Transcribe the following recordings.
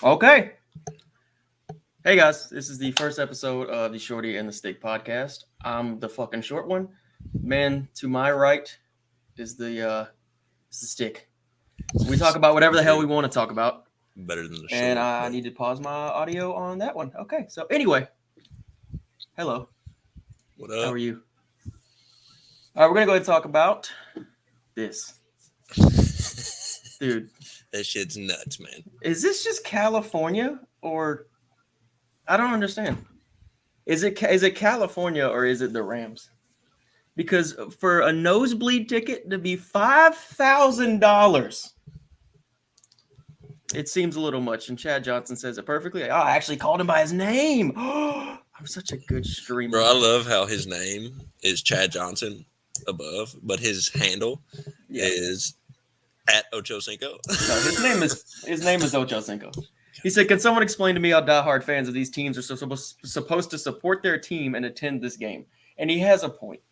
Okay. Hey guys, this is the first episode of the Shorty and the Steak podcast. I'm the fucking short one. Man, to my right is the stick. We talk about whatever the hell we want to talk about. Better than the And short, I but- need to pause my audio on that one. Okay, so anyway. Hello. What How up? are you? All right, we're going to go ahead and talk about this. Dude, That shit's nuts, man. is this just California or I don't understand. Is it California or is it the Rams? Because for a nosebleed ticket to be $5,000, it seems a little much. And Chad Johnson says it perfectly. Oh, I actually called him by his name. I'm such a good streamer. Bro, I love how his name is Chad Johnson above, but his handle is at Ocho Cinco. No, his name is Ocho Cinco. He said, "Can someone explain to me how diehard fans of these teams are supposed to support their team and attend this game?" And he has a point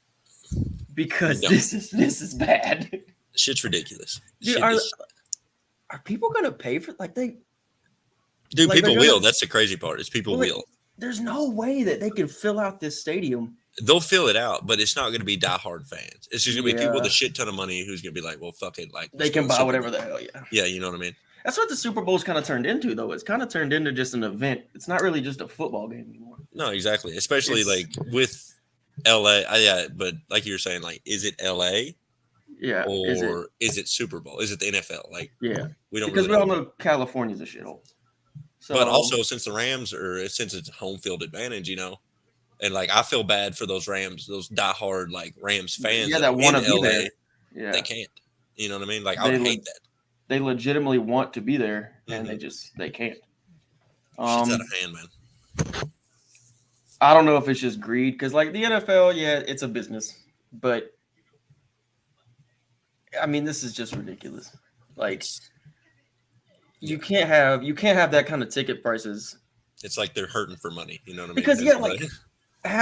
because this is bad. Shit's ridiculous. Dude, are people gonna pay for they? Dude, like, people will. That's the crazy part. Is people Well, will. There's no way that they can fill out this stadium. They'll fill it out, but it's not going to be diehard fans. It's just going to be people with a Yeah. shit ton of money who's going to be like, well, fuck it. Like They can buy whatever the hell. Yeah. Yeah, you know what I mean? That's what the Super Bowl's kind of turned into, though. It's kind of turned into just an event. It's not really just a football game anymore. No, exactly. Especially like with LA. Yeah, but like you were saying, like, is it LA? Yeah. Or is it Super Bowl? Is it the NFL? Like, yeah. we don't Because really we all know California's a shithole. So, but also since it's home field advantage, you know, and like I feel bad for those Rams, those diehard like Rams fans. Yeah, that want to be LA, there. Yeah. They can't. You know what I mean? Like I would hate that. They legitimately want to be there, and they can't. Shit's out of hand, man. I don't know if it's just greed because, like the NFL, yeah, it's a business, but I mean, this is just ridiculous. Like, you can't have that kind of ticket prices. It's like they're hurting for money. You know what I mean? Because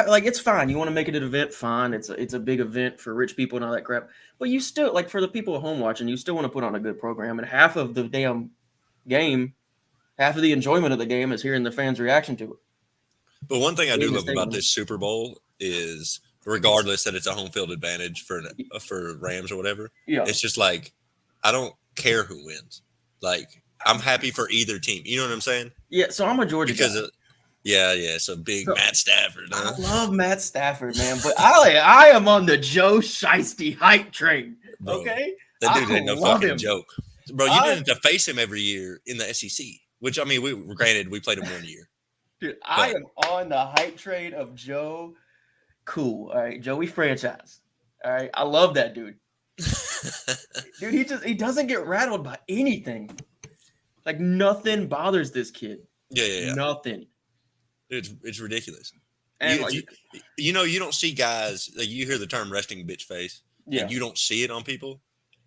like it's fine. You want to make it an event, fine. It's a big event for rich people and all that crap. But you still, like, for the people at home watching, you still want to put on a good program. And half of the damn game, half of the enjoyment of the game is hearing the fans' reaction to it. But one thing I do love about this Super Bowl is, regardless that it's a home field advantage for Rams or whatever, it's just like I don't care who wins. Like I'm happy for either team. You know what I'm saying? Yeah. So I'm a Georgia guy. So big Matt Stafford. Huh? I love Matt Stafford, man, but I am on the Joe Shiesty hype train. Bro, okay, that dude ain't no fucking joke, bro. You didn't have to face him every year in the SEC, which I mean, we played him 1 year. Dude, I am on the hype train of Joe. Cool, all right, Joey franchise. All right, I love that dude. Dude, he doesn't get rattled by anything. Like nothing bothers this kid. Yeah. Nothing. It's ridiculous. And you know, you don't see guys like you hear the term resting bitch face. Yeah. And you don't see it on people,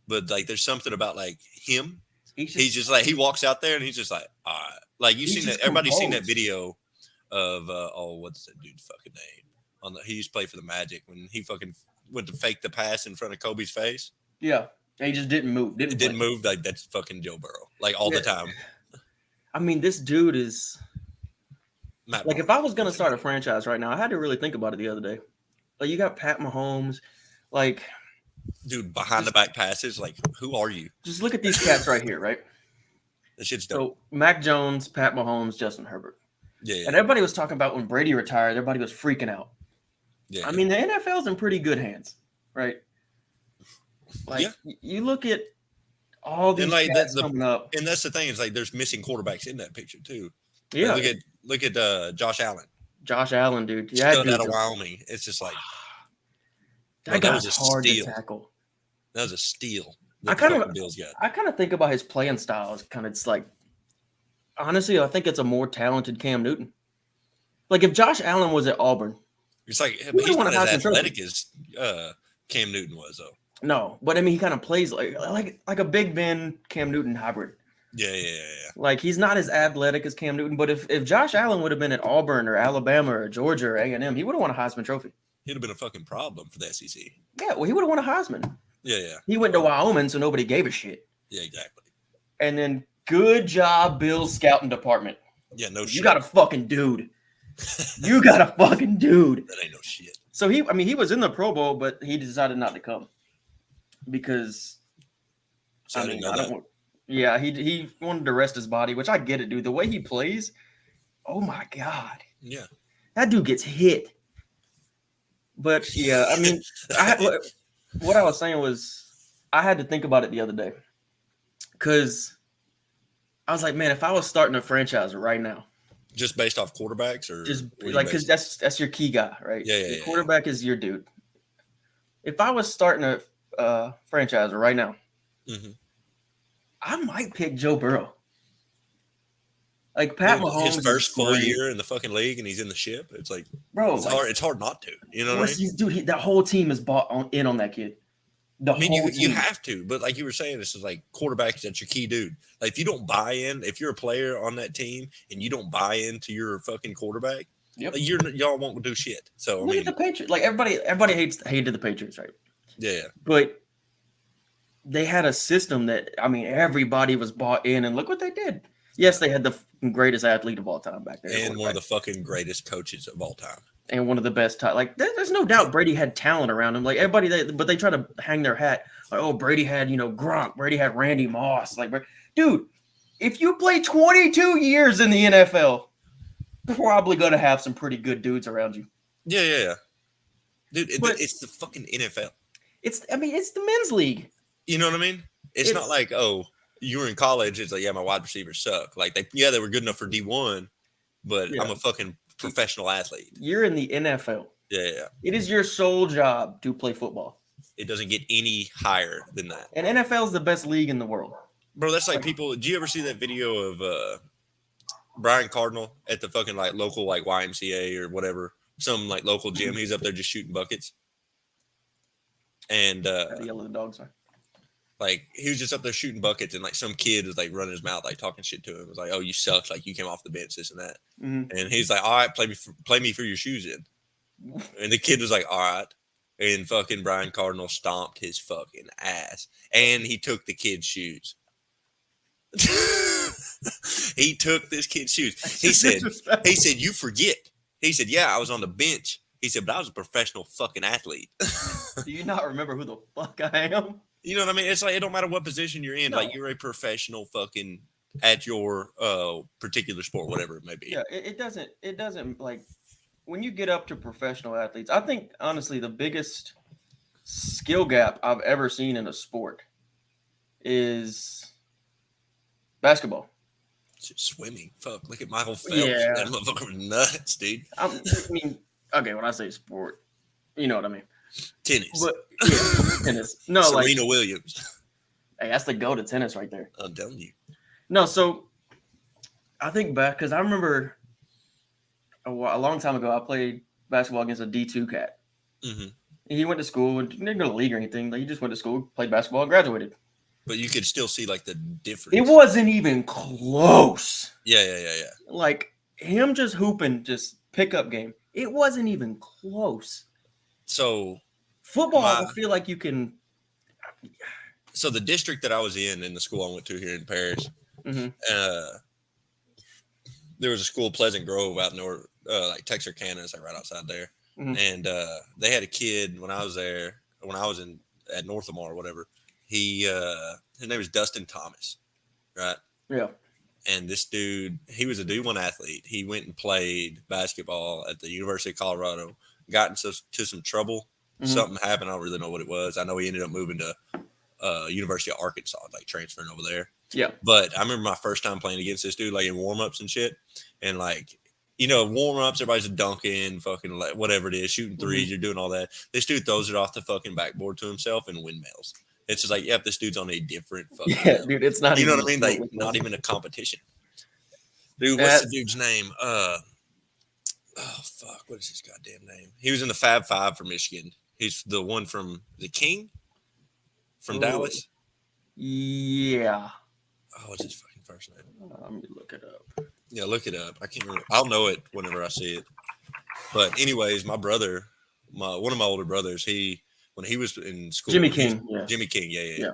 but like there's something about like him. He's just like he walks out there and he's just like, all right. Like you've seen that. Everybody's seen that video of what's that dude's fucking name? He used to play for the Magic when he fucking went to fake the pass in front of Kobe's face. Yeah. And he just didn't move. Didn't move. Like that's fucking Joe Burrow. Like all the time. I mean, this dude is like if I was gonna start a franchise right now, I had to really think about it the other day. Like you got Pat Mahomes, like dude behind the back passes. Like who are you? Just look at these cats right here, right? That shit's dope. So Mac Jones, Pat Mahomes, Justin Herbert. Yeah. And everybody was talking about when Brady retired, everybody was freaking out. Yeah. I mean, the NFL's in pretty good hands, right? Like you look at all these cats coming up, and that's the thing is like there's missing quarterbacks in that picture too. Yeah, like, look at Josh Allen. Josh Allen, dude. Yeah, out of Wyoming. It's just like that was hard to tackle. That was a steal. I kind of think about his playing style as kind of it's like honestly, I think it's a more talented Cam Newton. Like if Josh Allen was at Auburn, it's like he's not as athletic as Cam Newton was though. No, but I mean, he kind of plays like a Big Ben Cam Newton hybrid. Yeah. Like he's not as athletic as Cam Newton, but if Josh Allen would have been at Auburn or Alabama or Georgia or A&M, he would have won a Heisman Trophy. He'd have been a fucking problem for the SEC. Yeah, well, he would have won a Heisman. Yeah. He went to Wyoming, so nobody gave a shit. Yeah, exactly. And then Good job, Bill's scouting department. Yeah, no shit. You got a fucking dude. You got a fucking dude. That ain't no shit. So he was in the Pro Bowl, but he decided not to come because he wanted to rest his body, which I get it, dude. The way he plays, oh my God. Yeah. That dude gets hit. But yeah, I mean, what I was saying was I had to think about it the other day because I was like, man, if I was starting a franchise right now, just based off quarterbacks, or just like because that's your key guy, right? Yeah, your quarterback is your dude. If I was starting a franchise right now, I might pick Joe Burrow. Like Pat Mahomes, his first full year in the fucking league, and he's in the ship. It's like, bro, it's hard not to. You know what I mean? Dude, that whole team is bought in on that kid. You have to, but like you were saying, this is like quarterbacks. That's your key dude. Like if you don't buy in, if you're a player on that team and you don't buy into your fucking quarterback, like y'all won't do shit. So look at the Patriots. Like everybody hated the Patriots, right? Yeah, but they had a system that everybody was bought in, and look what they did. Yes, they had the greatest athlete of all time back there, and one of the fucking greatest coaches of all time. And one of the best, there's no doubt Brady had talent around him. Like everybody, but they try to hang their hat. Like, oh, Brady had, Gronk. Brady had Randy Moss. Like, dude, if you play 22 years in the NFL, probably going to have some pretty good dudes around you. Yeah. Dude, it's the fucking NFL. It's the men's league. You know what I mean? It's not like, oh, you were in college. It's like, yeah, my wide receivers suck. Like, they were good enough for D1, but I'm a fucking professional athlete. You're in the NFL. Yeah. It is your sole job to play football. It doesn't get any higher than that. And NFL is the best league in the world. Bro, that's like people. Do you ever see that video of Brian Cardinal at the fucking local YMCA or whatever, some local gym? He's up there just shooting buckets. And yell at the dogs, sorry. He was just up there shooting buckets, and some kid was running his mouth, talking shit to him. It was like, "Oh, you suck! You came off the bench, this and that." Mm-hmm. And he's like, "All right, play me for your shoes in." And the kid was like, "All right." And fucking Brian Cardinal stomped his fucking ass, and he took the kid's shoes. He took this kid's shoes. He said, "You forget." He said, "Yeah, I was on the bench." He said, "But I was a professional fucking athlete." Do you not remember who the fuck I am? You know what I mean? It's it don't matter what position you're in. No. You're a professional fucking at your particular sport, whatever it may be. Yeah, it doesn't when you get up to professional athletes, I think honestly the biggest skill gap I've ever seen in a sport is basketball. Swimming. Fuck. Look at Michael Phelps. Yeah. That motherfucker was nuts, dude. Okay, when I say sport, you know what I mean. Tennis. But, yeah, tennis. No, Serena Williams. Hey, that's the go to tennis right there. I'm telling you. No, so I think back because I remember a long time ago I played basketball against a D2 cat. Mm-hmm. He went to school and didn't go to the league or anything. He just went to school, played basketball, and graduated. But you could still see the difference. It wasn't even close. Yeah. Him just hooping, just pickup game. It wasn't even close. So football, I feel like you can. So the district that I was in the school I went to here in Paris, there was a school, Pleasant Grove, out north, Texarkana, it's right outside there. Mm-hmm. And they had a kid when I was there, at Northamar or whatever. His name was Dustin Thomas, right? Yeah. And this dude, he was a D1 athlete. He went and played basketball at the University of Colorado. Got into some trouble. Mm-hmm. Something happened. I don't really know what it was. I know he ended up moving to University of Arkansas, transferring over there. Yeah. But I remember my first time playing against this dude, in warm-ups and shit. And warm-ups, everybody's dunking, fucking whatever it is, shooting threes, you're doing all that. This dude throws it off the fucking backboard to himself and windmills. It's just yep, this dude's on a different fucking level. Dude, it's not you know what I mean? Not even a competition. Dude, what's the dude's name? Oh fuck, what is his goddamn name? He was in the Fab Five for Michigan. He's the one from the King from Dallas. Yeah. Oh, what's his fucking first name? Let me look it up. Yeah, look it up. I can't remember. I'll know it whenever I see it. But anyways, my brother, one of my older brothers, when he was in school, Jimmy King. Jimmy King, yeah.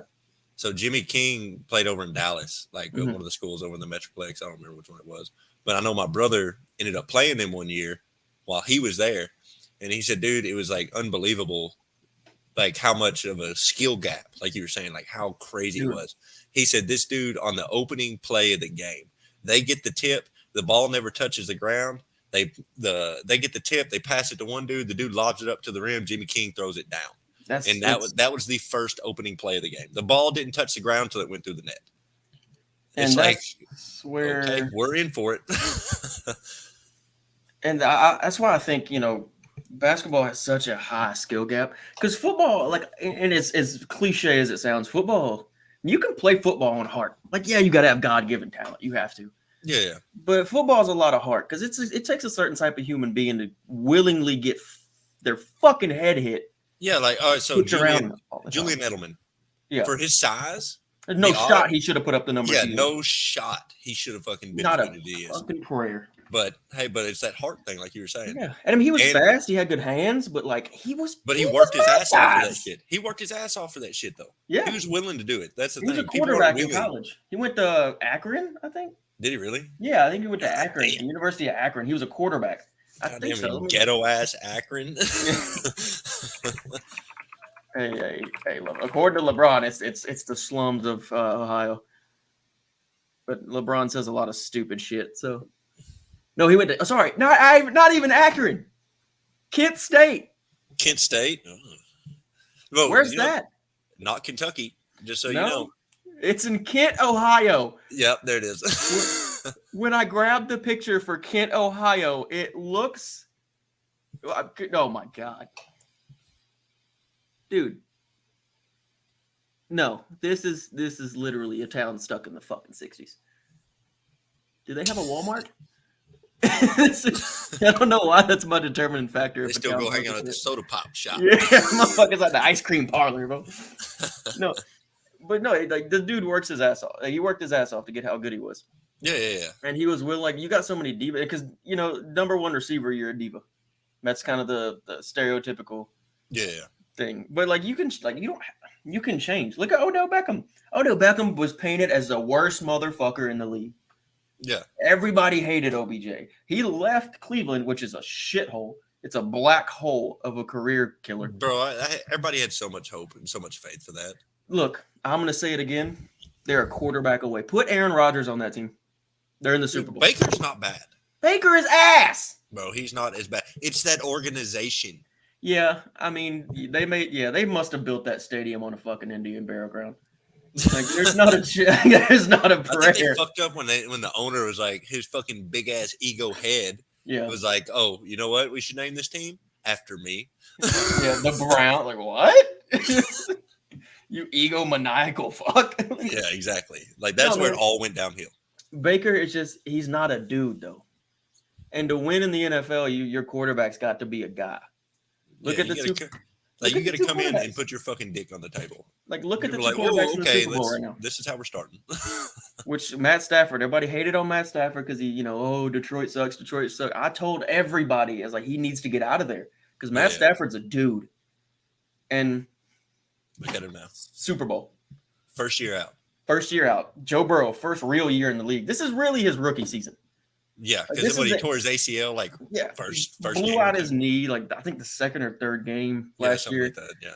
So Jimmy King played over in Dallas, like one of the schools over in the Metroplex. I don't remember which one it was, but I know my brother ended up playing them one year while he was there, and he said, "Dude, it was like unbelievable, like how much of a skill gap, like you were saying, like how crazy it was." He said, "This dude on the opening play of the game, they get the tip, the ball never touches the ground. They get the tip, they pass it to one dude, the dude lobs it up to the rim, Jimmy King throws it down." That was the first opening play of the game. The ball didn't touch the ground until it went through the net. It's like, okay, we're in for it. And that's why I think, basketball has such a high skill gap. Because football, like, and it's as cliche as it sounds, football, you can play football on heart. Like, yeah, you got to have God-given talent. You have to. Yeah. But football is a lot of heart because it takes a certain type of human being to willingly get their fucking head hit. Yeah, like, all right, so Julian Edelman, for his size, no shot he should have put up the number. Yeah, no shot he should have fucking been not a fucking prayer. But hey, it's that heart thing, like you were saying. Yeah, and I mean he was fast, he had good hands, but like he worked his ass off for that shit. He worked his ass off for that shit though. Yeah, he was willing to do it. That's the thing. He was a quarterback in college. He went to Akron, I think. Did he really? Yeah, I think he went to Akron, the University of Akron. He was a quarterback. I think so. Ghetto ass Akron. Hey! According to LeBron, it's the slums of Ohio. But LeBron says a lot of stupid shit. So, no, he went to. Not even Akron. Kent State. Kent State. Well, where's that? Not Kentucky. Just so you know, it's in Kent, Ohio. Yep, there it is. When I grabbed the picture for Kent, Ohio, it looks. Oh my god. Dude, no, this is literally a town stuck in the fucking 60s. Do they have a Walmart? I don't know why that's my determining factor. They still go hang out at the soda pop shop. Yeah, motherfuckers at the ice cream parlor, bro. No, but no, like the dude works his ass off. Like, he worked his ass off to get how good he was. Yeah. And he was willing. Like you got so many diva because number one receiver, you're a diva. That's kind of the stereotypical. Yeah. Thing, but like you can change. Look at Odell Beckham. Odell Beckham was painted as the worst motherfucker in the league. Yeah, everybody hated OBJ. He left Cleveland, which is a shithole. It's a black hole of a career killer, bro. Everybody had so much hope and so much faith for that. Look, I'm gonna say it again. They're a quarterback away. Put Aaron Rodgers on that team. They're in the Super Bowl. Baker's not bad. Baker is ass, bro. He's not as bad. It's that organization. Yeah, I mean, they must have built that stadium on a fucking Indian burial ground. Like, there's not a prayer. I think they fucked up when the owner was like, his fucking big ass ego head. Yeah, was like, oh, you know what? We should name this team after me. Yeah, the Brown. Like what? You egomaniacal fuck. Yeah, exactly. Like that's where it all went downhill. Baker is he's not a dude though, and to win in the NFL, your quarterback's got to be a guy. Look at the two. Like you got to come in and put your fucking dick on the table. Like look at the two quarterbacks in the Super Bowl right now. This is how we're starting. Which Matt Stafford, everybody hated on Matt Stafford because he, Detroit sucks. I told everybody, I was like, he needs to get out of there because Matt Stafford's a dude. And look at him now. Super Bowl. First year out. Joe Burrow, first real year in the league. This is really his rookie season. Yeah, because he tore his ACL first blew out his knee I think the second or third game last year. Like that, yeah.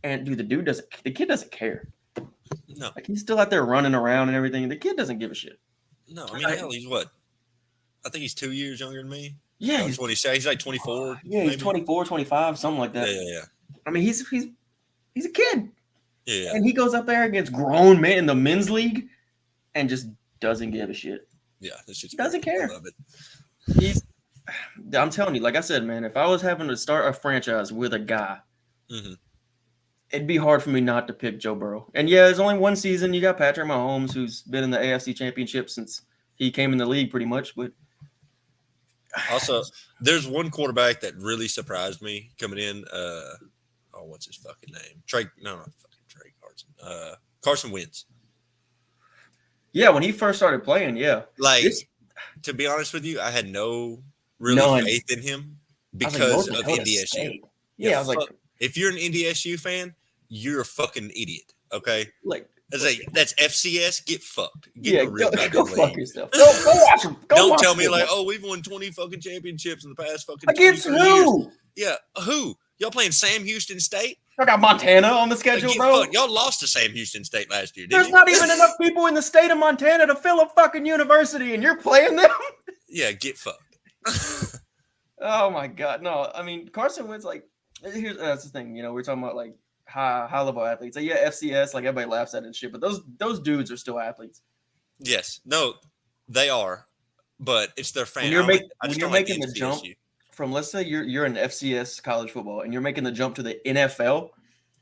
And dude, the kid doesn't care. No, like he's still out there running around and everything. The kid doesn't give a shit. No, I mean hell, he's what? I think he's 2 years younger than me. Yeah, that's what he said. He's like 24. Yeah, he's 24, 25, something like that. Yeah. I mean, he's a kid. Yeah. And he goes up there against grown men in the men's league and just doesn't give a shit. Yeah, this shit's doesn't care. I love it. I'm telling you, like I said, man, if I was having to start a franchise with a guy, it'd be hard for me not to pick Joe Burrow. And yeah, there's only one season. You got Patrick Mahomes, who's been in the AFC Championship since he came in the league, pretty much. But also, there's one quarterback that really surprised me coming in. What's his fucking name? Trey Carson. Carson Wentz. Yeah, when he first started playing, yeah. Like, to be honest with you, I had no faith in him because of NDSU. Yeah, I was like, if you're an NDSU fan, you're a fucking idiot. Okay, like That's FCS. Get fucked. Go fuck yourself. Go watch them. Don't tell me we've won 20 fucking championships in the past fucking against who? Years. Yeah, who? Y'all playing Sam Houston State? I got Montana on the schedule, bro. Y'all lost to Sam Houston State last year. There's not even enough people in the state of Montana to fill a fucking university, and you're playing them. Yeah, get fucked. Oh my god, no! I mean, Carson Wentz, that's the thing. We're talking about high level athletes. FCS, everybody laughs at it and shit, but those dudes are still athletes. Yes, no, they are, but it's their fan. When you're making the jump from, let's say you're in FCS college football, and you're making the jump to the NFL.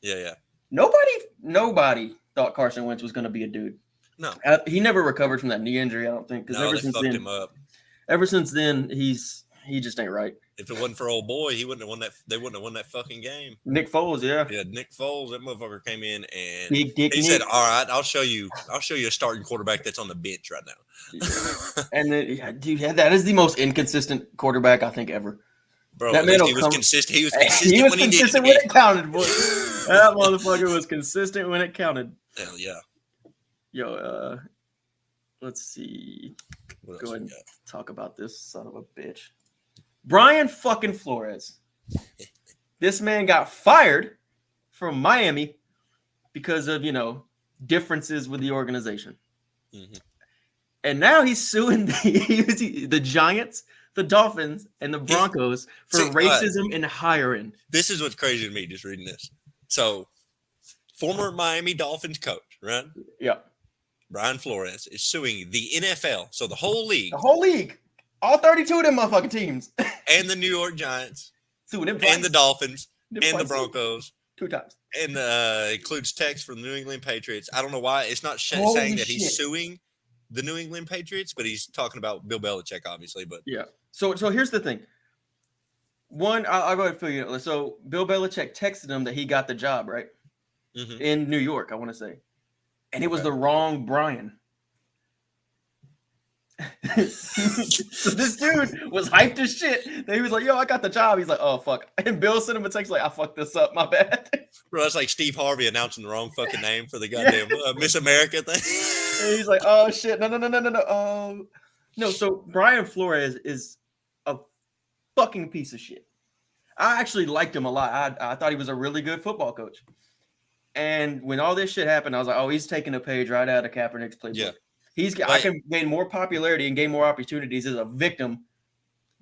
Yeah. Nobody thought Carson Wentz was going to be a dude. No, he never recovered from that knee injury. I don't think because they fucked him up. Ever since then, he just ain't right. If it wasn't for old boy, he wouldn't have won that. They wouldn't have won that fucking game. Nick Foles, yeah, Nick Foles. That motherfucker came in and he said, "All right, I'll show you a starting quarterback that's on the bench right now." And that is the most inconsistent quarterback I think ever. Bro, he was consistent. He was consistent when he did when it counted, boy. That motherfucker was consistent when it counted. Hell yeah. Yo, let's see. Go ahead and talk about this son of a bitch. Brian fucking Flores. This man got fired from Miami because of, differences with the organization. Mm-hmm. And now he's suing the Giants, the Dolphins, and the Broncos for racism in hiring. This is what's crazy to me just reading this. So, former Miami Dolphins coach, right? Yeah. Brian Flores is suing the NFL, so the whole league. The whole league. All 32 of them motherfucking teams. And the New York Giants. Suing them and the Dolphins. And the Broncos. 2 times. And includes text from the New England Patriots. I don't know why. It's not saying that he's suing the New England Patriots, but he's talking about Bill Belichick, obviously. But yeah. So here's the thing. One, I'll go ahead and fill you in. So Bill Belichick texted him that he got the job, right? Mm-hmm. In New York, I want to say. And it was the wrong Brian. So this dude was hyped as shit. Then he was like, yo, I got the job. He's like, oh, fuck. And Bill sent him a text like, I fucked this up. My bad. Bro, that's like Steve Harvey announcing the wrong fucking name for the goddamn Miss America thing. And he's like, oh, shit. No. No, so Brian Flores is a fucking piece of shit. I actually liked him a lot. I thought he was a really good football coach. And when all this shit happened, I was like, oh, he's taking a page right out of Kaepernick's playbook. Yeah. I can gain more popularity and gain more opportunities as a victim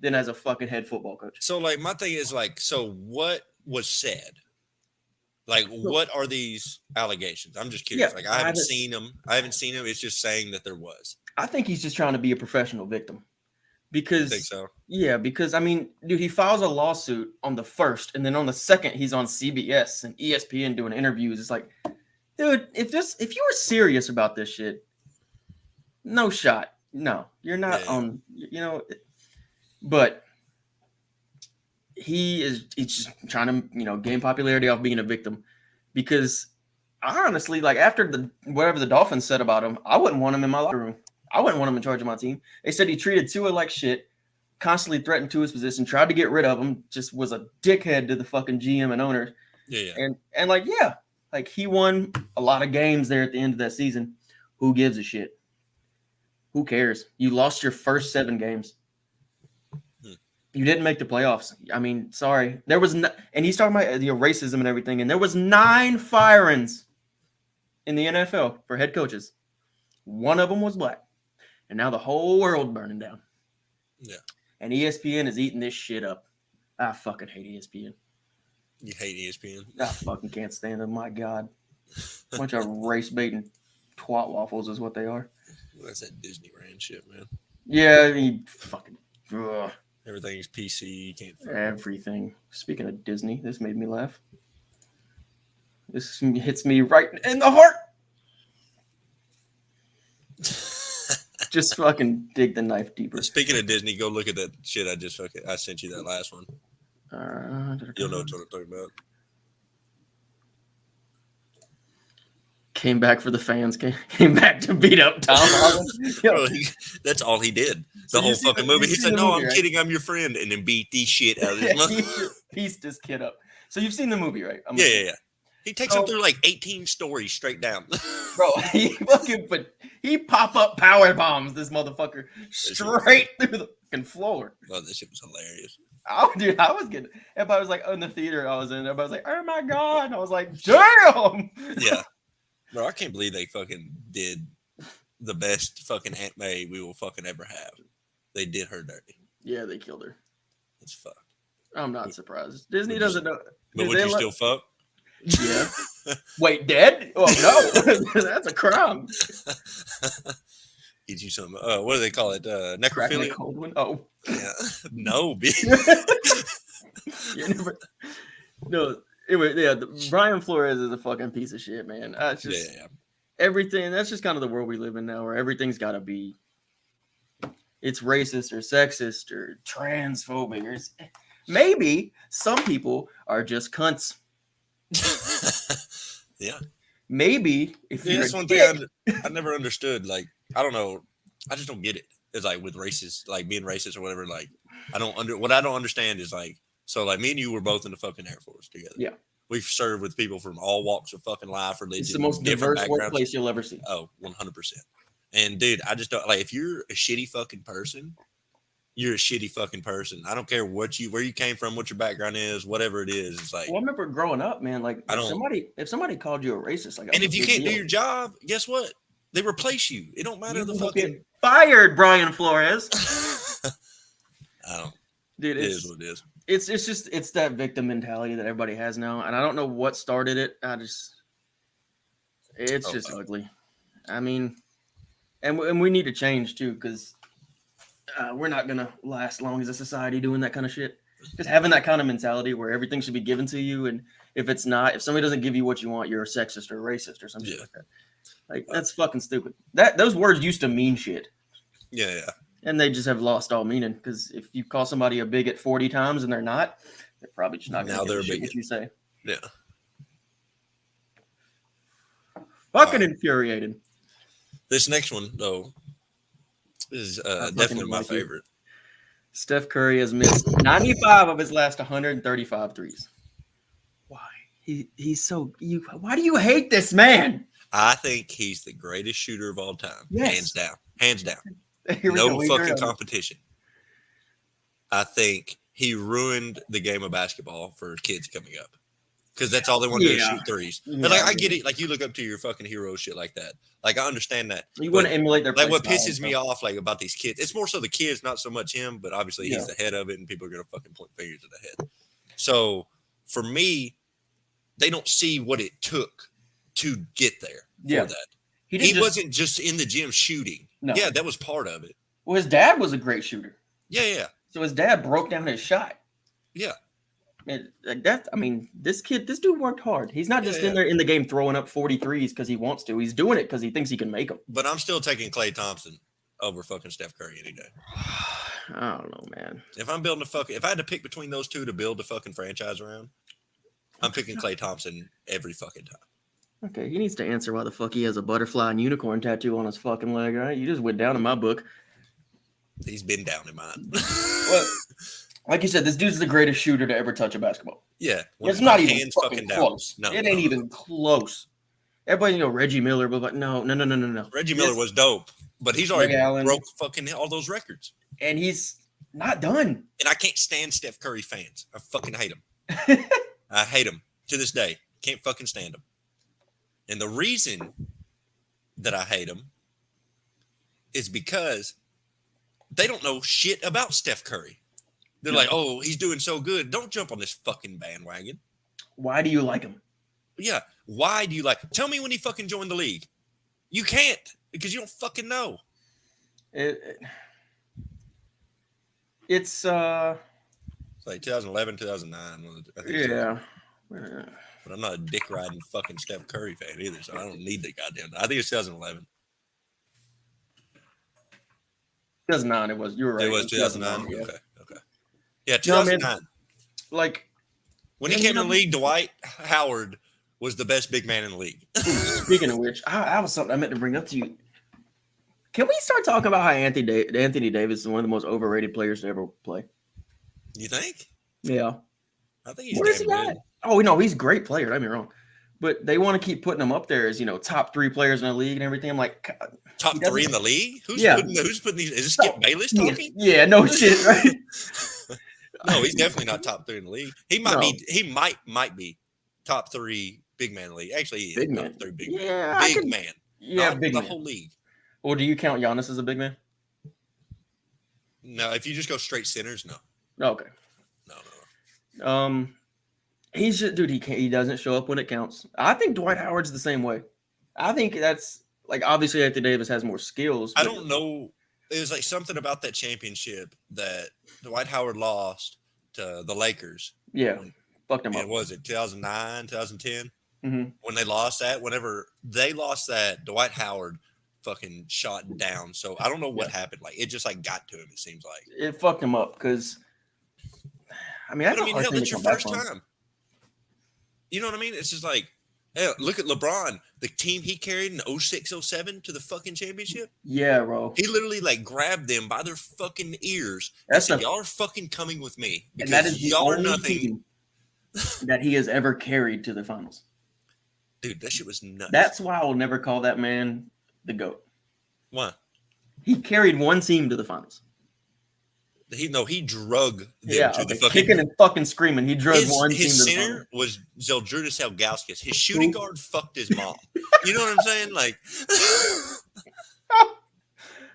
than as a fucking head football coach. So, my thing is, so what was said? What are these allegations? I'm just curious. I haven't seen them. It's just saying that there was. I think he's just trying to be a professional victim. Because, I think so. Yeah, because, dude, he files a lawsuit on the 1st, and then on the 2nd, he's on CBS and ESPN doing interviews. It's like, dude, if you were serious about this shit, no shot. No, you're not on, but he's just trying to, gain popularity off being a victim. Because I honestly, after whatever the Dolphins said about him, I wouldn't want him in my locker room. I wouldn't want him in charge of my team. They said he treated Tua like shit, constantly threatened Tua's position, tried to get rid of him, just was a dickhead to the fucking GM and owners. Yeah. And he won a lot of games there at the end of that season. Who gives a shit? Who cares? You lost your first 7 games. You didn't make the playoffs. Sorry. There was no, and he's talking about racism and everything, and there was 9 firings in the NFL for head coaches. One of them was black. And now the whole world burning down. Yeah. And ESPN is eating this shit up. I fucking hate ESPN. You hate ESPN? I fucking can't stand them. My God. Bunch of race baiting twat waffles is what they are. Well, that's that Disneyland shit, man. Yeah, fucking. Ugh. Everything's PC. You can't. Everything. Speaking of Disney, this made me laugh. This hits me right in the heart. Just fucking dig the knife deeper. Speaking of Disney, go look at that shit I sent you that last one. You'll know what I'm talking about. Came back for the fans. Came back to beat up Tom Holland. Bro, that's all he did. The whole fucking movie. He said, "No, I'm kidding. I'm your friend," and then beat the shit out of his mother. He pieced this kid up. So you've seen the movie, right? Yeah. He takes them through like 18 stories straight down. Bro, he pop up power bombs this motherfucker straight through the fucking floor. Oh, this shit was hilarious. Oh, dude, I was getting. Everybody was like, in the theater I was in. Everybody was like, oh my god. And I was like, damn. Yeah, bro, I can't believe they fucking did the best fucking Aunt May we will fucking ever have. They did her dirty. Yeah, they killed her. It's fucked. I'm not surprised. Disney doesn't know. But would you still fuck? Yeah. Wait, dead? Oh no, that's a crime. Get you some. What do they call it? Necrophilia. Cold one. Oh. Yeah. No, bitch. No. Brian Flores is a fucking piece of shit, man. It's just everything. That's just kind of the world we live in now, where everything's got to be. It's racist or sexist or transphobic. Or maybe some people are just cunts. Yeah. Maybe if you're that's one thing I never understood. Like, I don't know. I just don't get it. It's like with racist, like being racist or whatever. Like, what I don't understand is like, so like me and you were both in the fucking Air Force together. Yeah. We've served with people from all walks of fucking life, religion. It's the most diverse workplace you'll ever see. Oh, 100%. And dude, I just don't like, if you're a shitty fucking person, you're a shitty fucking person. I don't care where you came from, what your background is, whatever it is. It's like, well, I remember growing up, man. Like, if somebody called you a racist, like, and if you can't do your job, guess what? They replace you. It don't matter. The fucking fired, Brian Flores. I don't. Dude, it is what it is. It's that victim mentality that everybody has now, and I don't know what started it. It's just ugly. I mean, and we need to change too, because we're not gonna last long as a society doing that kind of shit. Just having that kind of mentality where everything should be given to you, and if somebody doesn't give you what you want, you're a sexist or racist or something like that. Like, that's fucking stupid. Those words used to mean shit. Yeah. And they just have lost all meaning, because if you call somebody a bigot 40 times and they're not, they're probably just not going to give a shit what you say. Yeah. Fucking infuriating. This next one, though, is definitely my favorite. Steph Curry has missed 95 of his last 135 threes. Why? He's so... Why do you hate this man? I think he's the greatest shooter of all time. Yes. Hands down. No fucking competition. I think he ruined the game of basketball for kids coming up, because that's all they want to do is shoot threes. Yeah, like, I get it. Like, you look up to your fucking hero, shit like that. Like, I understand that. You want to emulate their like. What pisses me off, like, about these kids, it's more so the kids, not so much him. But obviously, he's the head of it, and people are gonna fucking point fingers at the head. So for me, they don't see what it took to get there for that. He wasn't just in the gym shooting. No. Yeah, that was part of it. Well, his dad was a great shooter. Yeah. So his dad broke down his shot. Yeah. And this dude worked hard. He's not just in there in the game throwing up 43s because he wants to. He's doing it because he thinks he can make them. But I'm still taking Klay Thompson over fucking Steph Curry any day. I don't know, man. If I had to pick between those two to build a fucking franchise around, I'm picking Klay Thompson every fucking time. Okay, he needs to answer why the fuck he has a butterfly and unicorn tattoo on his fucking leg, right? You just went down in my book. He's been down in mine. Well, like you said, this dude's the greatest shooter to ever touch a basketball. Yeah. It's not even fucking close. No, it ain't even close. Everybody, Reggie Miller, but no. Reggie Miller was dope, but he's already broke fucking all those records. And he's not done. And I can't stand Steph Curry fans. I fucking hate them. I hate them to this day. Can't fucking stand them. And the reason that I hate them is because they don't know shit about Steph Curry. They're like, oh, he's doing so good. Don't jump on this fucking bandwagon. Why do you like him? Yeah. Why do you like him? Tell me when he fucking joined the league. You can't, because you don't fucking know. It's like 2011, 2009. Yeah. But I'm not a dick riding fucking Steph Curry fan either, so I don't need the goddamn. I think it's 2011. 2009. It was. You were right. It was 2009. Yeah. Okay. Yeah, 2009. Like when he came in the league, Dwight Howard was the best big man in the league. Speaking of which, I was something I meant to bring up to you. Can we start talking about how Anthony Davis is one of the most overrated players to ever play? You think? Yeah. I think he's damn good. Oh, no, he's a great player. Don't get me wrong. But they want to keep putting him up there as, top 3 players in the league and everything. I'm like, top 3 in the league? Who's putting these? Is this Skip Bayless talking? Yeah, no shit, right? No, he's definitely not top 3 in the league. He might be. He might be top 3 big man in the league. Actually, he is top 3 big man. Big man. Yeah, not big the man. whole league. Well, do you count Giannis as a big man? No, if you just go straight centers, no. Okay. No. He's just, dude. He doesn't show up when it counts. I think Dwight Howard's the same way. I think that's like obviously Anthony Davis has more skills. I don't know. It was like something about that championship that Dwight Howard lost to the Lakers. Yeah, fucked them up. And was it 2009, 2010? Mm-hmm. When they lost that, whenever they lost that, Dwight Howard fucking shot down. So I don't know what happened. Like it just like got to him. It seems like it fucked him up because. That's that's your first time. You know what I mean? It's just like, hey, look at LeBron, the team he carried in 06-07 to the fucking championship. Yeah, bro. He literally like grabbed them by their fucking ears. Y'all are fucking coming with me because and that is y'all are nothing. Team that he has ever carried to the finals. Dude, that shit was nuts. That's why I will never call that man the GOAT. Why? He carried one team to the finals. He drug them to the fucking kicking and fucking screaming. He drug one team. His center was Zeldrutis Helgauskas. His shooting guard fucked his mom. You know what I'm saying? Like,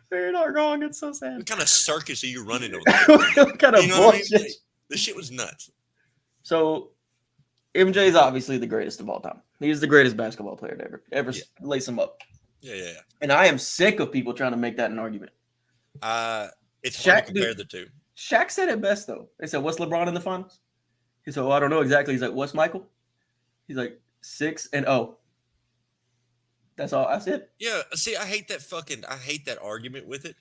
you're not wrong. It's so sad. What kind of circus are you running over there? What kind of bullshit? I mean? This shit was nuts. So, MJ is obviously the greatest of all time. He's the greatest basketball player to ever lace him up. Yeah. And I am sick of people trying to make that an argument. It's hard to compare the two. Shaq said it best, though. They said, what's LeBron in the finals? He said, I don't know exactly. He's like, what's Michael? He's like, 6-0. That's all. That's it. Yeah. See, I hate that argument with it.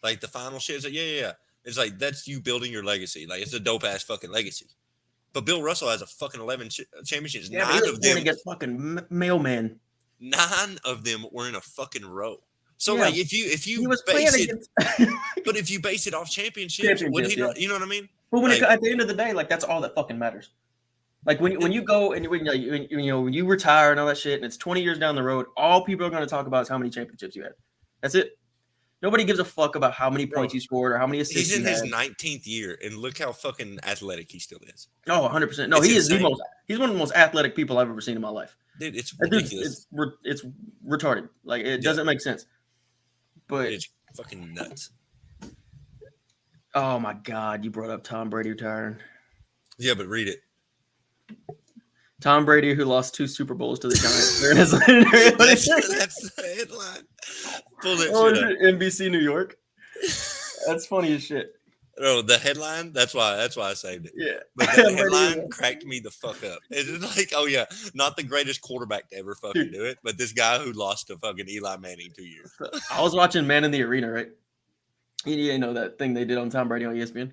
Like, the final shit is like, yeah. It's like, that's you building your legacy. Like, it's a dope-ass fucking legacy. But Bill Russell has a fucking 11 championships. Yeah, 9 of them against fucking mailman. 9 of them were in a fucking row. So like if you but if you base it off championships, would he not, you know what I mean? But when at the end of the day, like that's all that fucking matters. Like when you go and when you retire and all that shit, and it's 20 years down the road, all people are going to talk about is how many championships you had. That's it. Nobody gives a fuck about how many points you scored or how many assists. He's in his 19th year, and look how fucking athletic he still is. Oh, 100%. No, he is the most. He's one of the most athletic people I've ever seen in my life. Dude, it's ridiculous. It's retarded. Like it doesn't make sense. But it's fucking nuts. Oh my God, you brought up Tom Brady retiring. Yeah, but read it. Tom Brady, who lost 2 Super Bowls to the Giants. That's the headline. Pull that shit up. NBC New York. That's funny as shit. No, the headline. That's why I saved it. Yeah, but the headline cracked me the fuck up. It's like, oh yeah, not the greatest quarterback to ever fucking do it, but this guy who lost to fucking Eli Manning 2 years. I was watching Man in the Arena, right? You know that thing they did on Tom Brady on ESPN.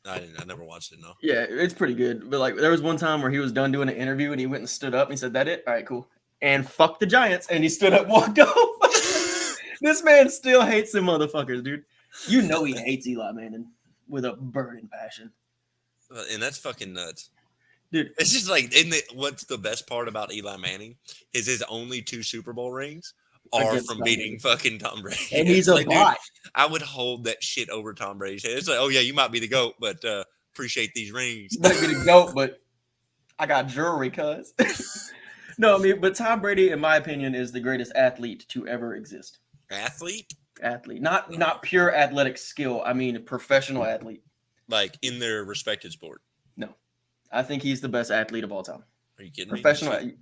I didn't. I never watched it. No. Yeah, it's pretty good. But like, there was one time where he was done doing an interview and he went and stood up and he said, "That it? All right, cool." And fuck the Giants, and he stood up, and walked off. This man still hates them motherfuckers, dude. You know he hates Eli Manning with a burning passion. And that's fucking nuts. Dude. It's just like, what's the best part about Eli Manning is his only 2 Super Bowl rings are from beating fucking Tom Brady. And he's a bot. Dude, I would hold that shit over Tom Brady's head. It's like, oh yeah, you might be the GOAT, but appreciate these rings. You might be the GOAT, but I got jewelry, cuz. No, I mean, but Tom Brady, in my opinion, is the greatest athlete to ever exist. Athlete, not pure athletic skill. I mean, professional athlete. Like in their respected sport. No, I think he's the best athlete of all time. Are you kidding professional me?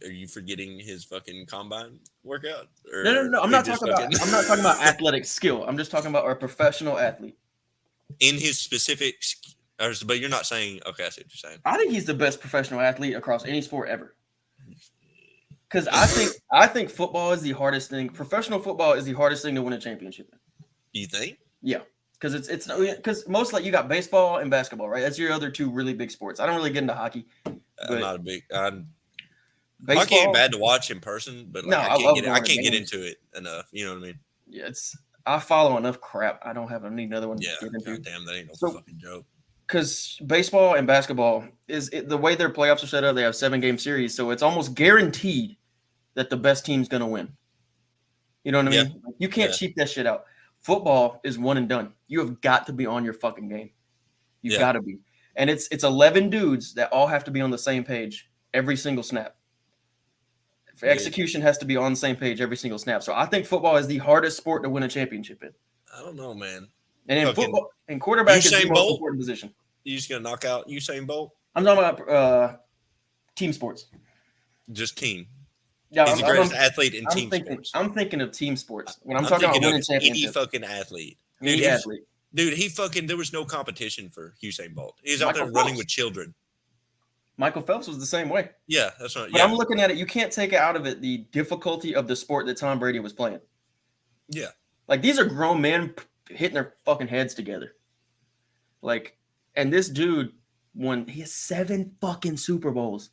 Are you forgetting his fucking combine workout? No. I'm not talking about athletic skill. I'm just talking about a professional athlete. In his specific, but you're not saying. Okay, I see what you're saying. I think he's the best professional athlete across any sport ever. Because I think football is the hardest thing. Professional football is the hardest thing to win a championship in. You think? Yeah, because it's because most like you got baseball and basketball, right? That's your other 2 really big sports. I don't really get into hockey. I'm not a big. Hockey ain't bad to watch in person, but like, I can't get into it enough. You know what I mean? Yeah, I follow enough crap. I don't need another one. Yeah, to get into. damn, that ain't no fucking joke. because baseball and basketball the way their playoffs are set up. They have 7-game series, so it's almost guaranteed that the best team's going to win. You know what I mean? You can't cheat that shit out. Football is one and done. You have got to be on your fucking game. You got to be. And it's 11 dudes that all have to be on the same page every single snap. Execution has to be on the same page every single snap. So I think football is the hardest sport to win a championship in. I don't know, man. And in football, and quarterback is the most important position. You just gonna knock out Usain Bolt? I'm talking about team sports. Just team. Yeah, he's the greatest athlete in team sports. I'm thinking of team sports when I'm talking about winning championships. Any fucking athlete. Any athlete. Dude, there was no competition for Usain Bolt. He was out there running with children. Michael Phelps was the same way. Yeah, that's right. But I'm looking at it. You can't take out of it the difficulty of the sport that Tom Brady was playing. Yeah. Like, these are grown men hitting their fucking heads together. Like, and this dude he has 7 fucking Super Bowls.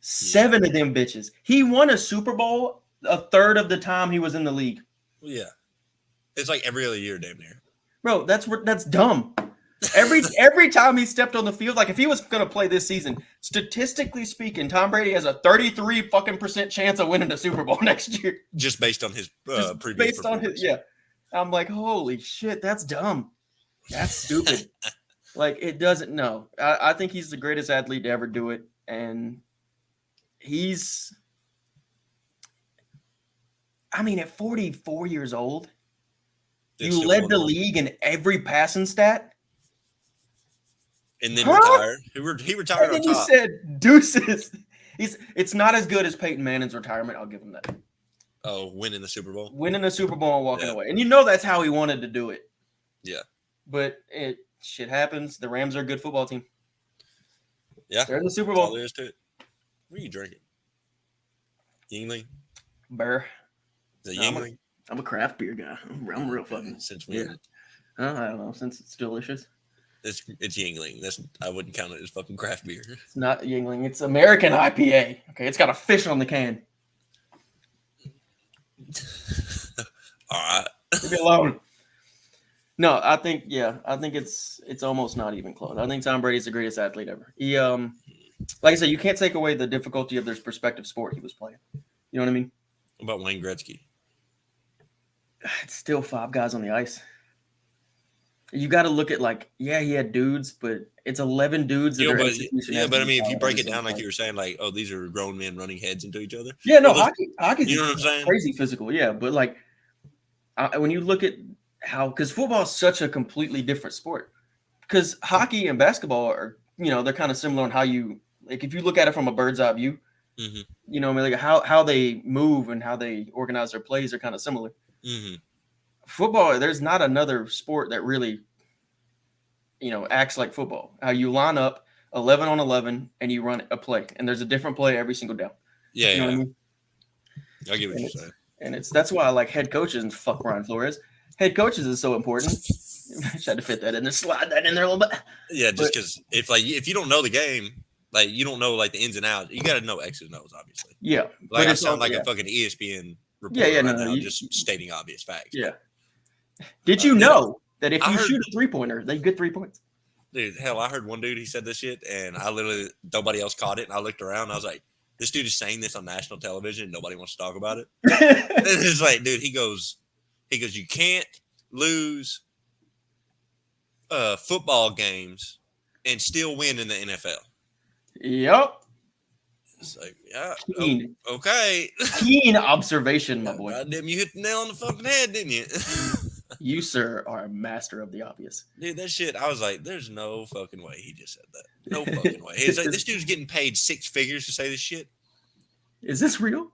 7 of them bitches. He won a Super Bowl a third of the time he was in the league. Yeah. It's like every other year, damn near. Bro, that's dumb. Every time he stepped on the field, like if he was going to play this season, statistically speaking, Tom Brady has a 33% chance of winning the Super Bowl next year. Just based on his previous performance. I'm like, holy shit, that's dumb. That's stupid. Like, it doesn't, no. I think he's the greatest athlete to ever do it. And at 44 years old, you led the league in every passing stat. And then retired. He retired on top. And then he said, deuces. It's not as good as Peyton Manning's retirement. I'll give him that. Oh, winning the Super Bowl? Winning the Super Bowl and walking away. And you know that's how he wanted to do it. Yeah. But shit happens. The Rams are a good football team. Yeah. They're in the Super Bowl. That's all there is to it. What are you drinking? Yingling? Bear. The Yingling? I'm a craft beer guy. I'm real fucking. Since when? I don't know. Since it's delicious. It's Yingling. I wouldn't count it as fucking craft beer. It's not Yingling. It's American IPA. Okay, it's got a fish on the can. All right. Leave me alone. No, I think it's almost not even close. I think Tom Brady's the greatest athlete ever. He like I said, you can't take away the difficulty of their respective sport he was playing. You know what I mean? What about Wayne Gretzky? It's still 5 guys on the ice. You got to look at he had dudes, but it's 11 dudes. But I mean, if you break it down like you were saying, like, oh, these are grown men running heads into each other. Yeah, no, hockey's you know what I'm saying? Crazy physical, yeah. But when you look at because football is such a completely different sport. Because hockey and basketball are, they're kind of similar in how you if you look at it from a bird's eye view, mm-hmm. How they move and how they organize their plays are kind of similar. Mm-hmm. Football, there's not another sport that really, acts like football. How you line up 11 on 11 and you run a play, and there's a different play every single down. Yeah, what I mean? I get what you're saying. And that's why I like head coaches and fuck Ryan Flores. Head coaches is so important. I tried to fit that in there, slide that in there a little bit. Yeah, just because if you don't know the game, you don't know the ins and outs, you got to know X's and O's, obviously. Yeah, I sound like a fucking ESPN reporter now, just stating obvious facts. Yeah. Did you know that if you shoot a 3-pointer, they get 3 points? Dude, hell, I heard one dude, he said this shit, and nobody else caught it, and I looked around, and I was like, this dude is saying this on national television, and nobody wants to talk about it. It's like, dude, he goes, you can't lose football games and still win in the NFL. Yep. It's like, yeah, Keen. Okay. Keen observation, my boy. Goddamn, you hit the nail on the fucking head, didn't you? You, sir, are a master of the obvious. Dude, that shit, I was like, there's no fucking way he just said that. No fucking way. It's like, this dude's getting paid 6 figures to say this shit. Is this real?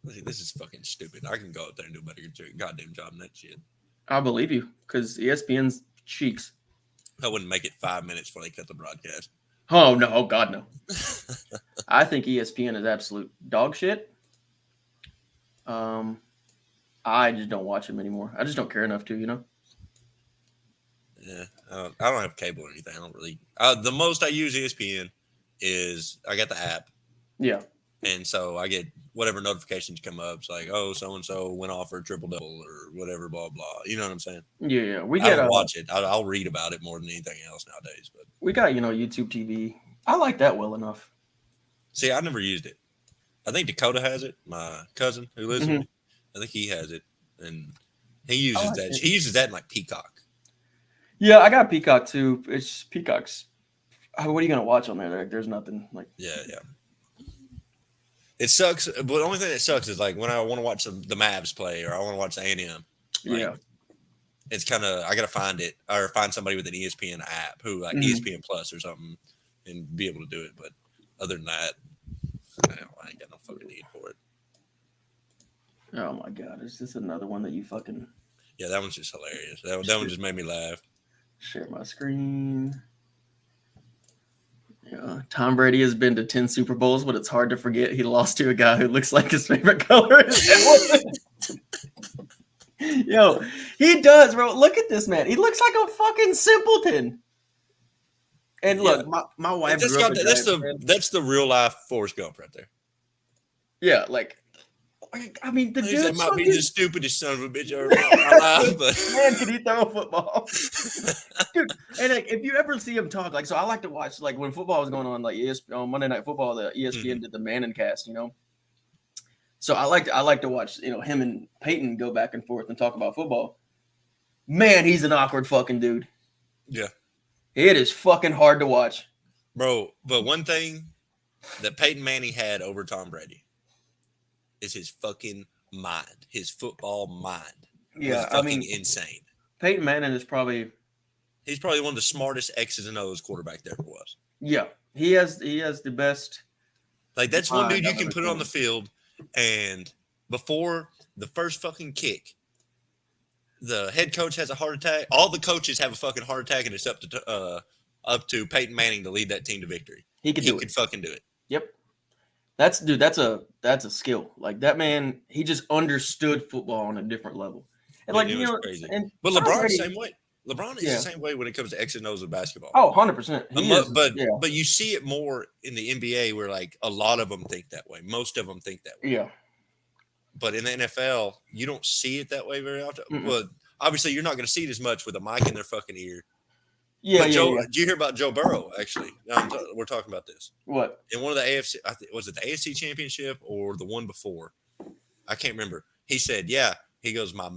This is fucking stupid. I can go out there and do a better goddamn job than that shit. I believe you, because ESPN's cheeks. I wouldn't make it 5 minutes before they cut the broadcast. Oh, no. Oh, God, no. I think ESPN is absolute dog shit. I just don't watch them anymore. I just don't care enough to, Yeah, I don't have cable or anything. I don't really. The most I use ESPN is I got the app. Yeah. And so I get whatever notifications come up. It's like, oh, so-and-so went off for a triple-double or whatever, blah, blah. You know what I'm saying? Yeah. I don't watch it. I'll read about it more than anything else nowadays. But we got, YouTube TV. I like that well enough. See, I never used it. I think Dakota has it. My cousin who lives with me. I think he has it. And he uses that. He uses that in like Peacock. Yeah, I got Peacock too. It's Peacock's. What are you going to watch on there? There's nothing like. Yeah. It sucks, but the only thing that sucks is like when I want to watch the Mavs play or I want to watch the A&M. Like, it's kind of I gotta find it or find somebody with an ESPN app who like ESPN Plus or something and be able to do it. But other than that, I ain't got no fucking need for it. Oh my god, is this another one that you fucking? Yeah, that one's just hilarious. That one just made me laugh. Share my screen. Yeah, Tom Brady has been to 10 Super Bowls, but it's hard to forget he lost to a guy who looks like his favorite color is Yo, he does, bro. Look at this man. He looks like a fucking simpleton. And look, my wife grew up that's the real life Forrest Gump right there. Yeah, like I mean, the dude might be the stupidest son of a bitch ever in my life, but man, can he throw a football? Dude, and like if you ever see him talk, like so I like to watch like when football was going on, like on Monday Night Football, the ESPN did the Manning cast, So I like to watch, him and Peyton go back and forth and talk about football. Man, he's an awkward fucking dude. Yeah. It is fucking hard to watch. Bro, but one thing that Peyton Manning had over Tom Brady is his fucking mind, his football mind. Yeah, insane. Peyton Manning is he's probably one of the smartest X's and O's quarterback there ever was. Yeah, he has the best. Like that's one dude you can put on the field, and before the first fucking kick, the head coach has a heart attack. All the coaches have a fucking heart attack, and it's up to Peyton Manning to lead that team to victory. He could fucking do it. Yep. That's a skill. Like that man, he just understood football on a different level. And it was crazy. But LeBron's the same way. LeBron is the same way when it comes to X and O's of basketball. Oh, 100%. But you see it more in the NBA where like a lot of them think that way. Most of them think that way. Yeah. But in the NFL, you don't see it that way very often. Well, obviously you're not going to see it as much with a mic in their fucking ear. Yeah, Did you hear about Joe Burrow? Actually, we're talking about this. What? In one of the AFC, was it the AFC Championship or the one before? I can't remember. He said, "Yeah." He goes, my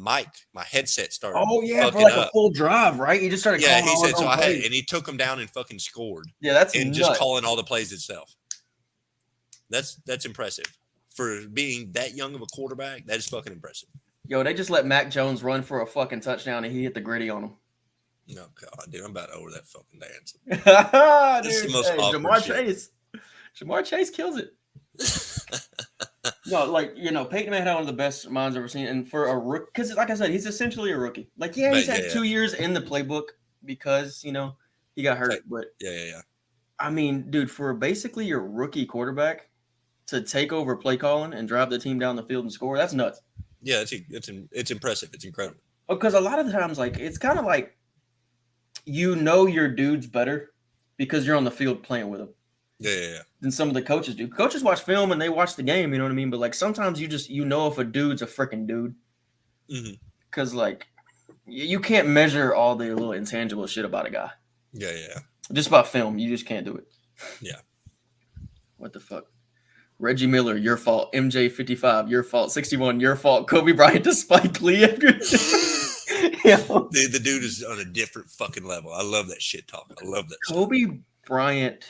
headset started. Oh yeah, for like a full drive, right? He just started. Yeah, he said so. And he took him down and fucking scored. Yeah, that's and nuts. Just calling all the plays itself. That's impressive for being that young of a quarterback. That is fucking impressive. Yo, they just let Mac Jones run for a fucking touchdown and he hit the gritty on him. No, God, dude, I'm about over that fucking dance. This is the most awkward shit. Jamar Chase kills it. No, like, Peyton Manning had one of the best minds I've ever seen. And for a rookie, because like I said, he's essentially a rookie. Like, he's had 2 years in the playbook because, he got hurt. But yeah. I mean, dude, for basically your rookie quarterback to take over play calling and drive the team down the field and score, that's nuts. Yeah, it's impressive. It's incredible. Because a lot of the times, like, it's kind of like, your dude's better because you're on the field playing with him. Yeah. Than some of the coaches do. Coaches watch film and they watch the game, you know what I mean? But like sometimes you just if a dude's a freaking dude. Because like you can't measure all the little intangible shit about a guy. Yeah. Just about film, you just can't do it. Yeah. What the fuck? Reggie Miller, your fault. MJ 55, your fault. 61, your fault. Kobe Bryant to Spike Lee after. The dude is on a different fucking level. I love that shit talk. I love that. Kobe Bryant.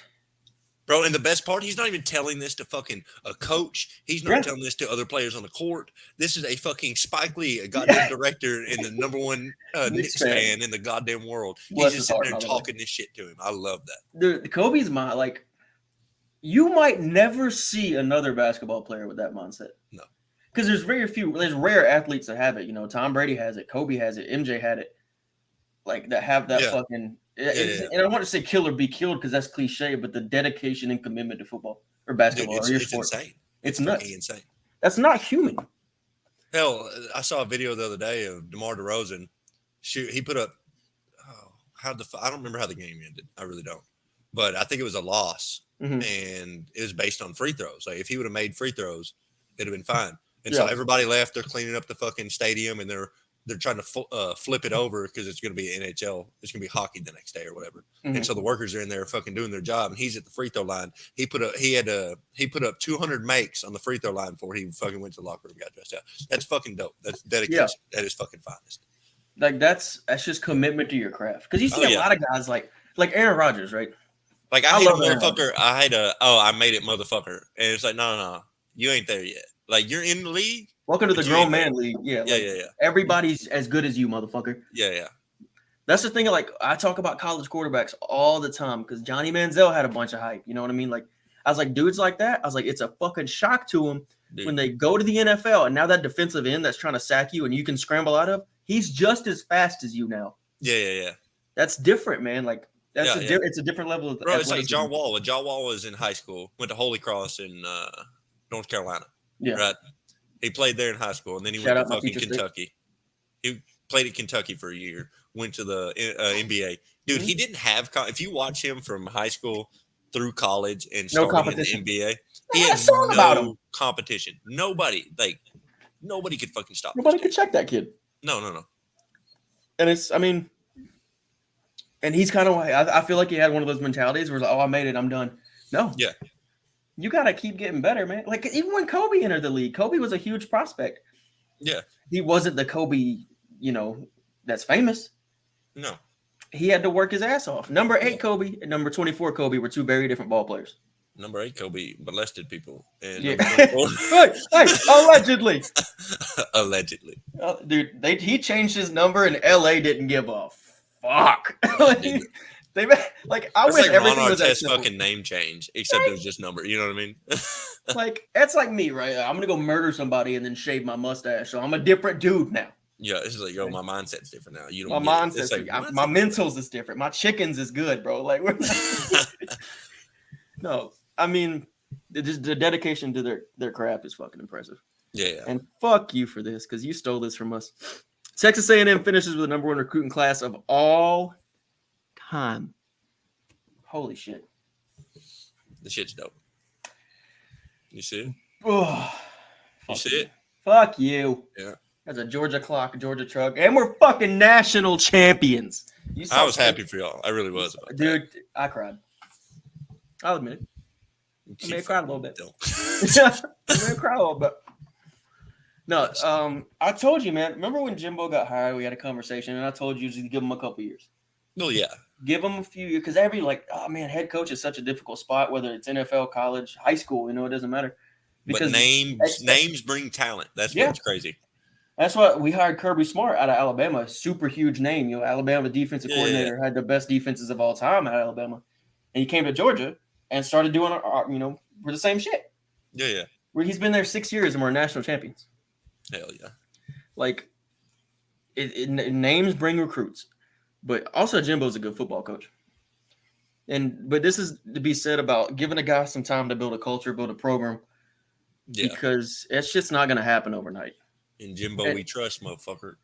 Bro, and the best part, he's not even telling this to fucking a coach. He's not telling this to other players on the court. This is a fucking Spike Lee, a goddamn director and the number one Knicks fan in the goddamn world. He's just sitting there talking this shit to him. I love that. Dude, Kobe's mind, like, you might never see another basketball player with that mindset. No. Because there's rare athletes that have it. Tom Brady has it. Kobe has it. MJ had it. Like, that have that fucking... And I want to say kill or be killed because that's cliche, but the dedication and commitment to football or basketball or your sport. Insane. It's nuts. Insane. That's not human. Hell, I saw a video the other day of DeMar DeRozan. He put up, I don't remember how the game ended. I really don't. but I think it was a loss, and it was based on free throws. Like if he would have made free throws, it'd have been fine. And so everybody left. They're cleaning up the fucking stadium, and they're trying to flip it over because it's going to be NHL. It's going to be hockey the next day or whatever. And so the workers are in there fucking doing their job, and he's at the free throw line. He put up 200 makes on the free throw line before he fucking went to the locker room and got dressed out. That's fucking dope. That's dedication. Yeah. That is fucking finest. Like that's just commitment to your craft. Because you see a lot of guys like Aaron Rodgers, right? Like I hate a motherfucker. I made it, motherfucker. And it's like, no, you ain't there yet. Like you're in the league. Welcome to the grown man league. Yeah. Yeah. Everybody's as good as you, motherfucker. Yeah. That's the thing. Like I talk about college quarterbacks all the time because Johnny Manziel had a bunch of hype. You know what I mean? Like I was like, dudes like that. I was like, it's a fucking shock to them when they go to the NFL and now that defensive end that's trying to sack you and you can scramble out of, he's just as fast as you now. Yeah. That's different, man. Like that's it's a different level of. Bro, it's like John Wall. When John Wall was in high school, went to Holy Cross in North Carolina. Yeah. Right. He played there in high school, and then he went to fucking Kentucky. He played at Kentucky for a year, went to the NBA. Dude, he didn't have – if you watch him from high school through college and starting in the NBA, he had no competition. Nobody could fucking stop him. Nobody could check that kid. No. And it's – I mean – and he's kind of – I feel like he had one of those mentalities where it's like, oh, I made it, I'm done. No. Yeah. You got to keep getting better, man. Like, even when Kobe entered the league, Kobe was a huge prospect. Yeah. He wasn't the Kobe, that's famous. No. He had to work his ass off. Number 8 Kobe and number 24 Kobe were two very different ball players. Number 8 Kobe molested people. And hey, allegedly. Allegedly. Dude, he changed his number and LA didn't give a fuck. I wish everything was that simple. Fucking name change, except it was just number. You know what I mean? Like that's like me, right? I'm gonna go murder somebody and then shave my mustache, so I'm a different dude now. Yeah, it's like my mindset's different now. You don't. My mindset's like, my mentals is different. My chickens is good, bro. Like, no, I mean, the dedication to their craft is fucking impressive. Yeah. And fuck you for this because you stole this from us. Texas A&M finishes with the number 1 recruiting class of all time. Holy shit. The shit's dope. You see it? Oh, you see it? Fuck you. Yeah. That's a Georgia clock, Georgia truck, and we're fucking national champions. I was happy for y'all. I really was. Dude, I cried. I'll admit it. I may have cried a little bit. I may have cried a little bit. No, I told you, man. Remember when Jimbo got hired? We had a conversation, and I told you to give him a couple years. Well, yeah. Give him a few years because head coach is such a difficult spot, whether it's NFL, college, high school, it doesn't matter. Because names bring talent. That's what's crazy. That's why we hired Kirby Smart out of Alabama. Super huge name. Alabama defensive coordinator had the best defenses of all time at Alabama. And he came to Georgia and started doing, we're the same shit. Yeah. Where he's been there 6 years and we're national champions. Hell yeah. Like, names bring recruits. But also Jimbo's a good football coach. But this is to be said about giving a guy some time to build a culture, build a program. Yeah. Because it's just not going to happen overnight. In Jimbo, we trust, motherfucker.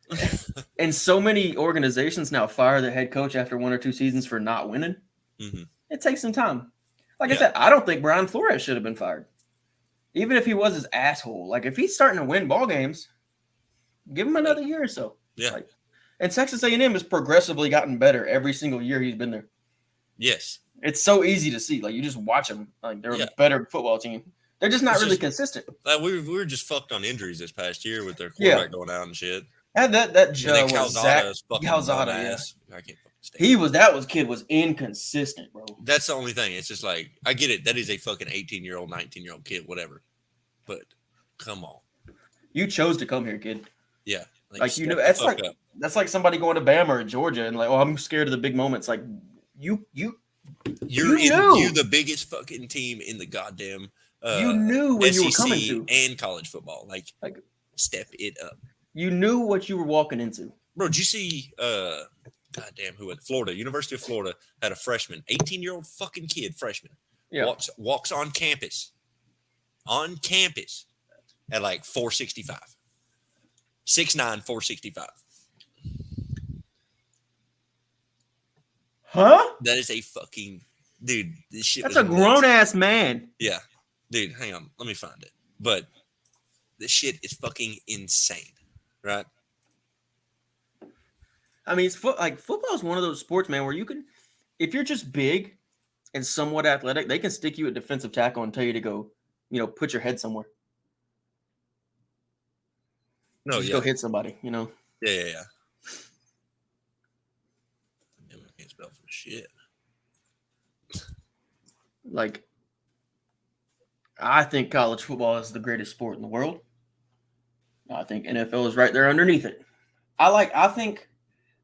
And so many organizations now fire the head coach after 1 or 2 seasons for not winning. Mm-hmm. It takes some time. Like I said, I don't think Brian Flores should have been fired. Even if he was his asshole. Like, if he's starting to win ball games, give him another year or so. Yeah. And Texas A&M has progressively gotten better every single year he's been there. Yes. It's so easy to see. Like, you just watch them. Like, they're a better football team. They're just not really consistent. Like we were just fucked on injuries this past year with their quarterback going out and shit. And that Joe was Calzada, I can't fucking stand kid was inconsistent, bro. That's the only thing. It's just like, I get it. That is a fucking 18-year-old, 19-year-old kid, whatever. But come on. You chose to come here, kid. Yeah. Like that's like somebody going to Bama or Georgia and like, oh, I'm scared of the big moments. Like you're the biggest fucking team in the goddamn you knew what SEC you were coming to. And college football. Like step it up. You knew what you were walking into. Bro, did you see goddamn who at Florida, University of Florida had a freshman, 18-year-old fucking kid, freshman. Yeah. Walks on campus at like 465. 6'9", 465. Huh? That is a fucking Dude, this shit. That's a grown ass man. Yeah, dude, hang on, let me find it. But this shit is fucking insane, right? I mean, football is one of those sports, man, where you can, if you're just big and somewhat athletic, they can stick you at defensive tackle and tell you to go, put your head somewhere. No, just go hit somebody, Yeah. Damn, I can't spell for shit. Like, I think college football is the greatest sport in the world. I think NFL is right there underneath it.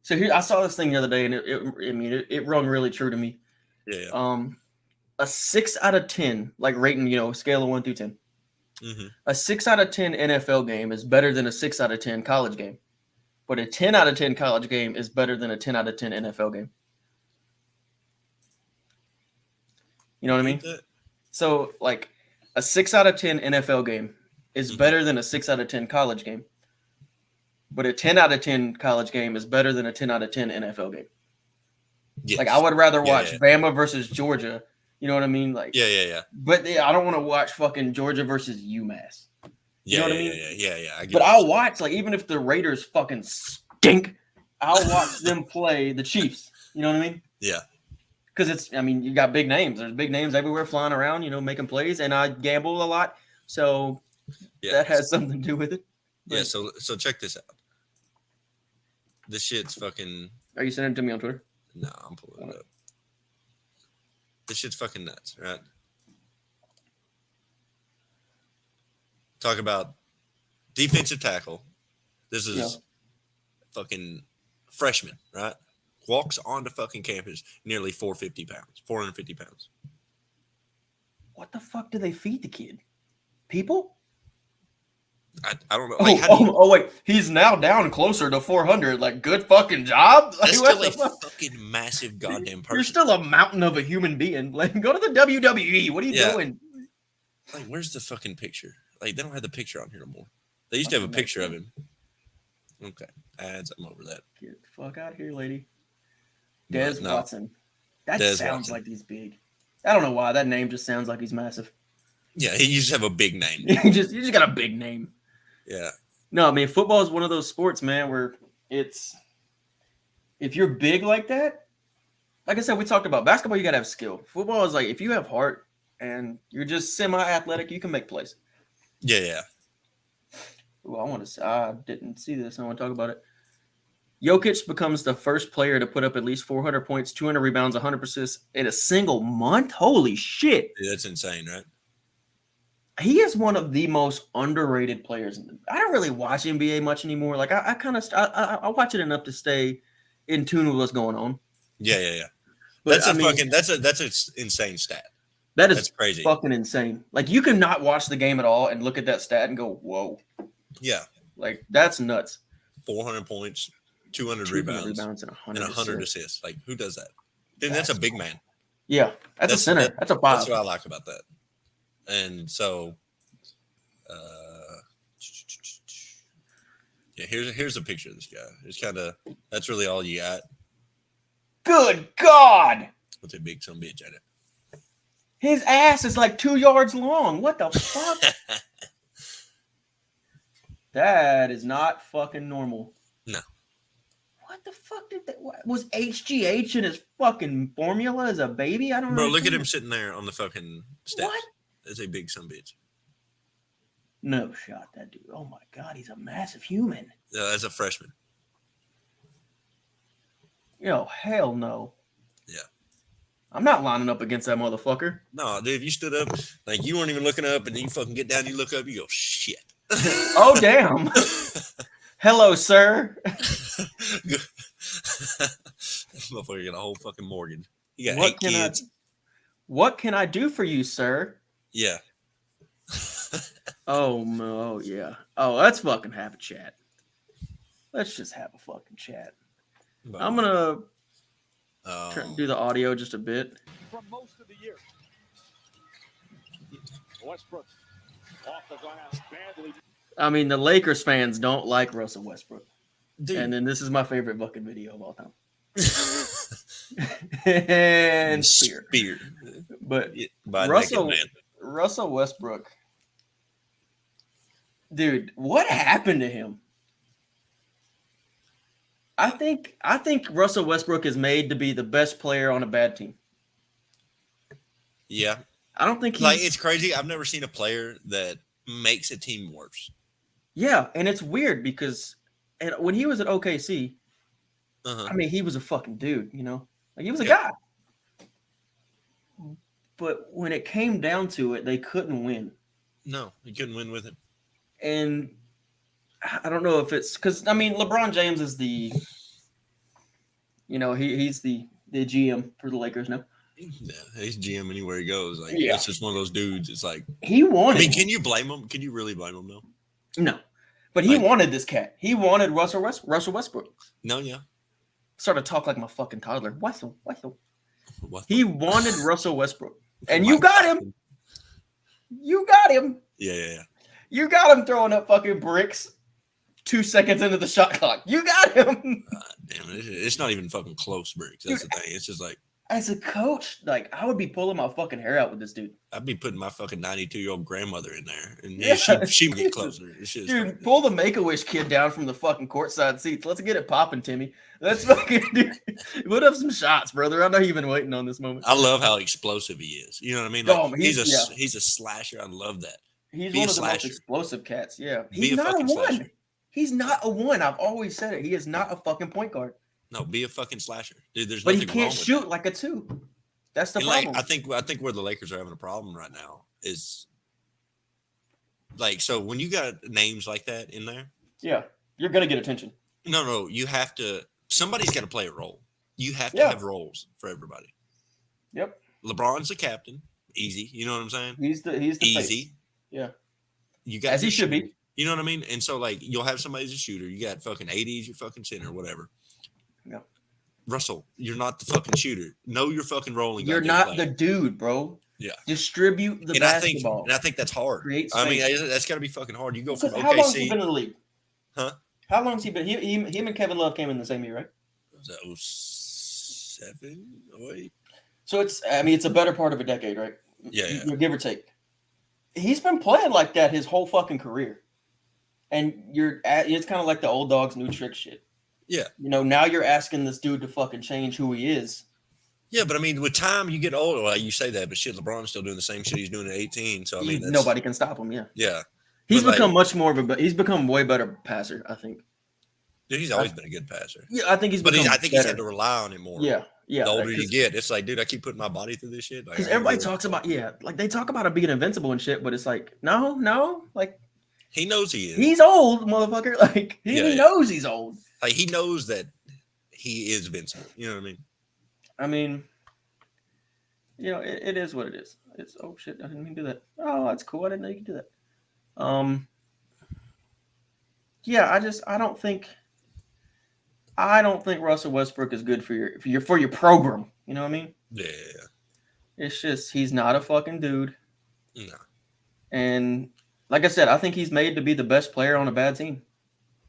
So here, I saw this thing the other day, and it rung really true to me. Yeah. A 6 out of 10, like rating, scale of 1 through 10. Mm-hmm. A 6 out of 10 NFL game is better than a 6 out of 10 college game. But a 10 out of 10 college game is better than a 10 out of 10 NFL game. You know what I mean? So, like, a 6 out of 10 NFL game is better than a 6 out of 10 college game. But a 10 out of 10 college game is better than a 10 out of 10 NFL game. Yes. Like, I would rather watch Bama versus Georgia. You know what I mean? Like, yeah. But I don't want to watch fucking Georgia versus UMass. You know what I mean? Yeah. But I'll watch, like, even if the Raiders fucking stink, I'll watch them play the Chiefs. You know what I mean? Yeah. Because you got big names. There's big names everywhere flying around, making plays. And I gamble a lot. So that has something to do with it. But, yeah, so check this out. This shit's fucking... Are you sending it to me on Twitter? No, I'm pulling it up. This shit's fucking nuts, right? Talk about defensive tackle. This is fucking freshman, right? Walks onto fucking campus nearly 450 pounds. What the fuck do they feed the kid? People? I don't know. Like, wait. He's now down closer to 400. Like, good fucking job. Like, that's still a fucking massive goddamn person. You're still a mountain of a human being. Like, go to the WWE. What are you doing? Like, where's the fucking picture? Like, they don't have the picture on here no more. They used to have a picture of him. Okay. I'm over that. Get the fuck out of here, lady. Des Watson. That sounds like he's big. I don't know why. That name just sounds like he's massive. Yeah, he just have a big name. you just got a big name. Yeah. No, I mean, football is one of those sports, man, where if you're big like that, like I said, we talked about basketball, you got to have skill. Football is like, if you have heart and you're just semi-athletic, you can make plays. Yeah. Ooh, I didn't see this. I want to talk about it. Jokic becomes the first player to put up at least 400 points, 200 rebounds, 100 assists in a single month. Holy shit. Yeah, that's insane, right? He is one of the most underrated players. I don't really watch NBA much anymore. Like I watch it enough to stay in tune with what's going on. Yeah. But that's an insane stat. That's crazy. Fucking insane. Like, you can not watch the game at all and look at that stat and go, "Whoa." Yeah. Like, that's nuts. 400 points, 200 rebounds and 100 assists. Like, who does that? Dude, that's a big man. Yeah, that's a center. That's a five. That's what I like about that. And so, here's a picture of this guy. It's that's really all you got. Good God! With a big son bitch at it. His ass is like 2 yards long. What the fuck? That is not fucking normal. No. What the fuck was HGH in his fucking formula as a baby? I don't know. Bro, look at him sitting there on the fucking steps. What? That's a big son bitch. No shot, that dude. Oh my God, he's a massive human. Yeah, as a freshman. Hell no. Yeah. I'm not lining up against that motherfucker. No, dude, if you stood up, like, you weren't even looking up, and then you fucking get down, you look up, you go, shit. Oh, damn. Hello, sir. Motherfucker got a whole fucking mortgage. You got 8 kids. What can I do for you, sir? Yeah. Oh, no, yeah. Oh, let's fucking have a chat. Let's just have a fucking chat. I'm going to do the audio just a bit. From most of the year. Westbrook off the glass badly. I mean, the Lakers fans don't like Russell Westbrook. Dude. And then this is my favorite fucking video of all time. and spear. But Russell Westbrook, dude, what happened to him? I think Russell Westbrook is made to be the best player on a bad team. Yeah. I don't think it's crazy. I've never seen a player that makes a team worse. Yeah, and it's weird because when he was at OKC, I mean, he was a fucking dude, you know? Like, he was a guy. But when it came down to it, they couldn't win. No, you couldn't win with him. And I don't know if it's because, I mean, LeBron James is the, you know, he's the GM for the Lakers now. Yeah, he's GM anywhere he goes. Like, it's just one of those dudes. It's like he wanted. I mean, can you blame him? Can you really blame him? No, but he wanted this cat. He wanted Russell Westbrook. No, yeah. Started to talk like my fucking toddler. Wessel. He wanted Russell Westbrook, and you got him. You got him. Yeah. You got him throwing up fucking bricks 2 seconds into the shot clock. You got him. Damn it! It's not even fucking close bricks. That's the thing. It's just like. As a coach, like, I would be pulling my fucking hair out with this dude. I'd be putting my fucking 92-year-old grandmother in there, and she would get closer. Dude, pull the Make-A-Wish kid down from the fucking courtside seats. Let's get it popping, Timmy. Let's fucking put up some shots, brother. I know you've been waiting on this moment. I love how explosive he is. You know what I mean? Like, he's a slasher. I love that. He's one of the most explosive cats. Yeah, he's not a one. Slasher. He's not a one. I've always said it. He is not a fucking point guard. No, be a fucking slasher, dude. There's but nothing he can't wrong with shoot that. like a two. That's the problem. Like, I think where the Lakers are having a problem right now is like, so when you got names like that in there, yeah, you're gonna get attention. No, you have to. Somebody's got to play a role. You have to have roles for everybody. Yep. LeBron's the captain, easy. You know what I'm saying? He's the easy. Face. Yeah. You got as he should be. You know what I mean? And so, like, you'll have somebody as a shooter. You got fucking AD's your fucking center, whatever. Yeah. Russell, you're not the fucking shooter. Know your fucking role. You're not the dude, bro. Yeah. Distribute the basketball. I think that's hard. I mean, that's got to be fucking hard. You go from OKC. How long has he been in the league? Huh? How long has he been? Him and Kevin Love came in the same year, right? Was that 07, 08? So it's a better part of a decade, right? Yeah. Give or take. He's been playing like that his whole fucking career. And it's kind of like the old dogs, new trick shit. Yeah. You know, now you're asking this dude to fucking change who he is. Yeah, but I mean, with time, you get older. Well, you say that, but shit, LeBron's still doing the same shit he's doing at 18. So, I mean, nobody can stop him, yeah. Yeah. He's become he's become way better passer, I think. Dude, he's always been a good passer. Yeah, I think he's had to rely on it more. Yeah. The older you get, it's like, dude, I keep putting my body through this shit. Because everybody talks about, like they talk about him being invincible and shit, but it's like, no, like. He knows he is. He's old, motherfucker. Like, he knows he's old. Like, he knows that he is invincible. You know what I mean? I mean, you know, it is what it is. It's, oh, shit, I didn't mean to do that. Oh, that's cool. I didn't know you could do that. Yeah, I don't think Russell Westbrook is good for your program. You know what I mean? Yeah. It's just he's not a fucking dude. No. And like I said, I think he's made to be the best player on a bad team.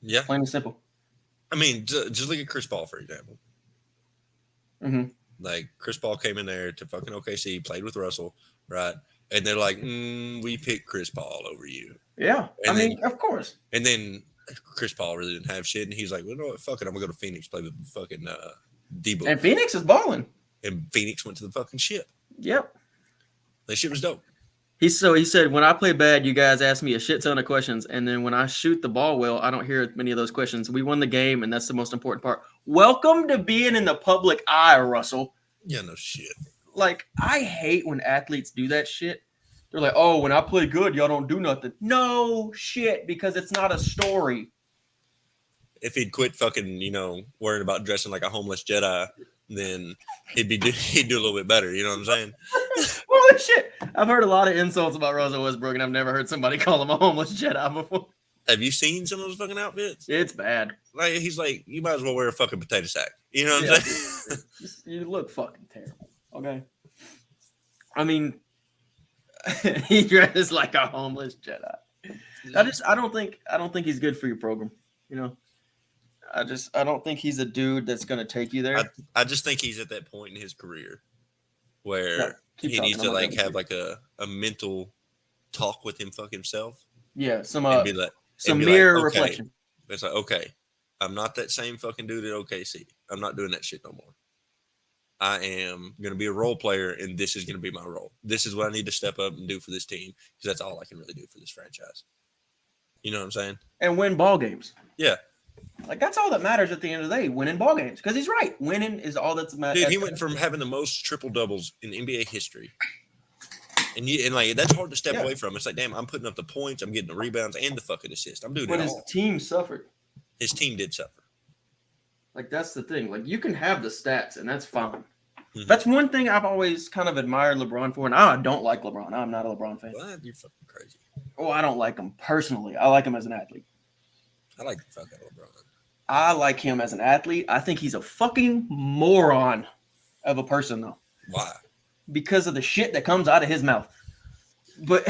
Yeah. Plain and simple. I mean, just look at Chris Paul, for example. Mm-hmm. Like, Chris Paul came in there to fucking OKC, played with Russell, right? And they're like, we picked Chris Paul over you. Yeah. I mean, of course. And then Chris Paul really didn't have shit. And he's like, well, you know what? Fuck it. I'm going to go to Phoenix, play with fucking D-Book. And Phoenix is balling. And Phoenix went to the fucking ship. Yep. That shit was dope. He said, when I play bad, you guys ask me a shit ton of questions. And then when I shoot the ball well, I don't hear many of those questions. We won the game, and that's the most important part. Welcome to being in the public eye, Russell. Yeah, no shit. Like, I hate when athletes do that shit. They're like, oh, when I play good, y'all don't do nothing. No shit, because it's not a story. If he'd quit fucking, worrying about dressing like a homeless Jedi, then he'd do a little bit better. You know what I'm saying? Holy shit. I've heard a lot of insults about Russell Westbrook, and I've never heard somebody call him a homeless Jedi before. Have you seen some of those fucking outfits? It's bad. Like, he's like, you might as well wear a fucking potato sack. You know what I'm saying? You look fucking terrible. Okay. I mean, he dresses like a homeless Jedi. I don't think he's good for your program. I don't think he's a dude that's going to take you there. I just think he's at that point in his career where he needs to like have like a mental talk with him himself. Yeah, some mirror reflection. It's like, okay, I'm not that same fucking dude at OKC. I'm not doing that shit no more. I am going to be a role player, and this is going to be my role. This is what I need to step up and do for this team because that's all I can really do for this franchise. You know what I'm saying? And win ball games. Yeah. Like, that's all that matters at the end of the day, winning ball games. Because he's right. Winning is all that's matters. Dude, he went from having the most triple-doubles in NBA history. And like that's hard to step away from. It's like, damn, I'm putting up the points, I'm getting the rebounds, and the fucking assist. I'm doing it all. But his team suffered. His team did suffer. Like, that's the thing. Like, you can have the stats, and that's fine. Mm-hmm. That's one thing I've always kind of admired LeBron for, and I don't like LeBron. I'm not a LeBron fan. What? You're fucking crazy. Oh, I don't like him personally. I like him as an athlete. I like the fuck out of LeBron. I like him as an athlete. I think he's a fucking moron of a person, though. Why? Because of the shit that comes out of his mouth. But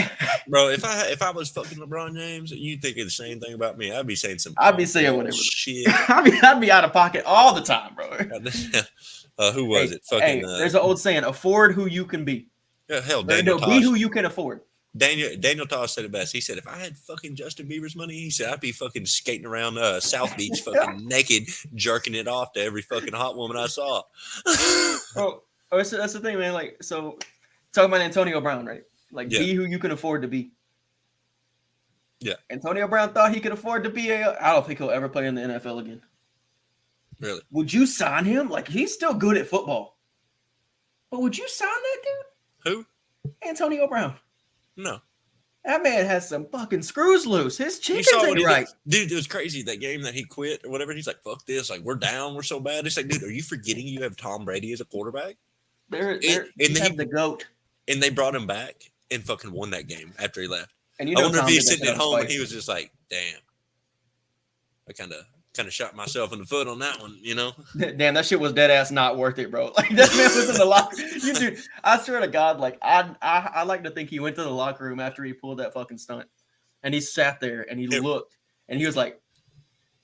bro, if I was fucking LeBron James and you thinking the same thing about me, I'd be saying some. I'd be saying whatever shit. I'd be out of pocket all the time, bro. Who was it? Fucking. There's an old saying: "Afford who you can be." Yeah, hell, be who you can afford. Daniel Tosh said it best. He said, if I had fucking Justin Bieber's money, he said, I'd be fucking skating around South Beach fucking naked, jerking it off to every fucking hot woman I saw. That's the thing, man. Like, so talking about Antonio Brown, right? Like, be who you can afford to be. Yeah. Antonio Brown thought he could afford to be I don't think he'll ever play in the NFL again. Really? Would you sign him? Like, he's still good at football. But would you sign that dude? Who? Antonio Brown. No. That man has some fucking screws loose. His chickens ain't right. Dude, it was crazy. That game that he quit or whatever, he's like, fuck this. Like, we're down. We're so bad. It's like, dude, are you forgetting you have Tom Brady as a quarterback? They have the GOAT. And they brought him back and fucking won that game after he left. And I wonder if he's sitting at home and he was just like, damn. I kind of shot myself in the foot on that one, you know? Damn, that shit was dead ass not worth it, bro. Like, that man was in the locker room. Dude, I swear to God, like, I like to think he went to the locker room after he pulled that fucking stunt. And he sat there and he looked and he was like,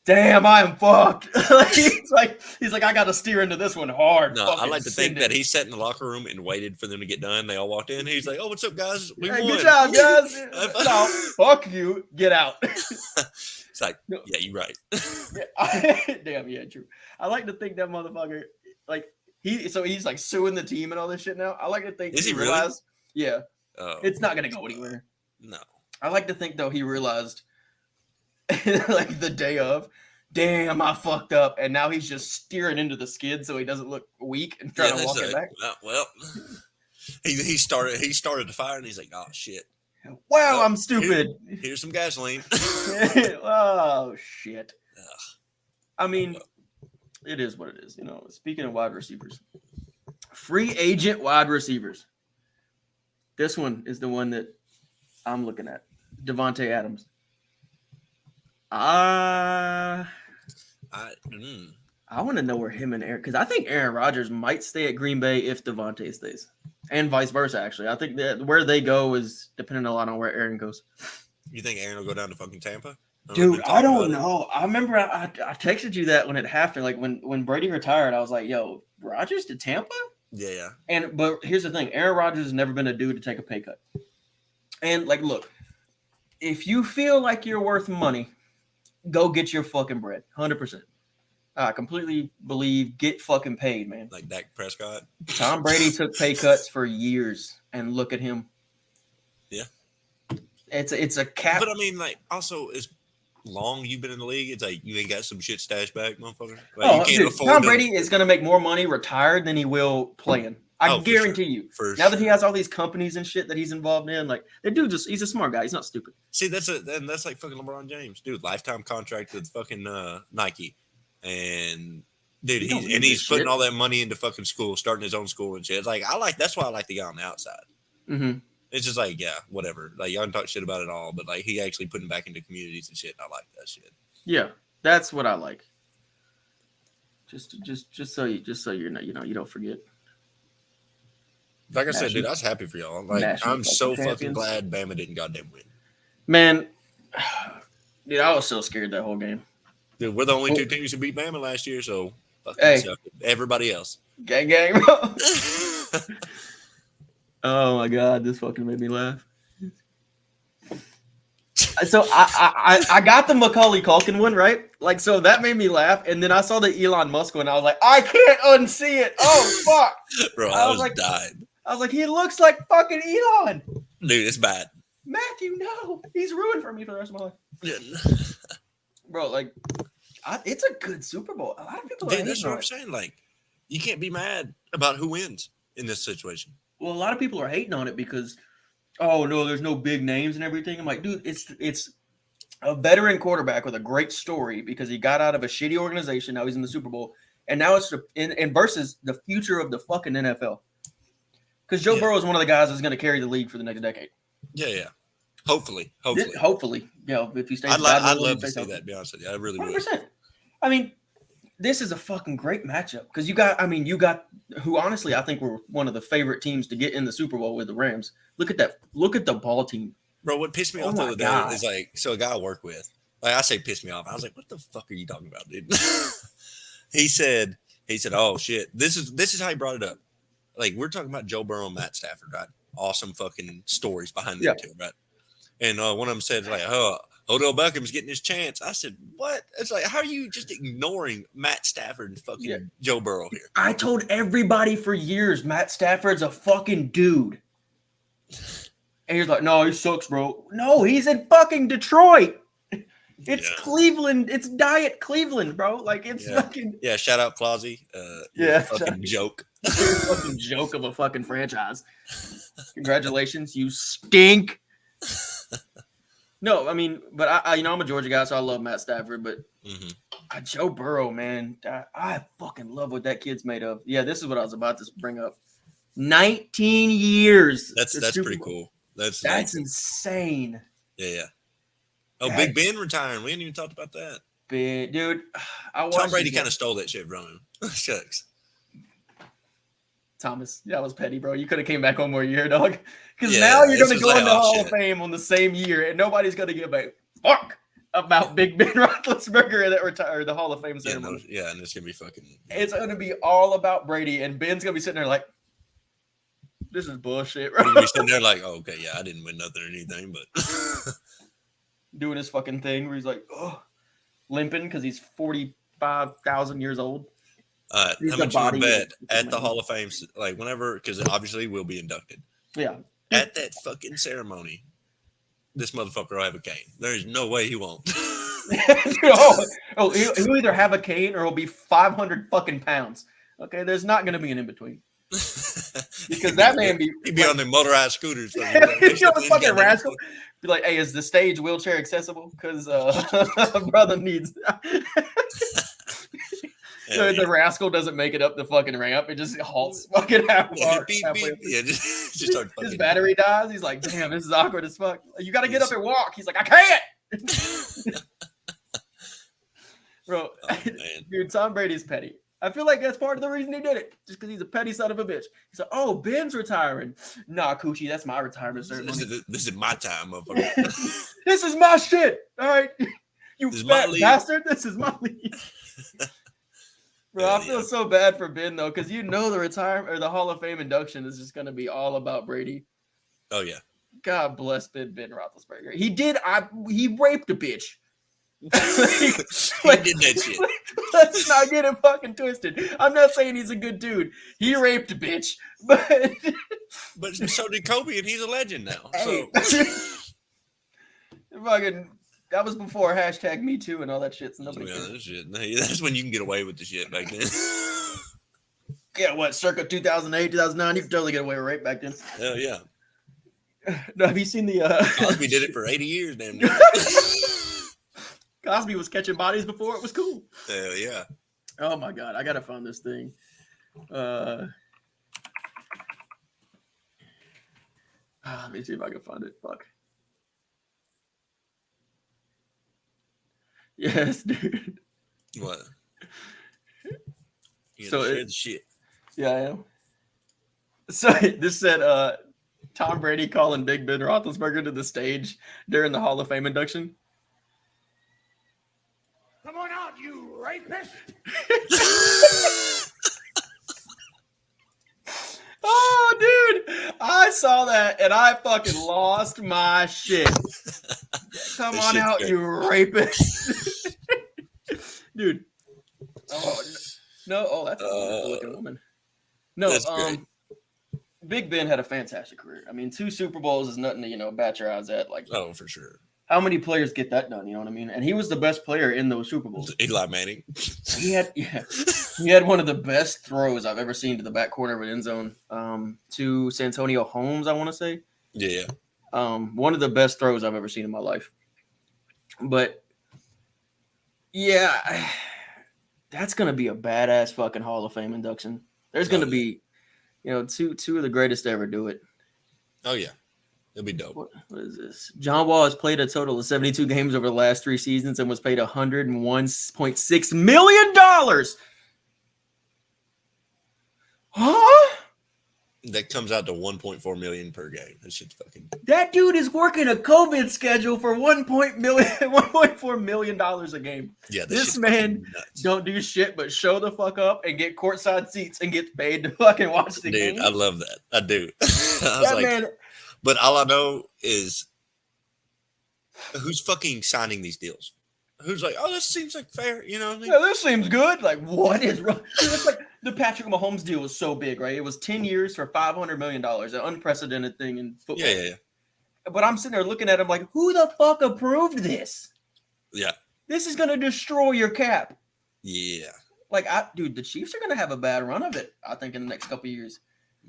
damn, I am fucked. he's like, I got to steer into this one hard. No, I like to think that he sat in the locker room and waited for them to get done. They all walked in. He's like, oh, what's up, guys? We won. Good job, guys. No, fuck you. Get out. It's like, yeah, you're right. Damn, yeah, true. I like to think that motherfucker, like, he's like suing the team and all this shit now. I like to think he realized, really? Yeah, it's not gonna go anywhere. No, I like to think though he realized, like the day of, damn, I fucked up, and now he's just steering into the skid so he doesn't look weak and trying to walk it back. Well, he started the fire and he's like, oh shit. Wow, I'm stupid. Here's some gasoline. Oh, shit. I mean, it is what it is. You know, speaking of wide receivers, free agent wide receivers. This one is the one that I'm looking at. Devonte Adams. I want to know where him and Aaron, because I think Aaron Rodgers might stay at Green Bay if Devontae stays, and vice versa. Actually, I think that where they go is depending a lot on where Aaron goes. You think Aaron will go down to fucking Tampa? Dude, I don't know. I remember I texted you that when it happened. Like when Brady retired, I was like, "Yo, Rodgers to Tampa?" Yeah. But here's the thing: Aaron Rodgers has never been a dude to take a pay cut. And like, look, if you feel like you're worth money, go get your fucking bread, 100%. I completely believe get fucking paid, man. Like Dak Prescott. Tom Brady took pay cuts for years, and look at him. Yeah, it's a cap. But I mean, like, also as long you've been in the league, it's like you ain't got some shit stashed back, motherfucker. Like, you can't afford Tom Brady is gonna make more money retired than he will playing. I guarantee you. Now that he has all these companies and shit that he's involved in, like the dude he's a smart guy. He's not stupid. See, that's like fucking LeBron James, dude. Lifetime contract with fucking Nike. And dude, he's putting all that money into fucking school, starting his own school and shit. It's like that's why I like the guy on the outside. Mm-hmm. It's just like, yeah, whatever. Like y'all can talk shit about it all, but like he actually putting back into communities and shit. And I like that shit. Yeah, that's what I like. Just so you're not, you don't forget. Like I said, dude, I was happy for y'all. Like I'm so fucking glad Bama didn't goddamn win. Man, dude, I was so scared that whole game. Dude, we're the only two teams who beat Bama last year, so fuck everybody else. Gang, gang, bro. Oh my god, this fucking made me laugh. So I got the Macaulay Culkin one, right? Like, so that made me laugh, and then I saw the Elon Musk one. I was like, I can't unsee it. Oh fuck, bro! I was like, dying. I was like, he looks like fucking Elon. Dude, it's bad. Matthew, no, he's ruined for me for the rest of my life. Yeah. Bro, like, it's a good Super Bowl. A lot of people. Dude, that's what I'm saying. Like, you can't be mad about who wins in this situation. Well, a lot of people are hating on it because, oh no, there's no big names and everything. I'm like, dude, it's a veteran quarterback with a great story because he got out of a shitty organization. Now he's in the Super Bowl, and now it's in versus the future of the fucking NFL. Because Joe Burrow is one of the guys that's going to carry the league for the next decade. Yeah. Hopefully. Yeah, if he stays. I'd love to see that. To be honest with you, I really 100%. Would. I mean, this is a fucking great matchup because you got who honestly I think were one of the favorite teams to get in the Super Bowl with the Rams. Look at that. Look at the ball team. Bro, what pissed me off the other day is like, so a guy I work with, like I say pissed me off. I was like, what the fuck are you talking about, dude? he said, oh shit. This is how he brought it up. Like, we're talking about Joe Burrow and Matt Stafford, right? Awesome fucking stories behind them two, right? And one of them said, like, oh, Odell Beckham's getting his chance. I said, what? It's like, how are you just ignoring Matt Stafford and fucking Joe Burrow here? I told everybody for years Matt Stafford's a fucking dude. And he's like, no, he sucks, bro. No, he's in fucking Detroit. It's Cleveland. It's Diet Cleveland, bro. Like, it's fucking... Yeah, shout out Clausy. Fucking joke. Fucking joke of a fucking franchise. Congratulations, you stink. No, I mean, but I'm a Georgia guy, so I love Matt Stafford. But Joe Burrow, man, I fucking love what that kid's made of. Yeah, this is what I was about to bring up. 19 years. That's pretty cool. That's insane. Yeah. Oh, Big Ben retiring. We ain't even talked about that. Dude, Tom Brady kind of stole that shit from him. Shucks. Thomas, that was petty, bro. You could have came back one more year, dog. Because now you're going to go in the Hall of Fame on the same year, and nobody's going to give a fuck about Big Ben Roethlisberger that retired the Hall of Fame ceremony. Yeah, and it's going to be fucking... It's going to be all about Brady, and Ben's going to be sitting there like, this is bullshit, bro. He's going to be sitting there like, oh, okay, yeah, I didn't win nothing or anything, but... Doing his fucking thing where he's like, limping because he's 45,000 years old. How much you would bet at the Hall of Fame, like whenever, because obviously we'll be inducted. Yeah. At that fucking ceremony, this motherfucker will have a cane. There's no way he won't. He'll either have a cane or he'll be 500 fucking pounds. Okay, there's not going to be an in between. Because that man he'd be on the motorized scooters. He'd be on the fucking rascal. Be like, hey, is the stage wheelchair accessible? Because brother needs. So the rascal doesn't make it up the fucking ramp. It just halts fucking halfway. Yeah, just start fucking. His battery dies. He's like, damn, this is awkward as fuck. You got to get up and walk. He's like, I can't. Bro, dude, Tom Brady's petty. I feel like that's part of the reason he did it. Just because he's a petty son of a bitch. He's like, oh, Ben's retiring. Nah, Coochie, that's my retirement ceremony. This is my time, motherfucker. This is my shit. All right. You fat bastard. This is my league. Bro, I feel so bad for Ben, though, because the retirement or the Hall of Fame induction is just going to be all about Brady. Oh, yeah. God bless Ben Roethlisberger. He raped a bitch. He did that shit. Let's not get it fucking twisted. I'm not saying he's a good dude. He raped a bitch, but so did Kobe, and he's a legend now. Hey. Fucking, that was before #MeToo and all that shit. So nobody that's when you can get away with the shit back then. Yeah, what? Circa 2008, 2009, you could totally get away with rape back then. Hell yeah. No, have you seen the? Cosby did it for 80 years, damn near. Cosby was catching bodies before it was cool. Hell yeah. Oh my God. I got to find this thing. Let me see if I can find it. Fuck. Yes, dude. What? So share the shit. Yeah, I am. So this said, Tom Brady calling Big Ben Roethlisberger to the stage during the Hall of Fame induction. Come on out, rapist. Oh, dude, I saw that and I fucking lost my shit. Come on out, great. You rapist. Dude. Oh, no. Oh, that's a looking woman. No, Big Ben had a fantastic career. I mean, 2 Super Bowls is nothing to, bat your eyes at. Like, oh, for sure. How many players get that done? You know what I mean? And he was the best player in those Super Bowls. Eli Manning. He had one of the best throws I've ever seen to the back corner of an end zone. To Santonio Holmes, I want to say. Yeah. One of the best throws I've ever seen in my life. But yeah, that's gonna be a badass fucking Hall of Fame induction. There's gonna be, two of the greatest to ever do it. Oh yeah. It'll be dope. What is this? John Wall has played a total of 72 games over the last 3 seasons and was paid $101.6 million. Huh? That comes out to $1.4 million per game. That shit's fucking. That dude is working a COVID schedule for $1.4 million a game. Yeah, this man don't do shit but show the fuck up and get courtside seats and get paid to fucking watch the game. Dude, I love that. I do. Man. But all I know is who's fucking signing these deals? Who's like, oh, this seems like fair, you know what I mean? Yeah, this seems good. Like, what is wrong? It's like the Patrick Mahomes deal was so big, right? It was 10 years for $500 million, an unprecedented thing in football. Yeah. But I'm sitting there looking at him like, who the fuck approved this? Yeah. This is going to destroy your cap. Yeah. Like, dude, the Chiefs are going to have a bad run of it, I think, in the next couple of years.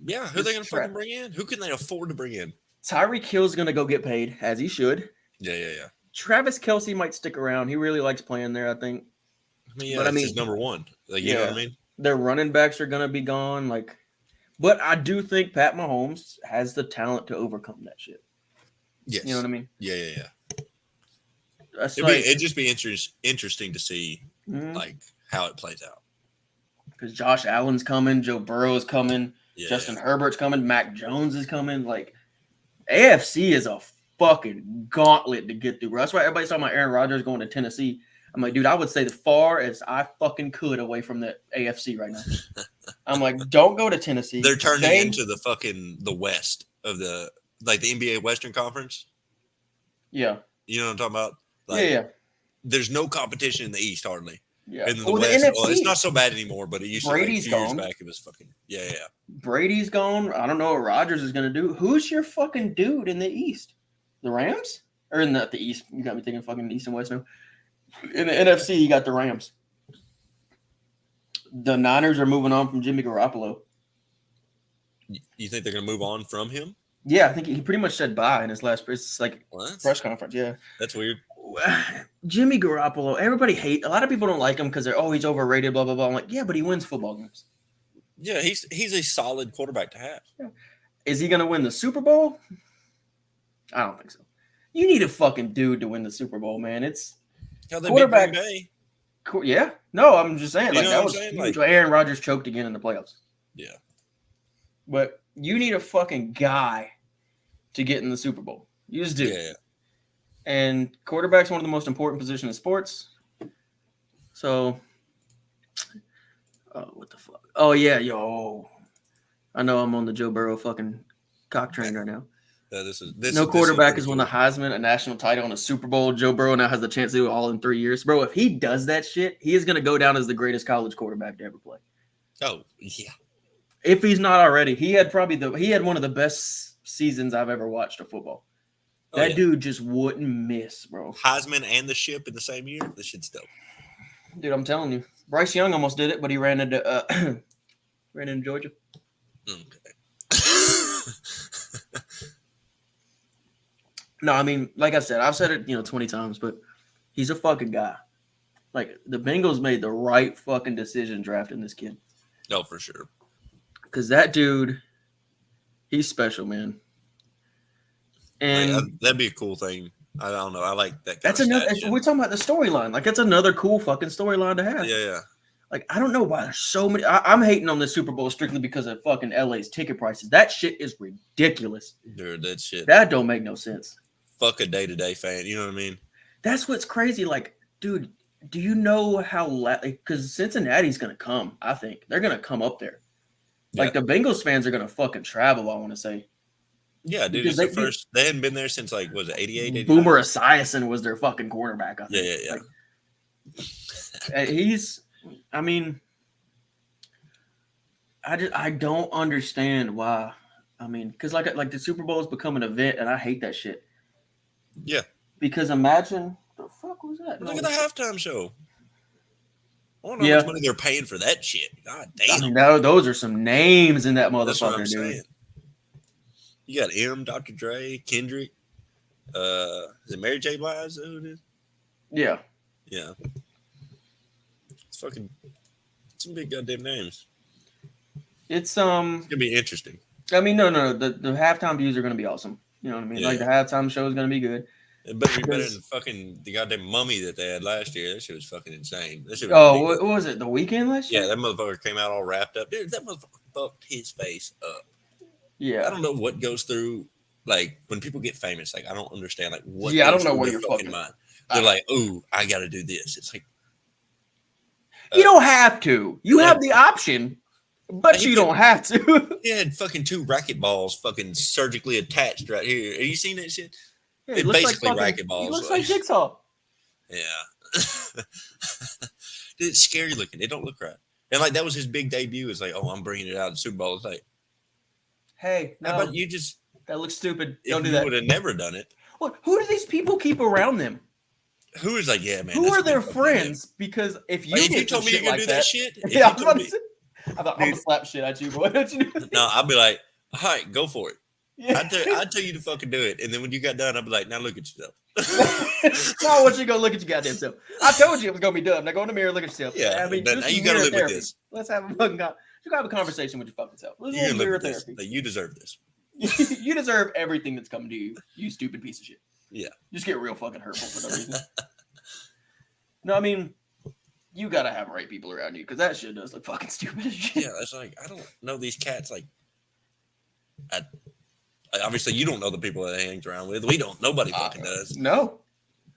Yeah, who are they going to fucking bring in? Who can they afford to bring in? Tyreek Hill's going to go get paid, as he should. Yeah. Travis Kelce might stick around. He really likes playing there, I think. That's his number one. Like, you know what I mean? Their running backs are going to be gone. But I do think Pat Mahomes has the talent to overcome that shit. Yes. You know what I mean? Yeah. It'd just be interesting to see, how it plays out. Because Josh Allen's coming, Joe Burrow is coming, Justin Herbert's coming, Mac Jones is coming. Like, AFC is a fucking gauntlet to get through, bro. That's why everybody's talking about Aaron Rodgers going to Tennessee. I'm like, dude, I would say as far as I fucking could away from the AFC right now. I'm like, don't go to Tennessee. They're turning into the West of the NBA Western Conference. Yeah. You know what I'm talking about? Yeah. There's no competition in the East hardly. Yeah. And the West, it's not so bad anymore, but it used to be a few years back. It was fucking Brady's gone. I don't know what Rodgers is going to do. Who's your fucking dude in the East? The Rams? Or not the East. You got me thinking fucking East and West now. In the NFC, you got the Rams. The Niners are moving on from Jimmy Garoppolo. You think they're going to move on from him? Yeah, I think he pretty much said bye in his last press conference. Yeah. That's weird. Jimmy Garoppolo, everybody a lot of people don't like him because he's overrated, blah, blah, blah. I'm like, yeah, but he wins football games. Yeah, he's a solid quarterback to have. Yeah. Is he going to win the Super Bowl? I don't think so. You need a fucking dude to win the Super Bowl, man. It's quarterback. Yeah. No, I'm just saying. That was huge. Aaron Rodgers choked again in the playoffs. Yeah. But you need a fucking guy to get in the Super Bowl. You just do. Yeah. And quarterback's one of the most important positions in sports. So, what the fuck? Oh, yeah, I know I'm on the Joe Burrow fucking cock train right now. No quarterback has won the Heisman, a national title, and a Super Bowl. Joe Burrow now has the chance to do it all in 3 years. Bro, if he does that shit, he is going to go down as the greatest college quarterback to ever play. Oh, yeah. If he's not already. He had one of the best seasons I've ever watched of football. That dude just wouldn't miss, bro. Heisman and the ship in the same year? This shit's dope. Dude, I'm telling you. Bryce Young almost did it, but he ran into Georgia. Okay. No, I mean, like I said, I've said it, 20 times, but he's a fucking guy. Like, the Bengals made the right fucking decision drafting this kid. No, for sure. Because that dude, he's special, man. And that'd be a cool thing. I don't know. I like that. We're talking about the storyline. Like, that's another cool fucking storyline to have. Yeah. Like, I don't know why there's so many. I'm hating on the Super Bowl strictly because of fucking LA's ticket prices. That shit is ridiculous. Dude, that shit. That don't make no sense. Fuck a day-to-day fan. You know what I mean? That's what's crazy. Like, dude, Do you know how because Cincinnati's going to come, I think. They're going to come up there. Like, the Bengals fans are going to fucking travel, I want to say. Yeah, dude, it's their first. They hadn't been there since, like, was it 88, 89? Boomer Esiason was their fucking quarterback, I think. Yeah. I don't understand why. I mean, because like the Super Bowl has become an event, and I hate that shit. Yeah. Because imagine the fuck was that? Look at the halftime show. I don't know how much money they're paying for that shit. God damn. I mean, those are some names in that motherfucker, That's what I'm dude. saying. You got M, Dr. Dre, Kendrick. Is it Mary J. Blige? Is that who it is? Yeah. Yeah. It's fucking some big goddamn names. It's gonna be interesting. I mean, no. The halftime views are gonna be awesome. You know what I mean? Yeah. Like the halftime show is gonna be good. It better be better than fucking the goddamn Mummy that they had last year. That shit was fucking insane. What was it? The Weeknd last year? Yeah, that motherfucker came out all wrapped up. Dude, that motherfucker fucked his face up. Yeah. I don't know what goes through, like, when people get famous. Like, I don't understand, like, what. Yeah, I don't know what you're fucking mind. They're like, "Ooh, I got to do this." It's like you don't have to. You have the option, but you don't have to. He had fucking 2 racquetballs fucking surgically attached right here. Have you seen that shit? Yeah, it's basically racquetballs. It looks like Jigsaw. Yeah. Dude, it's scary looking. It don't look right. And like that was his big debut. It's like, oh, I'm bringing it out in the Super Bowl. It's like, hey, no, how about you just? That looks stupid. Don't do that. Would have never done it. Well, who do these people keep around them? Who is like, yeah, man. Who are their friends? Because if you told me you're gonna do that shit, yeah, I thought I'm gonna slap shit at you, boy. No, I'll be like, all right, go for it. Yeah. I'd tell you to fucking do it, and then when you got done, I'd be like, now look at yourself. No, I want you to go look at your goddamn self. I told you it was gonna be dumb. Now go in the mirror, look at yourself. Yeah, I mean, now you gotta live with this. Let's have a fucking you gotta have a conversation with your fucking self. Let's you live with this. Like, you deserve this. You deserve everything that's coming to you. You stupid piece of shit. Yeah, just get real fucking hurtful for no reason. No, I mean, you gotta have right people around you because that shit does look fucking stupid as shit. Yeah, it's like I don't know these cats. Like, obviously, you don't know the people that they hang around with. We don't. Nobody fucking does. No.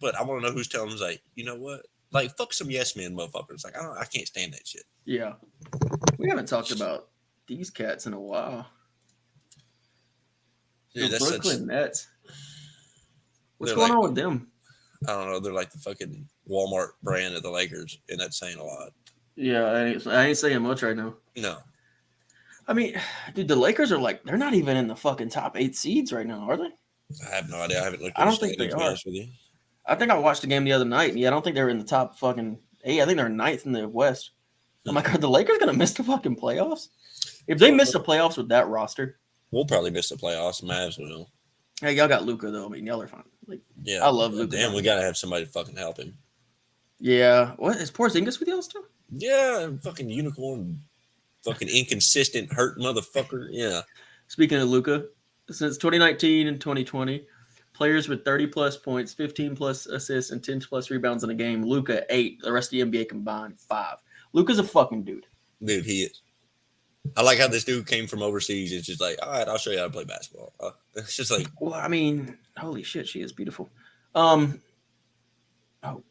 But I want to know who's telling them, like, you know what? Like, fuck some yes men motherfuckers. Like, I can't stand that shit. Yeah. We haven't talked about these cats in a while. Dude, the Brooklyn Nets. What's going on with them? I don't know. They're like the fucking Walmart brand of the Lakers, and that's saying a lot. Yeah, I ain't saying much right now. No. I mean, dude, the Lakers are like, they're not even in the fucking top 8 seeds right now, are they? I have no idea. I haven't looked at I don't think they are. With you. I think I watched the game the other night, and yeah, I don't think they're in the top fucking 8. I think they're 9th in the West. I'm like, are the Lakers going to miss the fucking playoffs? If they miss the playoffs with that roster. We'll probably miss the playoffs. Mavs will. Hey, y'all got Luka, though. I mean, y'all are fine. Like, yeah, I love Luka. Damn, we got to have somebody to fucking help him. Yeah. What? Is Porzingis with y'all still? Yeah, fucking unicorn. Fucking inconsistent, hurt motherfucker. Yeah. Speaking of Luka, since 2019 and 2020, players with 30-plus points, 15-plus assists, and 10-plus rebounds in a game, Luka 8. The rest of the NBA combined 5. Luka's a fucking dude. Dude, he is. I like how this dude came from overseas. It's just like, all right, I'll show you how to play basketball. It's just like, well, I mean, holy shit, she is beautiful. Oh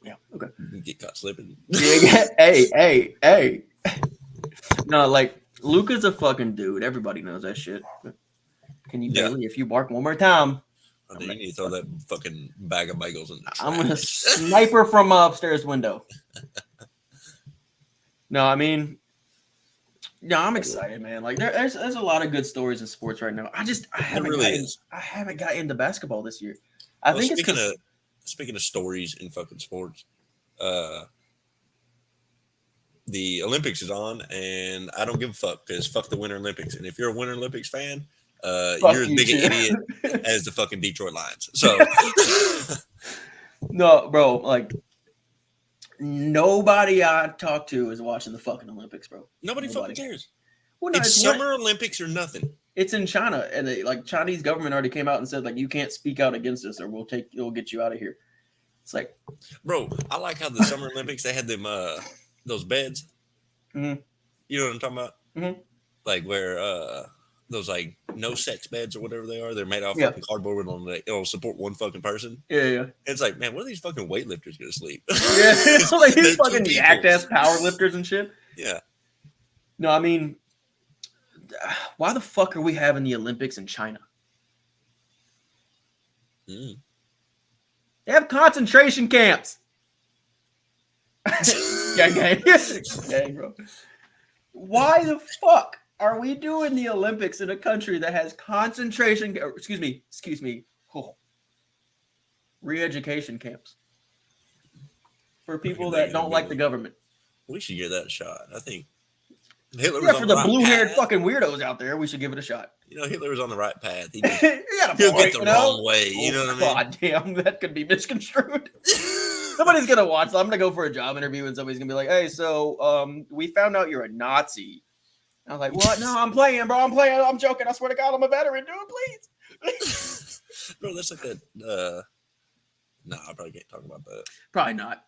yeah, okay. You get caught slipping. Hey. No, like Luka's a fucking dude. Everybody knows that shit. Can you Bailey? If you bark one more time, you need to throw that fucking bag of bagels in the trash. I'm gonna sniper from my upstairs window. No, I mean. No, I'm excited, man. Like there's a lot of good stories in sports right now. I haven't got into basketball this year. I think it's speaking of stories in fucking sports, the Olympics is on, and I don't give a fuck because fuck the Winter Olympics. And if you're a Winter Olympics fan, you're as big an idiot as the fucking Detroit Lions. So no, bro, like. Nobody I talk to is watching the fucking Olympics, bro. Nobody fucking cares. Well, no, it's Summer Olympics or nothing. It's in China, and Chinese government already came out and said, like, you can't speak out against us, or we'll get you out of here. It's like, bro, I like how the Summer Olympics they had them those beds. Mm-hmm. You know what I'm talking about? Mm-hmm. Like where those like no sex beds or whatever they are. They're made out of fucking cardboard and it'll support one fucking person. Yeah. It's like, man, when are these fucking weightlifters gonna sleep? Yeah, it's like these fucking yacked ass power lifters and shit. Yeah. No, I mean, why the fuck are we having the Olympics in China? They have concentration camps. Gang, bro. Why the fuck are we doing the Olympics in a country that has concentration? Excuse me. Re-education camps for people that don't like the government. We should give that a shot. I think Hitler was for the blue-haired fucking weirdos out there, we should give it a shot. You know, Hitler was on the right path. He'll get the wrong way. You know what I mean? God damn, that could be misconstrued. Somebody's gonna watch. I'm gonna go for a job interview, and somebody's gonna be like, "Hey, so we found out you're a Nazi." I was like, "What? No, I'm playing, bro. I'm joking. I swear to God, I'm a veteran, dude. Please." Bro, that's like that. No, I probably can't talk about that. Probably not.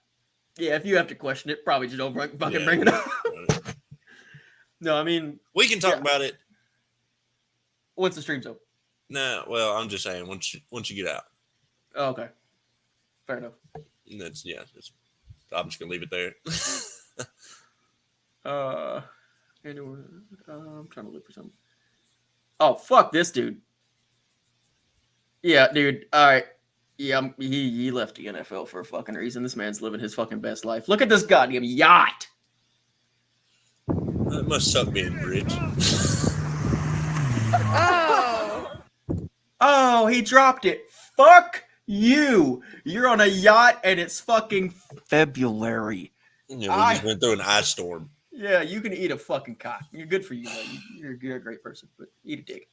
Yeah, if you have to question it, probably just don't fucking bring it up. No, I mean, we can talk about it. Once the stream's over. Nah, well, I'm just saying once you get out. Oh, okay. Fair enough. And I'm just gonna leave it there. Anyway, I'm trying to look for something. Oh, fuck this dude. Yeah, dude. All right. Yeah, he left the NFL for a fucking reason. This man's living his fucking best life. Look at this goddamn yacht. It must suck being rich. Oh, he dropped it. Fuck you. You're on a yacht and it's fucking February. Yeah, we just went through an ice storm. Yeah, you can eat a fucking cock. You're good for you, though. You're a great person, but eat a dick.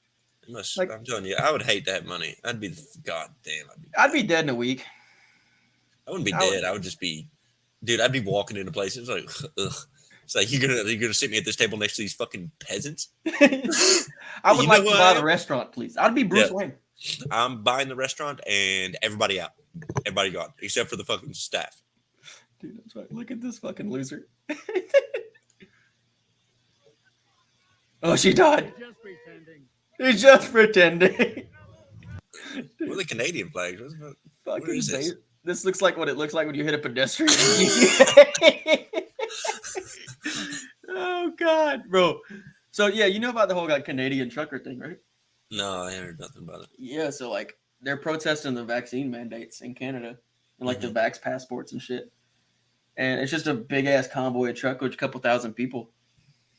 I'm telling you, I would hate to have money. I'd be dead in a week. I wouldn't be dead. I would just be, dude. I'd be walking into places like, ugh. It's like you're gonna sit me at this table next to these fucking peasants. I would like to buy the restaurant, please. I'd be Bruce Wayne. I'm buying the restaurant and everybody out, everybody gone except for the fucking staff. Dude, that's right. Look at this fucking loser. Oh, she died. He's just pretending. What are the Canadian flags? What is this? This looks like what it looks like when you hit a pedestrian. Oh, God, bro. So, yeah, you know about the whole Canadian trucker thing, right? No, I heard nothing about it. Yeah, so, they're protesting the vaccine mandates in Canada and, the vax passports and shit. And it's just a big-ass convoy of truck with a couple thousand people.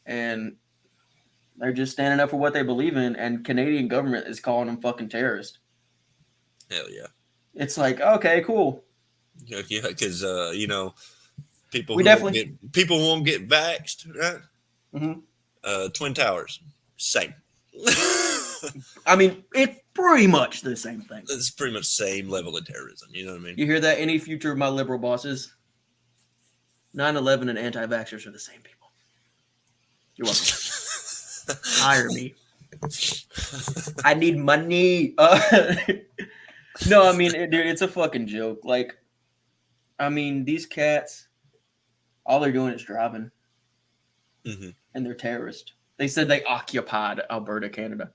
And they're just standing up for what they believe in, and Canadian government is calling them fucking terrorists. Hell yeah. It's like, okay, cool. Yeah, because, people won't get vaxxed, right? Mm-hmm. Twin Towers, same. I mean, it's pretty much the same thing. It's pretty much same level of terrorism. You know what I mean? You hear that? Any future of my liberal bosses, 9/11 and anti-vaxxers are the same people. You're welcome. Hire me. I need money. No, I mean, dude, it's a fucking joke. These cats, all they're doing is driving. Mm-hmm. And they're terrorists. They said they occupied Alberta, Canada.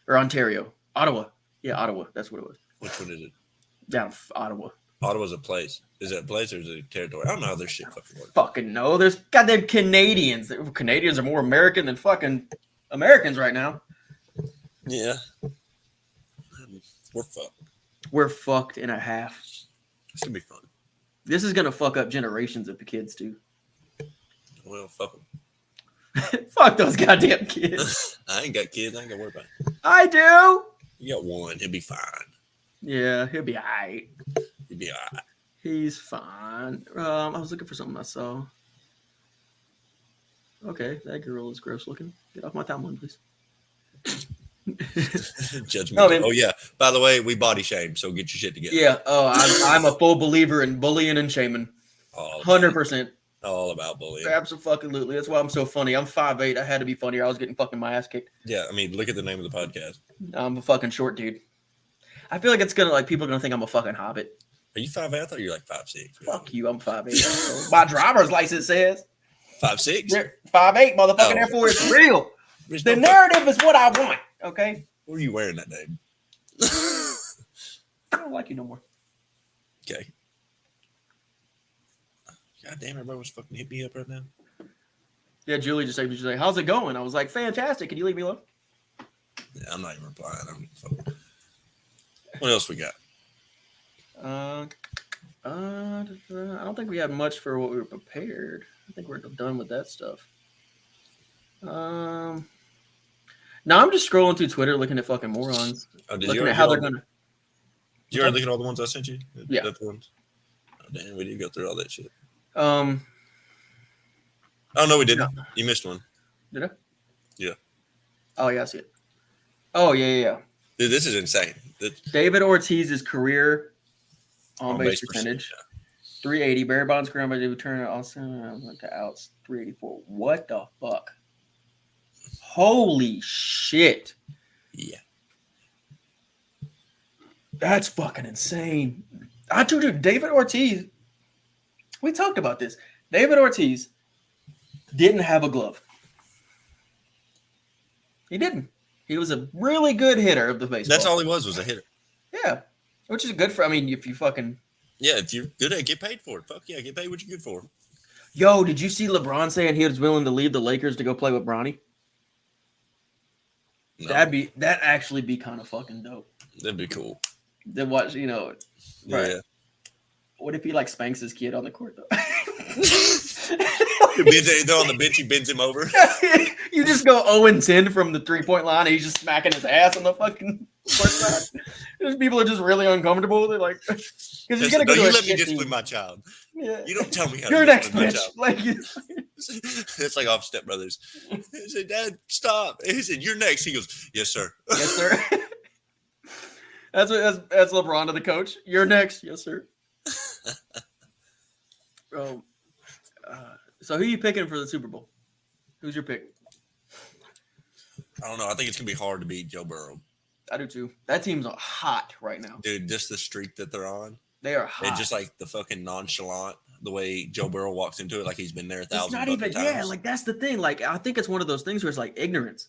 Or Ontario. Ottawa. Yeah, Ottawa. That's what it was. Which one is it? Down Ottawa. Ottawa's a place. Is it a place or is it a territory? I don't know how their shit fucking works. Fucking no. There's goddamn Canadians. Canadians are more American than fucking Americans right now. Yeah. We're fucked. We're fucked in a half. It's going to be fun. This is going to fuck up generations of the kids, too. Well, fuck them. Fuck those goddamn kids. I ain't got kids. I ain't got to worry about it. I do. You got one. He'll be fine. Yeah, he'll be all right. He'll be all right. He's fine. I was looking for something I saw. Okay, that girl is gross looking. Get off my timeline, please. Judgment. Oh, yeah. By the way, we body shame, so get your shit together. Yeah. Oh, I'm a full believer in bullying and shaming. 100%. All about bullying. Absolutely. That's why I'm so funny. I'm 5'8". I had to be funnier. I was getting fucking my ass kicked. Yeah, I mean, look at the name of the podcast. I'm a fucking short dude. I feel like it's gonna people are gonna think I'm a fucking hobbit. Are you 5'8"? I thought you were 5'6". Fuck you. I'm 5'8". My driver's license says 5'6". 5'8", motherfucker. Therefore, it's real. The narrative is what I want. Okay. What are you wearing that day? I don't like you no more. Okay. God damn, everybody was fucking hit me up right now. Yeah, Julie just said, she's like, how's it going? I was like, fantastic. Can you leave me alone? Yeah, I'm not even replying. I don't give a fuck. What else we got? I don't think we had much for what we were prepared. I think we're done with that stuff. Now I'm just scrolling through Twitter looking at fucking morons. Looking at how they're going to. Did you already look at all the ones I sent you? Yeah. The ones? Oh, damn, we did go through all that shit. Oh, no, we didn't. No. You missed one. Did I? Yeah. Oh, yeah, I see it. Oh, yeah. Dude, this is insane. David Ortiz's career on-base percentage. 380. Barry Bonds' career on-base return also went to outs. 384. What the fuck? Holy shit. Yeah. That's fucking insane. I told you, David Ortiz, we talked about this. David Ortiz didn't have a glove. He didn't. He was a really good hitter of the baseball. That's all he was a hitter. Yeah. Which is good for, I mean, if you fucking. Yeah, if you're good at it, get paid for it. Fuck yeah, get paid what you're good for. Yo, did you see LeBron saying he was willing to leave the Lakers to go play with Bronny? No. That'd actually be kind of fucking dope. That'd be cool. Then watch, you know. Right. Yeah. What if he like spanks his kid on the court though? They're on the bench, he bends him over. You just go 0-10 from the 3-point line, and he's just smacking his ass on the fucking court side. People are just really uncomfortable. They're like, because he's gonna go. You let me discipline my child. Yeah. You don't tell me how. You're to next, bitch. Like, it's like off Step Brothers. He said, "Dad, stop." He said, "You're next." He goes, "Yes, sir." Yes, sir. That's LeBron to the coach. You're next. Yes, sir. Bro. So who are you picking for the Super Bowl? Who's your pick? I don't know. I think it's going to be hard to beat Joe Burrow. I do too. That team's hot right now. Dude, just the streak that they're on. They are hot. And just like the fucking nonchalant, the way Joe Burrow walks into it like he's been there 1,000 times. Yeah, like that's the thing. Like I think it's one of those things where it's like ignorance.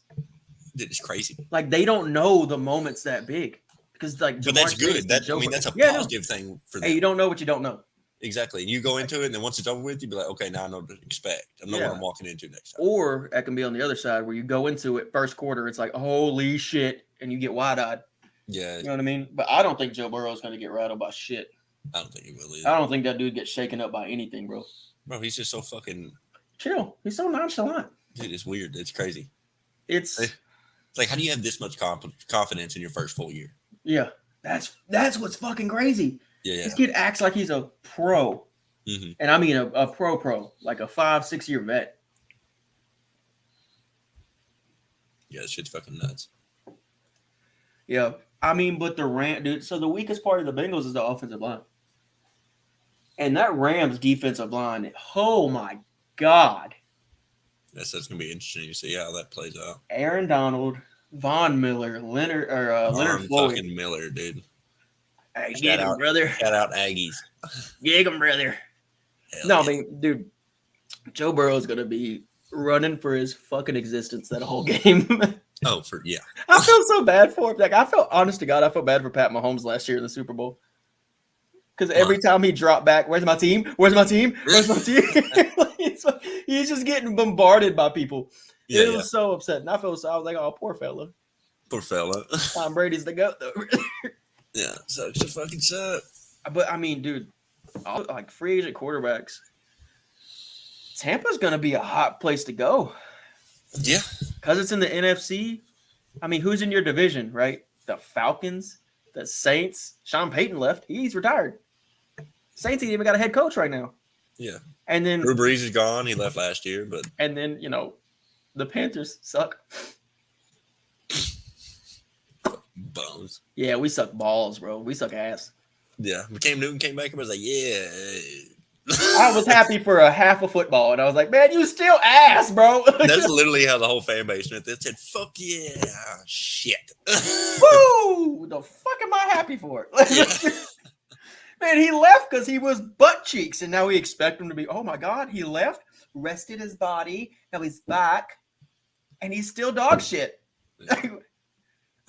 Dude, it's crazy. Like they don't know the moment's that big. Because like but that's good. That's a positive thing for them. Hey, you don't know what you don't know. Exactly. And you go into it, and then once it's over with, you be like, okay, now I know what to expect. I know what I'm walking into next time. Or it can be on the other side where you go into it first quarter, it's like, holy shit, and you get wide-eyed. Yeah. You know what I mean? But I don't think Joe Burrow is going to get rattled by shit. I don't think he will either. I don't think that dude gets shaken up by anything, bro. Bro, he's just so fucking chill. He's so nonchalant. Dude, it's weird. It's crazy. It's like, how do you have this much confidence in your first full year? Yeah. That's what's fucking crazy. Yeah. This kid acts like he's a pro. Mm-hmm. And I mean a pro, like a 5-6 year vet. Yeah, this shit's fucking nuts. Yeah. I mean, but the Rams, dude, so the weakest part of the Bengals is the offensive line. And that Rams defensive line, oh my God. That's going to be interesting to see how that plays out. Aaron Donald, Von Miller, Leonard Floyd. Fucking Miller, dude. Hey, get him, brother. Shout out Aggies. Get him, brother. I mean, dude, Joe Burrow is going to be running for his fucking existence that whole game. I feel so bad for him. Like, honest to God, I felt bad for Pat Mahomes last year in the Super Bowl. Because every time he dropped back, where's my team? Where's my team? Where's my team? He's just getting bombarded by people. Yeah, it was so upsetting. I was like, oh, poor fella. Poor fella. Tom Brady's the GOAT, though. Yeah, sucks to fucking suck. But, I mean, dude, all, like free agent quarterbacks, Tampa's going to be a hot place to go. Yeah. Because it's in the NFC. I mean, who's in your division, right? The Falcons, the Saints. Sean Payton left. He's retired. Saints ain't even got a head coach right now. Yeah. And then Drew Brees is gone. He left last year, but and then, you know, the Panthers suck. Bones. Yeah, we suck balls, bro. We suck ass. Yeah. Cam Newton came back and was like, yeah. I was happy for a half of football, and I was like, man, you still ass, bro. That's literally how the whole fan base went. They said, fuck yeah. Shit. Woo! The fuck am I happy for? Man, he left because he was butt cheeks, and now we expect him to be, oh my God, he left, rested his body, now he's back, and he's still dog shit.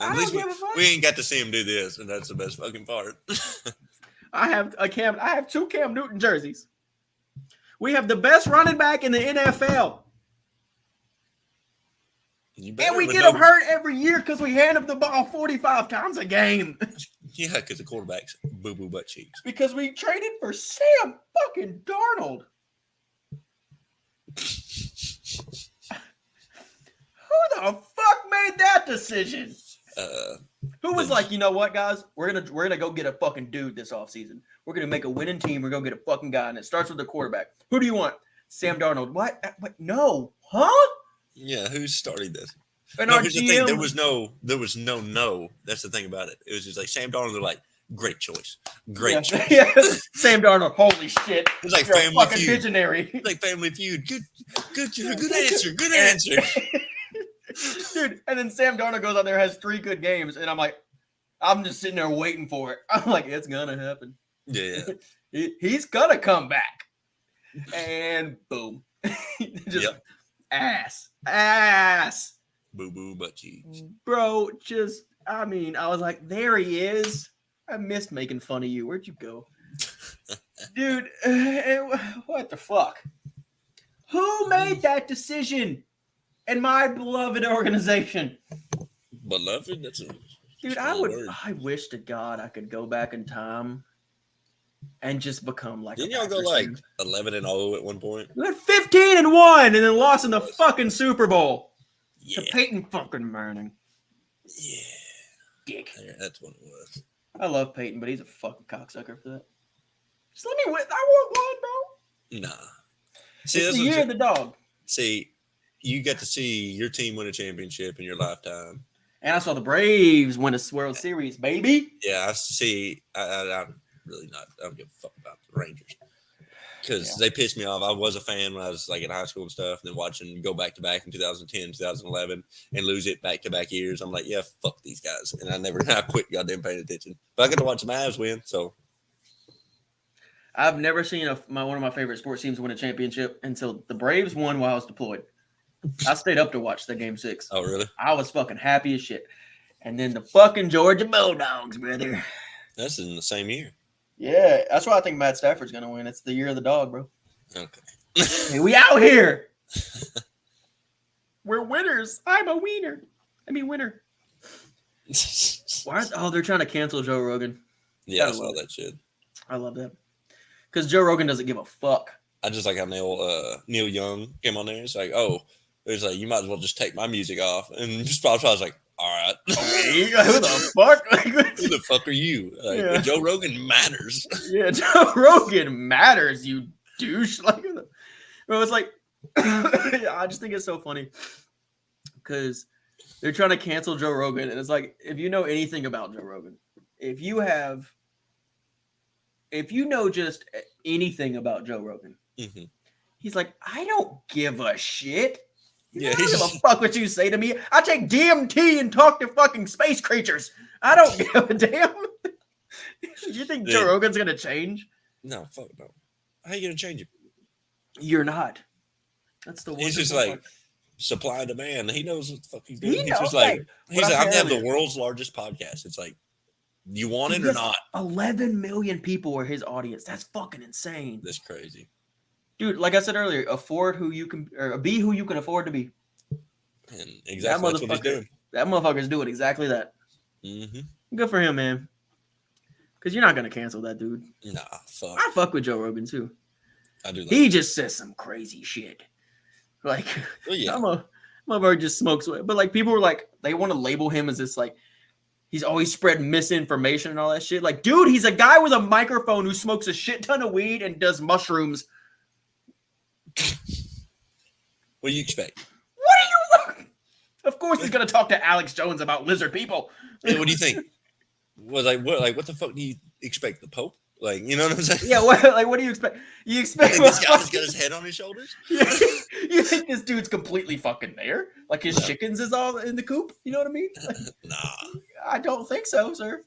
At least we ain't got to see him do this, and that's the best fucking part. I have 2 Cam Newton jerseys. We have the best running back in the NFL. And we get him hurt every year because we hand him the ball 45 times a game. Yeah, because the quarterback's boo-boo butt cheeks. Because we traded for Sam fucking Darnold. Who the fuck made that decision? Who was like, you know what, guys? We're gonna go get a fucking dude this offseason. We're gonna make a winning team. We're gonna get a fucking guy, and it starts with the quarterback. Who do you want? Sam Darnold. What? No. Huh? Yeah, who's starting this? And no, here's the thing. There was no. That's the thing about it. It was just like Sam Darnold. They're like, great choice. Great choice. Yeah. Sam Darnold. Holy shit. It's like You're Family a fucking Feud. Visionary. It's like Family Feud. Good answer. Good answer. Dude, and then Sam Darnold goes out there, has 3 good games, and I'm just sitting there waiting for it. I'm like, it's gonna happen. Yeah. He's gonna come back. And boom. Just ass. Boo-boo butt cheeks. Bro, I was like, there he is. I missed making fun of you. Where'd you go? Dude, what the fuck? Who made that decision in my beloved organization? Beloved? That's a dude, I wish to God I could go back in time and just become like Didn't y'all go like 11-0 at one point? We went 15-1 and then lost in the fucking Super Bowl. Yeah. To Peyton fucking Manning. Yeah. Dick. Yeah, that's what it was. I love Peyton, but he's a fucking cocksucker for that. Just let me win. I want one, bro. Nah. See, it's the year of the dog. See, you get to see your team win a championship in your lifetime. And I saw the Braves win a World Series, baby. Yeah, I see. I'm really not. I don't give a fuck about the Rangers. Because they pissed me off. I was a fan when I was like in high school and stuff, and then watching go back to back in 2010, 2011, and lose it back to back years. I'm like, yeah, fuck these guys, and I quit goddamn paying attention. But I got to watch the Mavs win, so I've never seen one of my favorite sports teams win a championship until the Braves won while I was deployed. I stayed up to watch the Game 6. Oh, really? I was fucking happy as shit. And then the fucking Georgia Bulldogs, brother. That's in the same year. Yeah, that's why I think Matt Stafford's going to win. It's the year of the dog, bro. Okay. Hey, we out here. We're winners. I'm a wiener. Winner. They're trying to cancel Joe Rogan. Yeah, I saw that shit. I love that. Because Joe Rogan doesn't give a fuck. I just like how Neil Young came on there. It's like, it's like, you might as well just take my music off. And Spotify was like, all right. Okay, who the fuck? Who the fuck are you? Like, Joe Rogan matters. Yeah, Joe Rogan matters, you douche. It's like, I just think it's so funny because they're trying to cancel Joe Rogan. And it's like, if you know anything about Joe Rogan, if you know just anything about Joe Rogan, he's like, I don't give a shit. I don't give a fuck what you say to me. I take DMT and talk to fucking space creatures. I don't give a damn. You think Joe Rogan's going to change? No, fuck no. How are you going to change him? You're not. That's the one. He's just like supply and demand. He knows what the fuck he's doing. He's just like, I'm going to have the world's largest podcast. It's like, you want it or not? 11 million people are his audience. That's fucking insane. That's crazy. Dude, like I said earlier, be who you can afford to be. And exactly that's what he's doing. That motherfucker's doing exactly that. Mm-hmm. Good for him, man. Because you're not going to cancel that dude. Nah, fuck. I fuck with Joe Rogan, too. I do. He just says some crazy shit. Like, motherfucker just smokes. But, like, people were like, they want to label him as this, like, he's always spread misinformation and all that shit. Like, dude, he's a guy with a microphone who smokes a shit ton of weed and does mushrooms. What do you expect? What do you? Of course, he's gonna talk to Alex Jones about lizard people. Hey, what do you think? What the fuck do you expect? The Pope? Like, you know what I'm saying? Yeah. What do you expect? You expect this guy's got his head on his shoulders? You think this dude's completely fucking there? Like his chickens is all in the coop? You know what I mean? Like, nah, I don't think so, sir.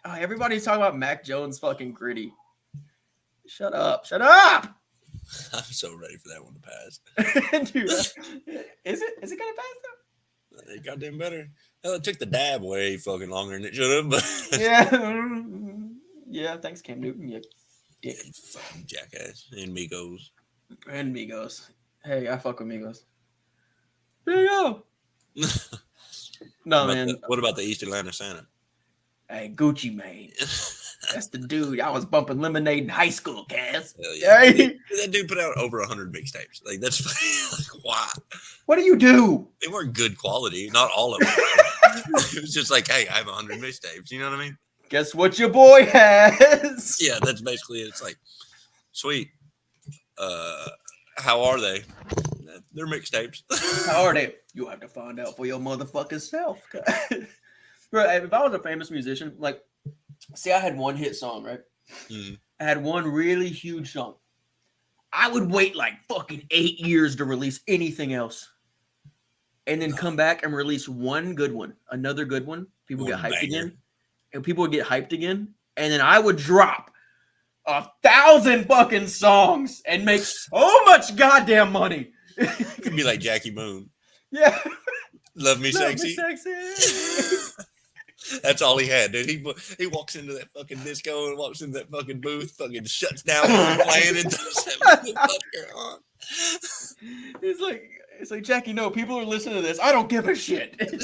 Oh, everybody's talking about Mac Jones fucking gritty. Shut up! Shut up! I'm so ready for that one to pass. Dude, is it gonna pass though? It goddamn better. Hell, it took the dab way fucking longer than it should have. But yeah. Thanks, Cam Newton. You dick. Fucking jackass. And Migos. And Migos. Hey, I fuck with Migos. Migo. No, man. What about the East Atlanta Santa? Hey, Gucci Mane. That's the dude. I was bumping Lemonade in high school, Cass. Yeah. Hey. That dude put out over 100 mixtapes. Like, that's like, why? What do you do? They weren't good quality. Not all of them. It was just like, hey, I have 100 mixtapes. You know what I mean? Guess what your boy has? Yeah, that's basically it. It's like, sweet. How are they? They're mixtapes. How are they? You have to find out for your motherfucking self. Right, if I was a famous musician, like, see, I had one hit song, right? Mm-hmm. I had one really huge song. I would wait like fucking 8 years to release anything else. And then come back and release one good one, another good one. People get hyped again. And people would get hyped again. And then I would drop 1,000 fucking songs and make so much goddamn money. You could be like Jackie Moon. Yeah. Love me sexy. That's all he had, dude. He walks into that fucking disco and walks into that fucking booth, fucking shuts down playing and does that motherfucker on. It's like, Jackie, no, people are listening to this. I don't give a shit. Dude,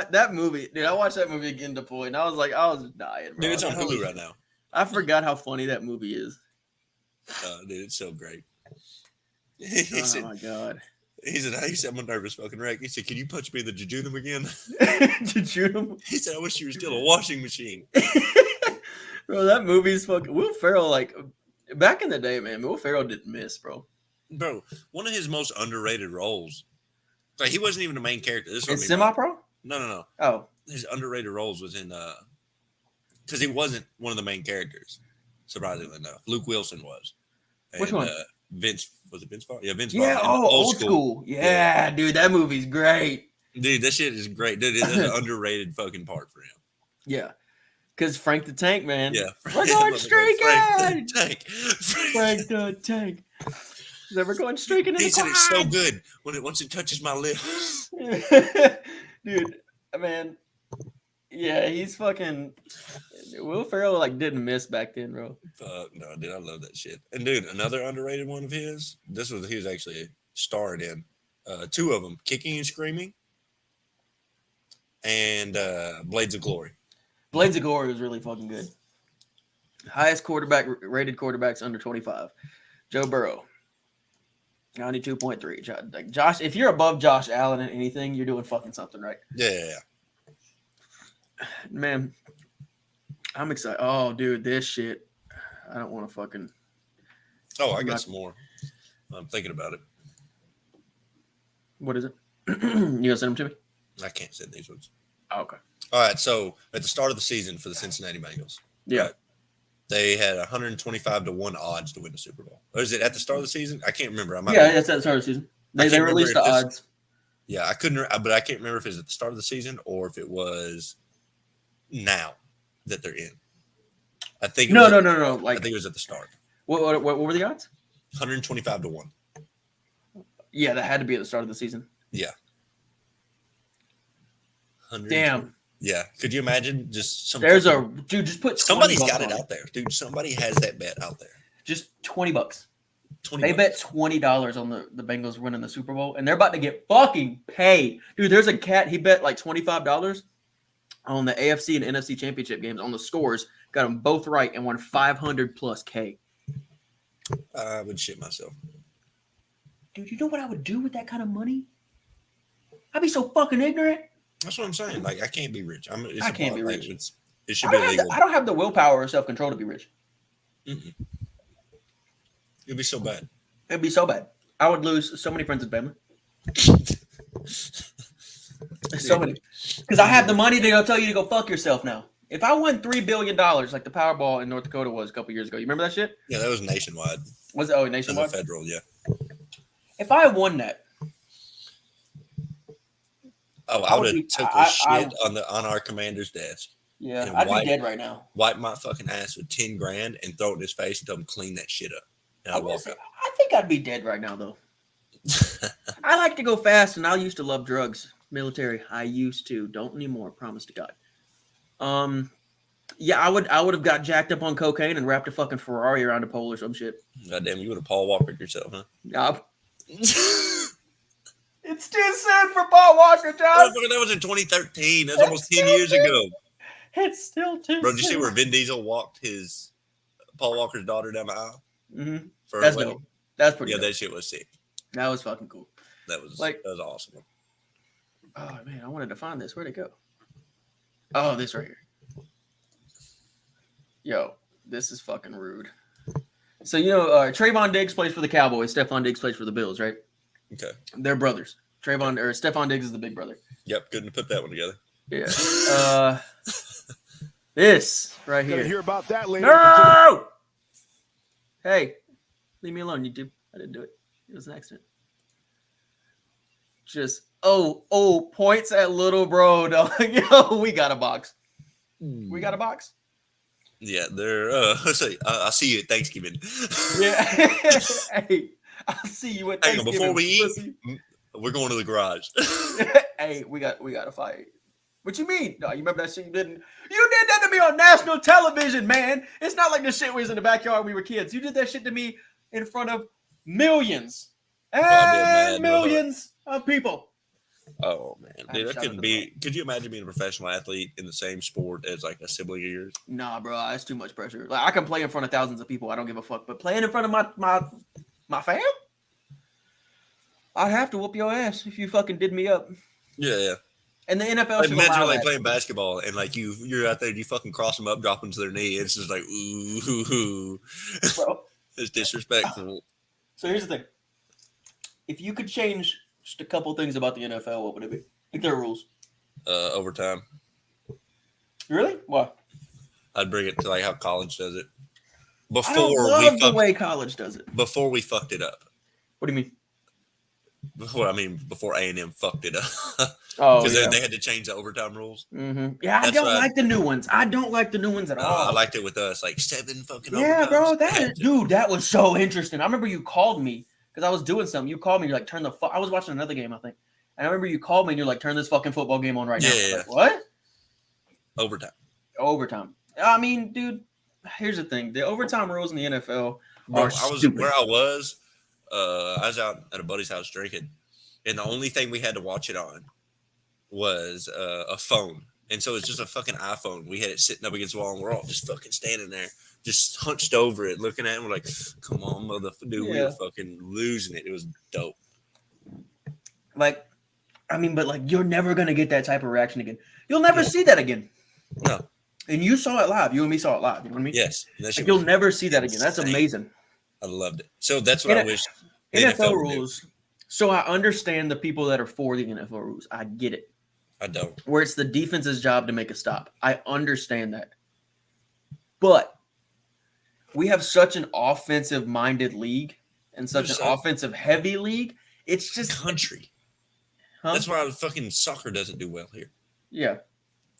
that movie, dude, I watched that movie again, Deployed, and I was dying, bro. Dude, it's on Hulu right now. I forgot how funny that movie is. Dude, it's so great. My God. He said, I'm a nervous fucking wreck. He said, can you punch me in the jejunum again? Jejunum? He said, I wish you were still a washing machine. Bro, that movie's fucking... Will Ferrell, like... Back in the day, man, Will Ferrell didn't miss, bro. Bro, one of his most underrated roles. Like, he wasn't even the main character. This is Semi-Pro? No. Oh. His underrated roles was in... Because he wasn't one of the main characters, surprisingly enough. Luke Wilson was. And, which one? Vince... Was it Vince Vaughn? Yeah, Vince Vaughn. Yeah, old school. Yeah, dude, that movie's great. Dude, that shit is great. Dude, that's an underrated fucking part for him. Yeah. Because Frank the Tank, man. Yeah. We're going streaking. Frank the Tank. Frank the Tank. We're going streaking in the He said it's so good once it touches my lips. Dude, man. Yeah, he's fucking... Will Ferrell, like, didn't miss back then, bro. No, dude, I love that shit. And, dude, another underrated one of his, he was actually starred in. Two of them, Kicking and Screaming and Blades of Glory. Blades of Glory was really fucking good. Highest rated quarterbacks under 25. Joe Burrow. 92.3. Josh, if you're above Josh Allen in anything, you're doing fucking something right. Yeah. Man, I'm excited. Oh, dude, this shit. I don't want to fucking. Oh, I got some more. I'm thinking about it. What is it? You gonna send them to me? I can't send these ones. Oh, okay. All right. So at the start of the season for the Cincinnati Bengals, yeah, they had 125-1 odds to win the Super Bowl. Or is it at the start of the season? I can't remember. That's at the start of the season. They released the odds. Yeah, but I can't remember if it was at the start of the season or if it was now that they're in. I think no. Like, I think it was at the start. What were the odds? 125-1. Yeah, that had to be at the start of the season. Yeah. Damn. Yeah. Could you imagine just some? Dude, just put somebody's got it out there, dude. Somebody has that bet out there. Just $20. They bet $20 on the Bengals winning the Super Bowl, and they're about to get fucking paid. Dude, there's a cat, he bet like $25 on the AFC and NFC championship games on the scores, got them both right, and won 500+ K. I would shit myself. Dude, you know what I would do with that kind of money? I'd be so fucking ignorant. That's what I'm saying. Like, I can't be rich. I can't be rich. It should be illegal. I don't have the willpower or self-control to be rich. Mm-mm. It'd be so bad. It'd be so bad. I would lose so many friends and family. So many. Because I have the money to go tell you to go fuck yourself now. If I won $3 billion like the Powerball in North Dakota was a couple years ago, you remember that shit? Yeah, that was nationwide. Was it? Oh, nationwide? Federal, yeah. If I won that. Oh, I would have took a shit on our commander's desk. Yeah, I'd be dead right now. Wipe my fucking ass with $10,000 and throw it in his face and tell him clean that shit up. And I'd walk up. I think I'd be dead right now, though. I like to go fast, and I used to love drugs. Military, I used to. Don't anymore, promise to God. Yeah, I would have got jacked up on cocaine and wrapped a fucking Ferrari around a pole or some shit. Goddamn, you would have Paul Walkered yourself, huh? Nah. It's too soon for Paul Walker, John. That was in 2013. That's almost 10 years ago. It's still too Bro, did you soon. see where Vin Diesel walked his Paul Walker's daughter down the aisle? Mm-hmm. For That's dope. That's pretty dope. That shit was sick. That was fucking cool. That was awesome. Oh, man, I wanted to find this. Where'd it go? Oh, this right here. Yo, this is fucking rude. So, Trayvon Diggs plays for the Cowboys. Stephon Diggs plays for the Bills, right? Okay. They're brothers. Stephon Diggs is the big brother. Yep, couldn't put that one together. Yeah. This right here. Gonna hear about that later. No! Hey, leave me alone, YouTube. I didn't do it. It was an accident. Just, points at little bro. Dog. Yo, we got a box. We got a box? Yeah, they're, I'll see you at Thanksgiving. Yeah. Hey, I'll see you at Thanksgiving. Before we eat, we're going to the garage. Hey, we got to fight. What you mean? No, you remember that shit you didn't? You did that to me on national television, man. It's not like the shit was in the backyard when we were kids. You did that shit to me in front of millions and millions of people. Oh, man. Dude, that couldn't be. Could you imagine being a professional athlete in the same sport as like a sibling of yours? Nah, bro. That's too much pressure. Like, I can play in front of thousands of people. I don't give a fuck. But playing in front of my fam? I'd have to whoop your ass if you fucking did me up. Yeah. And the NFL should imagine like playing basketball and like you're out there and you fucking cross them up, drop them to their knee. It's just like, ooh. Bro. It's disrespectful. So here's the thing. If you could change just a couple things about the NFL, what would it be? Like their rules. Overtime. Really? Why? I'd bring it to like how college does it. I don't love the way college does it. Before we fucked it up. What do you mean? Before A&M fucked it up. Because they had to change the overtime rules. Mm-hmm. Yeah, I don't like the new ones. I don't like the new ones at all. I liked it with us, like 7 fucking overtimes. Yeah, bro. That was so interesting. I remember you called me because I was doing something. You called me. You're like, I was watching another game, I think. And I remember you called me and you're like, turn this fucking football game on right now. Yeah. Like, what? Overtime. I mean, dude, here's the thing. The overtime rules in the NFL are stupid. Where I was out at a buddy's house drinking, and the only thing we had to watch it on was a phone. And so it's just a fucking iPhone. We had it sitting up against the wall, and we're all just fucking standing there, just hunched over it, looking at it. And we're like, come on, motherfucker. Dude, we were fucking losing it. It was dope. Like, I mean, but like, you're never going to get that type of reaction again. You'll never see that again. No. And you saw it live. You and me saw it live. You know what I mean? Yes. Like, you'll never see that again. That's amazing. I loved it. So that's what I wish. NFL rules. So I understand the people that are for the NFL rules. I get it. I don't. Where it's the defense's job to make a stop. I understand that. But we have such an offensive-minded league and such an offensive-heavy league. It's just country. Huh? That's why fucking soccer doesn't do well here. Yeah.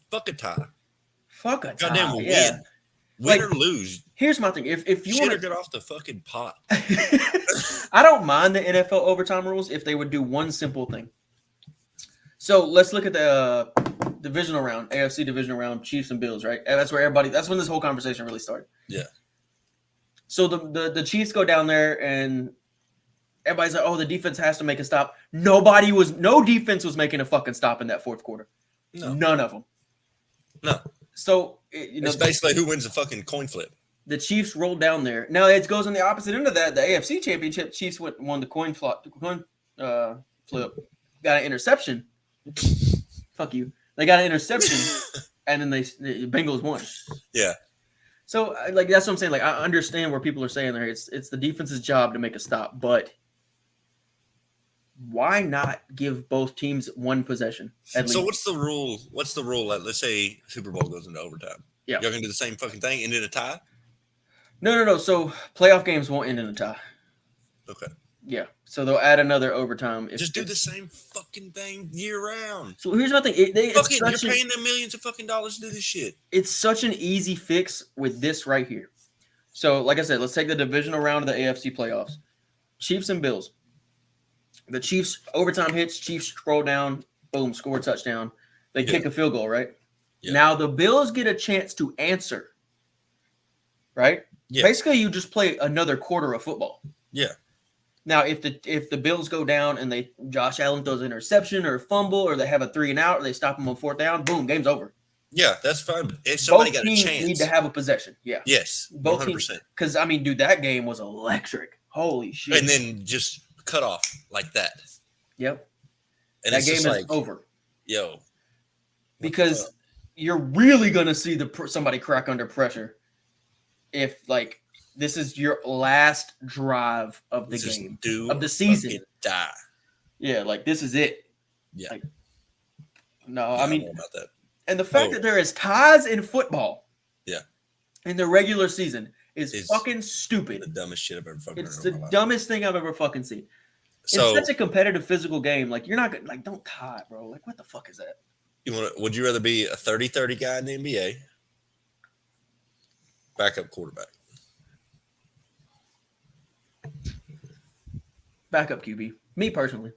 Fuck a tie. Fuck a tie. Goddamn, win. Win or lose. Here's my thing. If you want to get off the fucking pot. I don't mind the NFL overtime rules if they would do one simple thing. So let's look at the divisional round, AFC divisional round, Chiefs and Bills, right? And that's when this whole conversation really started. Yeah. So the Chiefs go down there and everybody's like, oh, the defense has to make a stop. No defense was making a fucking stop in that fourth quarter. No. None of them. No. So, it's basically who wins the fucking coin flip. The Chiefs rolled down there. Now, it goes on the opposite end of that. The AFC championship, Chiefs won the coin flip, got an interception. Fuck you. They got an interception, and then the Bengals won. Yeah. So, like, that's what I'm saying. Like, I understand where people are saying there. It's the defense's job to make a stop, but why not give both teams one possession? So what's the rule? What's the rule? Let's say Super Bowl goes into overtime. Yeah. You're going to do the same fucking thing, end in a tie? No. So playoff games won't end in a tie. Okay. Yeah. So they'll add another overtime. Just do the same fucking thing year round. So here's my thing. You're paying them millions of fucking dollars to do this shit. It's such an easy fix with this right here. So, like I said, let's take the divisional round of the AFC playoffs. Chiefs and Bills. The Chiefs overtime hits. Chiefs scroll down. Boom, score a touchdown. They kick a field goal, right? Yeah. Now the Bills get a chance to answer. Right? Yeah. Basically, you just play another quarter of football. Yeah. Now, if the Bills go down and Josh Allen throws an interception or a fumble, or they have a 3 and out, or they stop them on 4th down, boom, game's over. Yeah, that's fine. If somebody got a chance, need to have a possession. Yeah. Yes. 100%. Because dude, that game was electric. Holy shit! And then just cut off like that. Yep. And that game is over. Yo. Because you're really gonna see somebody crack under pressure if this is your last drive of the game of the season. Die. Yeah, this is it. Yeah. No, I mean about that. And the fact that there is ties in football. Yeah. In the regular season is fucking stupid. The dumbest shit I've ever fucking heard. It's the dumbest thing I've ever fucking seen. So, it's such a competitive physical game. You're not gonna don't tie, bro. What the fuck is that? Would you rather be a 30-30 guy in the NBA? Backup quarterback. Backup QB. Me personally.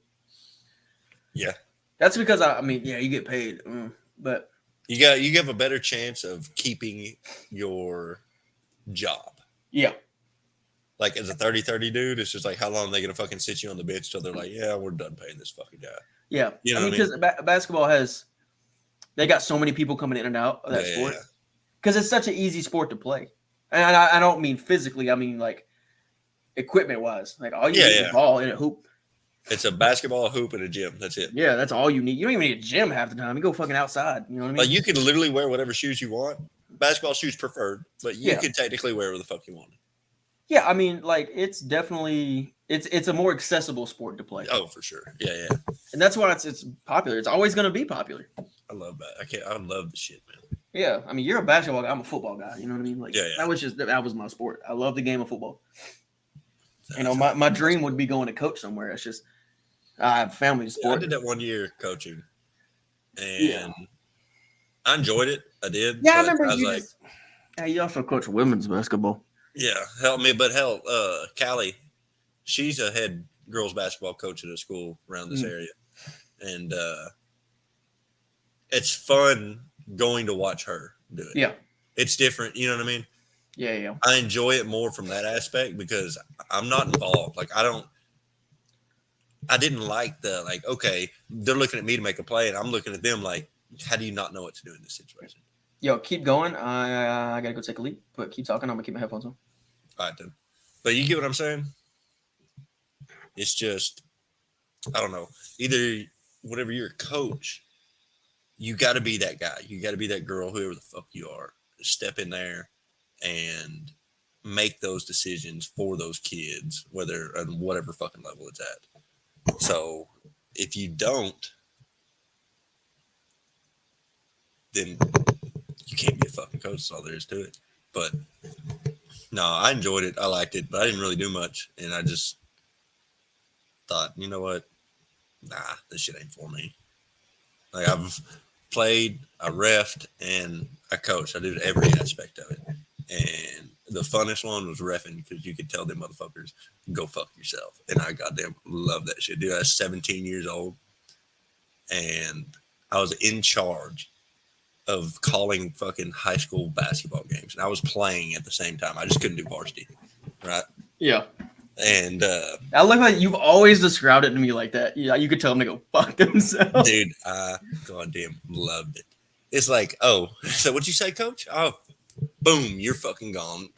Yeah. That's because you get paid, but you have a better chance of keeping your job. Yeah. As a 30-30 dude, it's just how long are they gonna fucking sit you on the bench till they're like, yeah, we're done paying this fucking guy. Yeah. You know because basketball they got so many people coming in and out of that sport. Because it's such an easy sport to play. And I don't mean physically, I mean equipment wise. All you need is a ball and a hoop. It's a basketball, a hoop, and a gym. That's it. Yeah, that's all you need. You don't even need a gym half the time. You go fucking outside. You know what I mean? You can literally wear whatever shoes you want. Basketball shoes preferred, but you can technically wear whatever the fuck you want. Yeah, it's definitely it's a more accessible sport to play. Oh, for sure. Yeah. And that's why it's popular. It's always going to be popular. I love that. I love the shit, man. Yeah, you're a basketball guy. I'm a football guy. You know what I mean? That was my sport. I love the game of football. My dream would be going to coach somewhere. It's just I have family to support. I did that 1 year coaching, and I enjoyed it. I did. Yeah, I remember you also coach women's basketball. Yeah, Callie, she's a head girls basketball coach at a school around this area, and it's fun going to watch her do it. Yeah, it's different. You know what I mean? Yeah. I enjoy it more from that aspect because I'm not involved. I didn't like okay, they're looking at me to make a play, and I'm looking at them how do you not know what to do in this situation? Yo, keep going. I gotta go take a leak, but keep talking. I'm gonna keep my headphones on. All right, then. But you get what I'm saying? It's just, I don't know. Either whenever you're a coach, you got to be that guy. You got to be that girl, whoever the fuck you are. Step in there and make those decisions for those kids, whether at whatever fucking level it's at. So if you don't, then you can't be a fucking coach. That's all there is to it. But no, I enjoyed it. I liked it, but I didn't really do much. And I just thought, you know what? Nah, this shit ain't for me. I've played, I refed, and I coached. I did every aspect of it. And the funnest one was reffing because you could tell them motherfuckers, go fuck yourself. And I goddamn love that shit. Dude, I was 17 years old, and I was in charge of calling fucking high school basketball games. And I was playing at the same time. I just couldn't do varsity, right? Yeah. And I love how you've always described it to me like that. Yeah, you could tell them to go fuck themselves. Dude, I goddamn loved it. It's so what'd you say, coach? Oh, boom, you're fucking gone.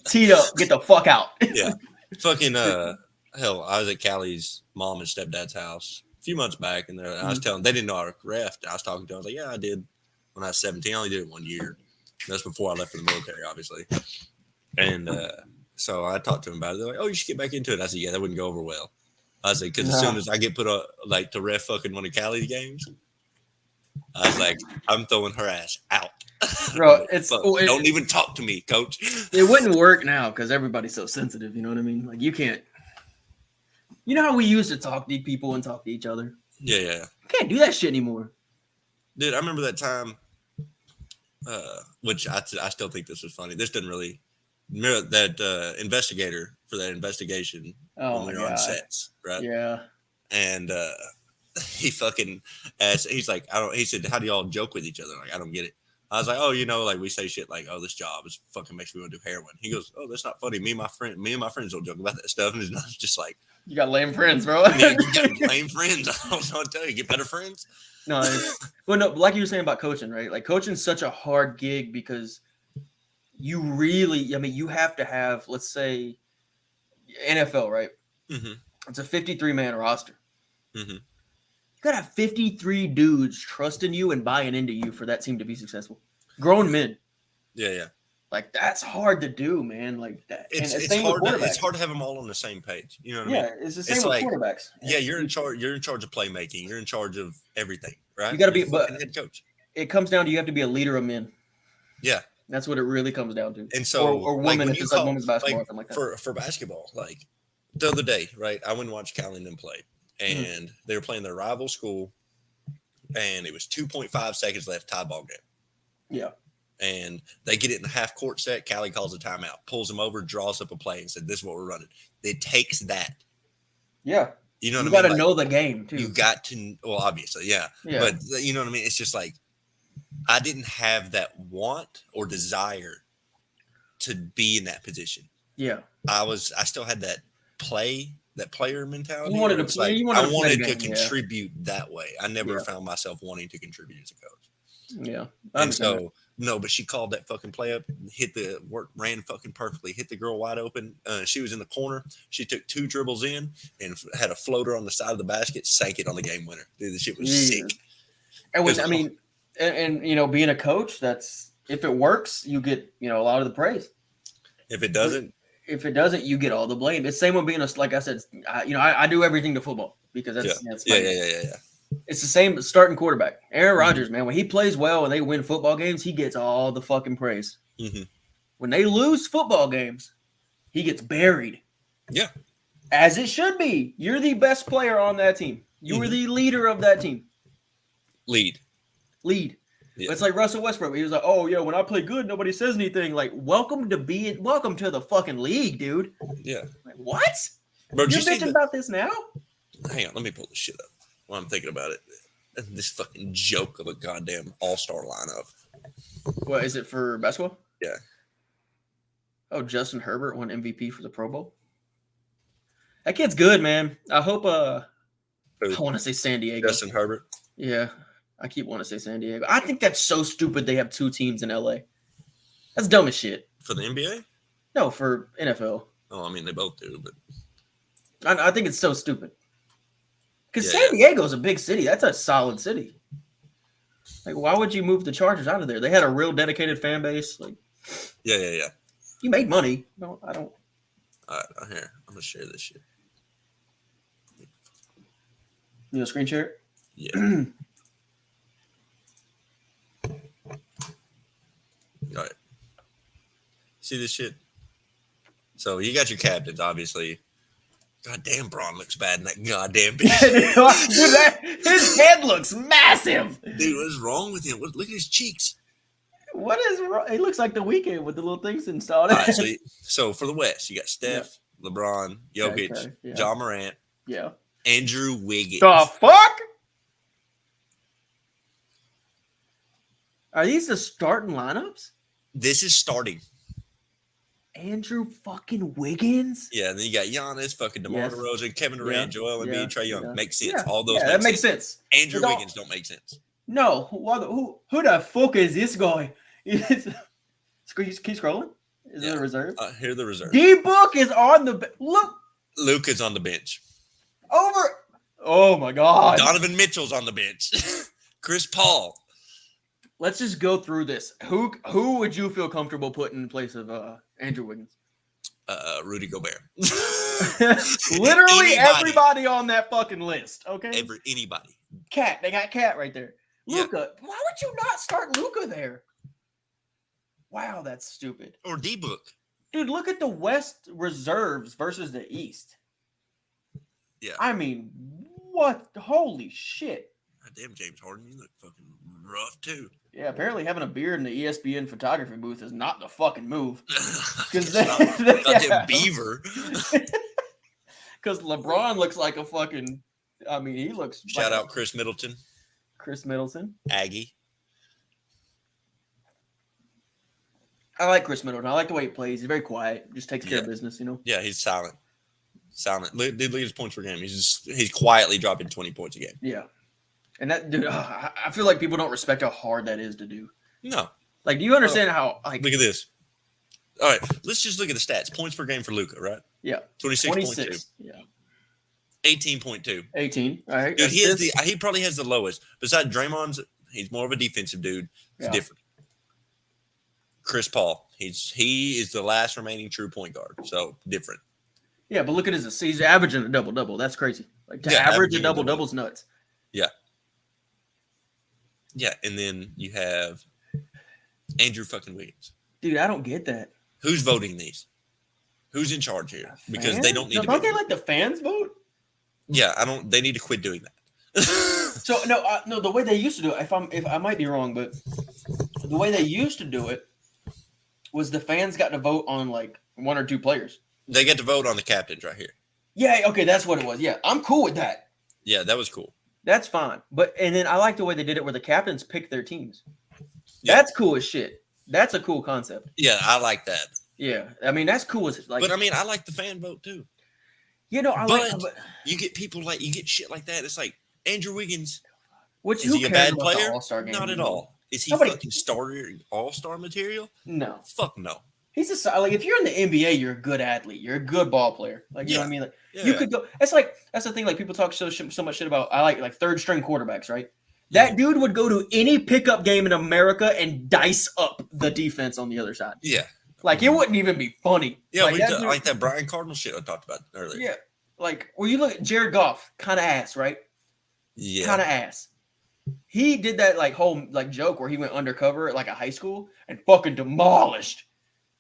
Teed up, get the fuck out. Yeah. Fucking hell, I was at Callie's mom and stepdad's house a few months back, and I was telling them, they didn't know I refed. I was talking to them. I was like, yeah, I did when I was 17. I only did it 1 year. That's before I left for the military, obviously. And so I talked to them about it. They're like, oh, you should get back into it. I said, yeah, that wouldn't go over well. I was like, because as soon as I get put to ref fucking one of Callie's games, I was like, I'm throwing her ass out. Bro, don't even talk to me, coach. It wouldn't work now because everybody's so sensitive. You know what I mean? You can't. You know how we used to talk to people and talk to each other? Yeah. You can't do that shit anymore. Dude, I remember that time, which I still think this was funny. This doesn't really. Remember that investigator for that investigation Oh when we my were on God. sets, right? Yeah. And he fucking asked, he's like, he said, how do y'all joke with each other? Like, I don't get it. I was like, oh, like we say shit like, oh, this job is fucking makes me want to do heroin. He goes, oh, that's not funny. Me and my friends don't joke about that stuff. And it's not just like, you got lame friends, bro. you got lame friends. I don't know what to tell you. Get better friends. No, like you were saying about coaching, right? Like coaching's such a hard gig because you have to have, let's say, NFL, right? Mm-hmm. It's a 53-man roster. Mm-hmm. You got to have 53 dudes trusting you and buying into you for that team to be successful. Grown men. Yeah. Like, that's hard to do, man. Like that. It's hard to have them all on the same page. You know what I mean? Yeah, it's the same with quarterbacks. Yeah, you're in charge of playmaking. You're in charge of everything, right? You got to be head coach. It comes down to you have to be a leader of men. Yeah. That's what it really comes down to. And so, or women, if it's like women's basketball or something like that. For basketball, like the other day, right? I went and watched Cal and them play, and they were playing their rival school, and it was 2.5 seconds left, tie ball game. Yeah. And they get it in the half court set. Callie calls a timeout, pulls them over, draws up a play, and said, "This is what we're running." It takes that. Yeah. You know what I mean? You got to know the game too. You got to, well, obviously, yeah. But you know what I mean? It's just like I didn't have that want or desire to be in that position. Yeah. I still had that player mentality. You wanted to play. Like, I wanted to contribute that way. I never found myself wanting to contribute as a coach. Yeah. And so, no, but she called that fucking play up, ran fucking perfectly, hit the girl wide open. She was in the corner. She took 2 dribbles in and had a floater on the side of the basket, sank it on the game winner. Dude, the shit was sick. And being a coach, that's if it works, you get a lot of the praise. If it doesn't, you get all the blame. It's same with being like I said, I do everything to football because that's yeah. It's the same starting quarterback. Aaron Rodgers, man, when he plays well and they win football games, he gets all the fucking praise. Mm-hmm. When they lose football games, he gets buried. Yeah. As it should be. You're the best player on that team. You were the leader of that team. Lead. Yeah. It's like Russell Westbrook. He was like, "Oh yeah, when I play good, nobody says anything." Like, welcome to the fucking league, dude. Yeah. Like, what? Bro, You're bitching about this now? Hang on, let me pull this shit up while I'm thinking about it. This fucking joke of a goddamn all-star lineup. What is it for basketball? Yeah. Oh, Justin Herbert won MVP for the Pro Bowl. That kid's good, man. I hope. I want to say San Diego. Justin Herbert. Yeah. I keep wanting to say San Diego. I think that's so stupid they have 2 teams in LA. That's dumb as shit. For the NBA? No, for NFL. Oh, I mean, they both do, but I think it's so stupid. Because San Diego's a big city. That's a solid city. Like, why would you move the Chargers out of there? They had a real dedicated fan base. Like, yeah. You make money. No, I don't. All right, here. I'm going to share this shit. You know, screen share? Yeah. All right. See this shit? So you got your captains, obviously. Goddamn, Braun looks bad in that goddamn bitch. Dude, his head looks massive. Dude, what is wrong with him? Look at his cheeks. What is wrong? He looks like the Weeknd with the little things installed. All right, so for the West, you got Steph, LeBron, Jokic, John Morant, Andrew Wiggins. The fuck? Are these the starting lineups? This is starting. Andrew fucking Wiggins? Yeah, and then you got Giannis, fucking DeMar DeRozan, Kevin Durant, Joel Embiid, Trae Young. Makes sense. Yeah. All those that makes sense. Andrew Wiggins don't make sense. No. Who the fuck is this guy? Keep scrolling. Is it a reserve? Here the reserve. D-Book is on the look. Luke is on the bench. Oh my God. Donovan Mitchell's on the bench. Chris Paul. Let's just go through this. Who would you feel comfortable putting in place of Andrew Wiggins? Rudy Gobert. Literally everybody on that fucking list. Okay. Anybody. Cat. They got Cat right there. Luka. Yeah. Why would you not start Luka there? Wow, that's stupid. Or D-Book. Dude, look at the West reserves versus the East. Yeah. I mean, what? Holy shit. Damn, James Harden, you look fucking rough too. Yeah, apparently having a beer in the ESPN photography booth is not the fucking move. Because not beaver. Because LeBron looks like a fucking. I mean, he looks. Shout out Chris Middleton. Chris Middleton. Aggie. I like Chris Middleton. I like the way he plays. He's very quiet. Just takes care of business, you know? Yeah, he's silent. Dude leads his points per game. He's quietly dropping 20 points a game. Yeah. And that dude, I feel like people don't respect how hard that is to do. No. Like, do you understand how? Like, look at this. All right, let's just look at the stats. Points per game for Luka, right? Yeah. 26.2. Yeah. 18.2. 18. All right. Dude, he probably has the lowest. Besides Draymond's, he's more of a defensive dude. It's different. Chris Paul, he is the last remaining true point guard, so different. Yeah, but look at his. He's averaging a double-double. That's crazy. Like, to average a double-double is nuts. Yeah. Yeah, and then you have Andrew fucking Wiggins. Dude, I don't get that. Who's voting these? Who's in charge here? Because they don't need to. Don't they let the fans vote? Yeah, they need to quit doing that. So no, the way they used to do it. If I might be wrong, but the way they used to do it was the fans got to vote on like one or two players. They get to vote on the captains right here. Yeah, okay, that's what it was. Yeah, I'm cool with that. Yeah, that was cool. That's fine. And then I like the way they did it where the captains pick their teams. Yeah. That's cool as shit. That's a cool concept. Yeah, I like that. Yeah, I mean that's cool as like. But I mean, I like the fan vote too. You know, but you get people like you get shit like that. It's like Andrew Wiggins. Is he a bad player? All-Star game? Not at all. Is he fucking starter all-star material? No. Fuck no. He's like if you're in the NBA, you're a good athlete. You're a good ball player. Like you know what I mean? Like you could go. That's the thing. Like people talk so much shit about. I like third string quarterbacks, right? That dude would go to any pickup game in America and dice up the defense on the other side. Yeah. Like it wouldn't even be funny. Yeah, like that Brian Cardinal shit I talked about earlier. Yeah. Like when you look at Jared Goff, kind of ass, right? Yeah. Kind of ass. He did that like whole like joke where he went undercover at like a high school and fucking demolished.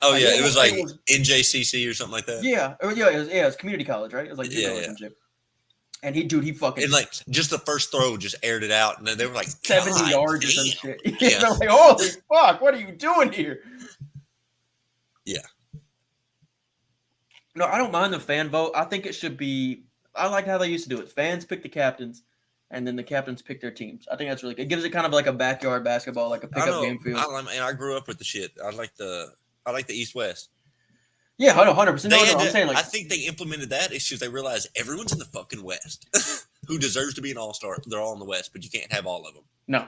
Oh yeah, it was like NJCC or something like that. Yeah, it was community college, right? It was like and he fucking and like just the first throw just aired it out, and then they were like 70 yards or some shit. Yeah, they're like, holy fuck, what are you doing here? Yeah. No, I don't mind the fan vote. I think it should be. I like how they used to do it. Fans pick the captains, and then the captains pick their teams. I think that's really good. It gives it kind of like a backyard basketball, like a pickup game field. I grew up with the shit. I like the East-West. Yeah, 100%. I'm saying like I think they implemented that. It's just they realized everyone's in the fucking West who deserves to be an all-star. They're all in the West, but you can't have all of them. No.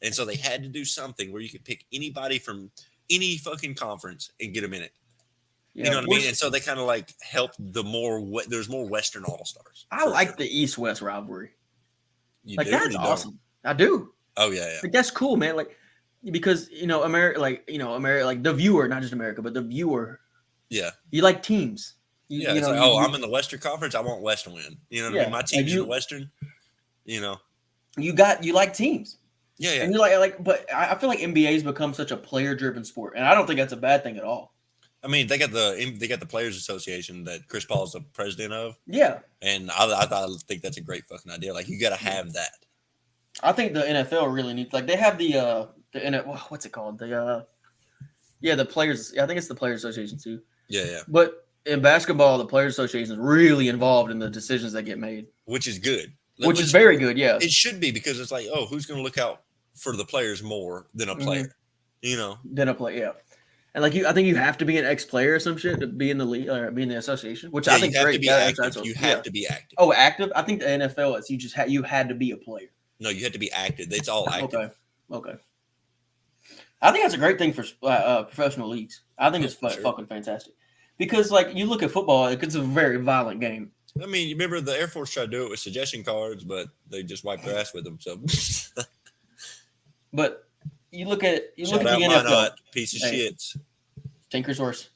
And so they had to do something where you could pick anybody from any fucking conference and get them in it. Yeah, you know what I mean? And so they kind of like helped there's more Western all-stars. I like the East-West rivalry. That's awesome. I do. Oh yeah. Like that's cool, man. Like because America, like the viewer, not just America, but the viewer. Yeah. You like teams. I'm in the Western Conference. I want West to win. You know what I mean? My team's in the Western. You know. You like teams. Yeah. And you're but I feel like NBA's become such a player-driven sport, and I don't think that's a bad thing at all. I mean, they got the Players Association that Chris Paul's the president of. Yeah. And I think that's a great fucking idea. Like you got to have that. I think the NFL really needs they have the what's it called? The Players. I think it's the Players Association too. Yeah. But in basketball, the Players Association is really involved in the decisions that get made, which is good. Which is very good. Yeah, it should be because it's like, who's going to look out for the players more than a player? Mm-hmm. You know, than a player. Yeah. And I think you have to be an ex-player or some shit to be in the league or be in the association, which I think is great. You have to be active. Oh, active? I think the NFL is you had to be a player. No, you had to be active. It's all active. Okay. I think that's a great thing for professional leagues. I think it's fucking fantastic because you look at football, it's a very violent game. I mean, you remember the Air Force tried to do it with suggestion cards, but they just wiped their ass with them. So, but you look at the NFL, piece of shits. Tinker's horse.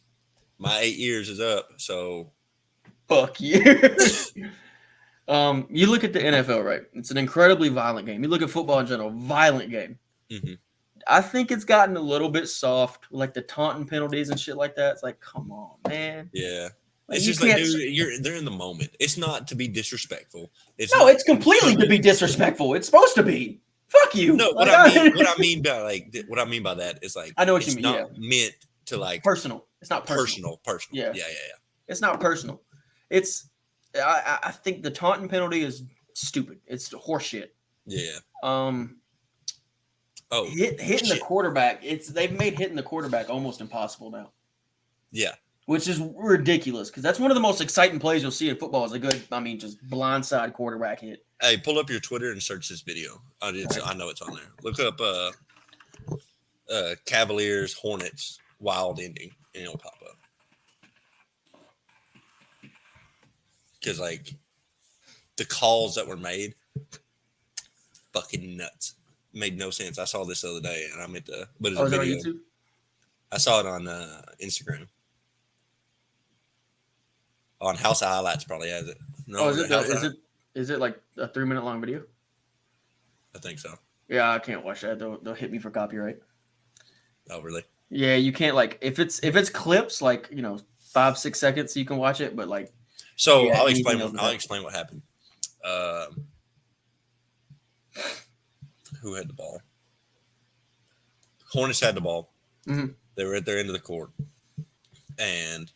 My 8 years is up, so fuck you. You look at the NFL, right? It's an incredibly violent game. You look at football in general, violent game. Mm-hmm. I think it's gotten a little bit soft, like the taunting penalties and shit like that. It's like, come on, man. Yeah. It's just like, dude, they're in the moment. It's not to be disrespectful. It's completely to be disrespectful. It's supposed to be. Fuck you. No, what I mean by that is like I know what you mean. Not meant to like personal. It's not personal. Yeah. Yeah. It's not personal. It's I think the taunting penalty is stupid. It's horseshit. Yeah. Hitting the quarterback. They've made hitting the quarterback almost impossible now. Yeah. Which is ridiculous because that's one of the most exciting plays you'll see in football is a good, just blindside quarterback hit. Hey, pull up your Twitter and search this video. I know it's on there. Look up Cavaliers Hornets wild ending and it'll pop up. Because like the calls that were made, fucking nuts. Made no sense. I saw this the other day and I meant to. But it's a video. Is it on YouTube? I saw it on Instagram. On House of Highlights probably has it. No, is it like a 3-minute long video? I think so. Yeah, I can't watch that. They'll hit me for copyright. Oh, really? Yeah, you can't like if it's clips like 5-6 seconds you can watch it, but like. So I'll explain what happened. Who had the ball? Hornets had the ball. Mm-hmm. They were at their end of the court, and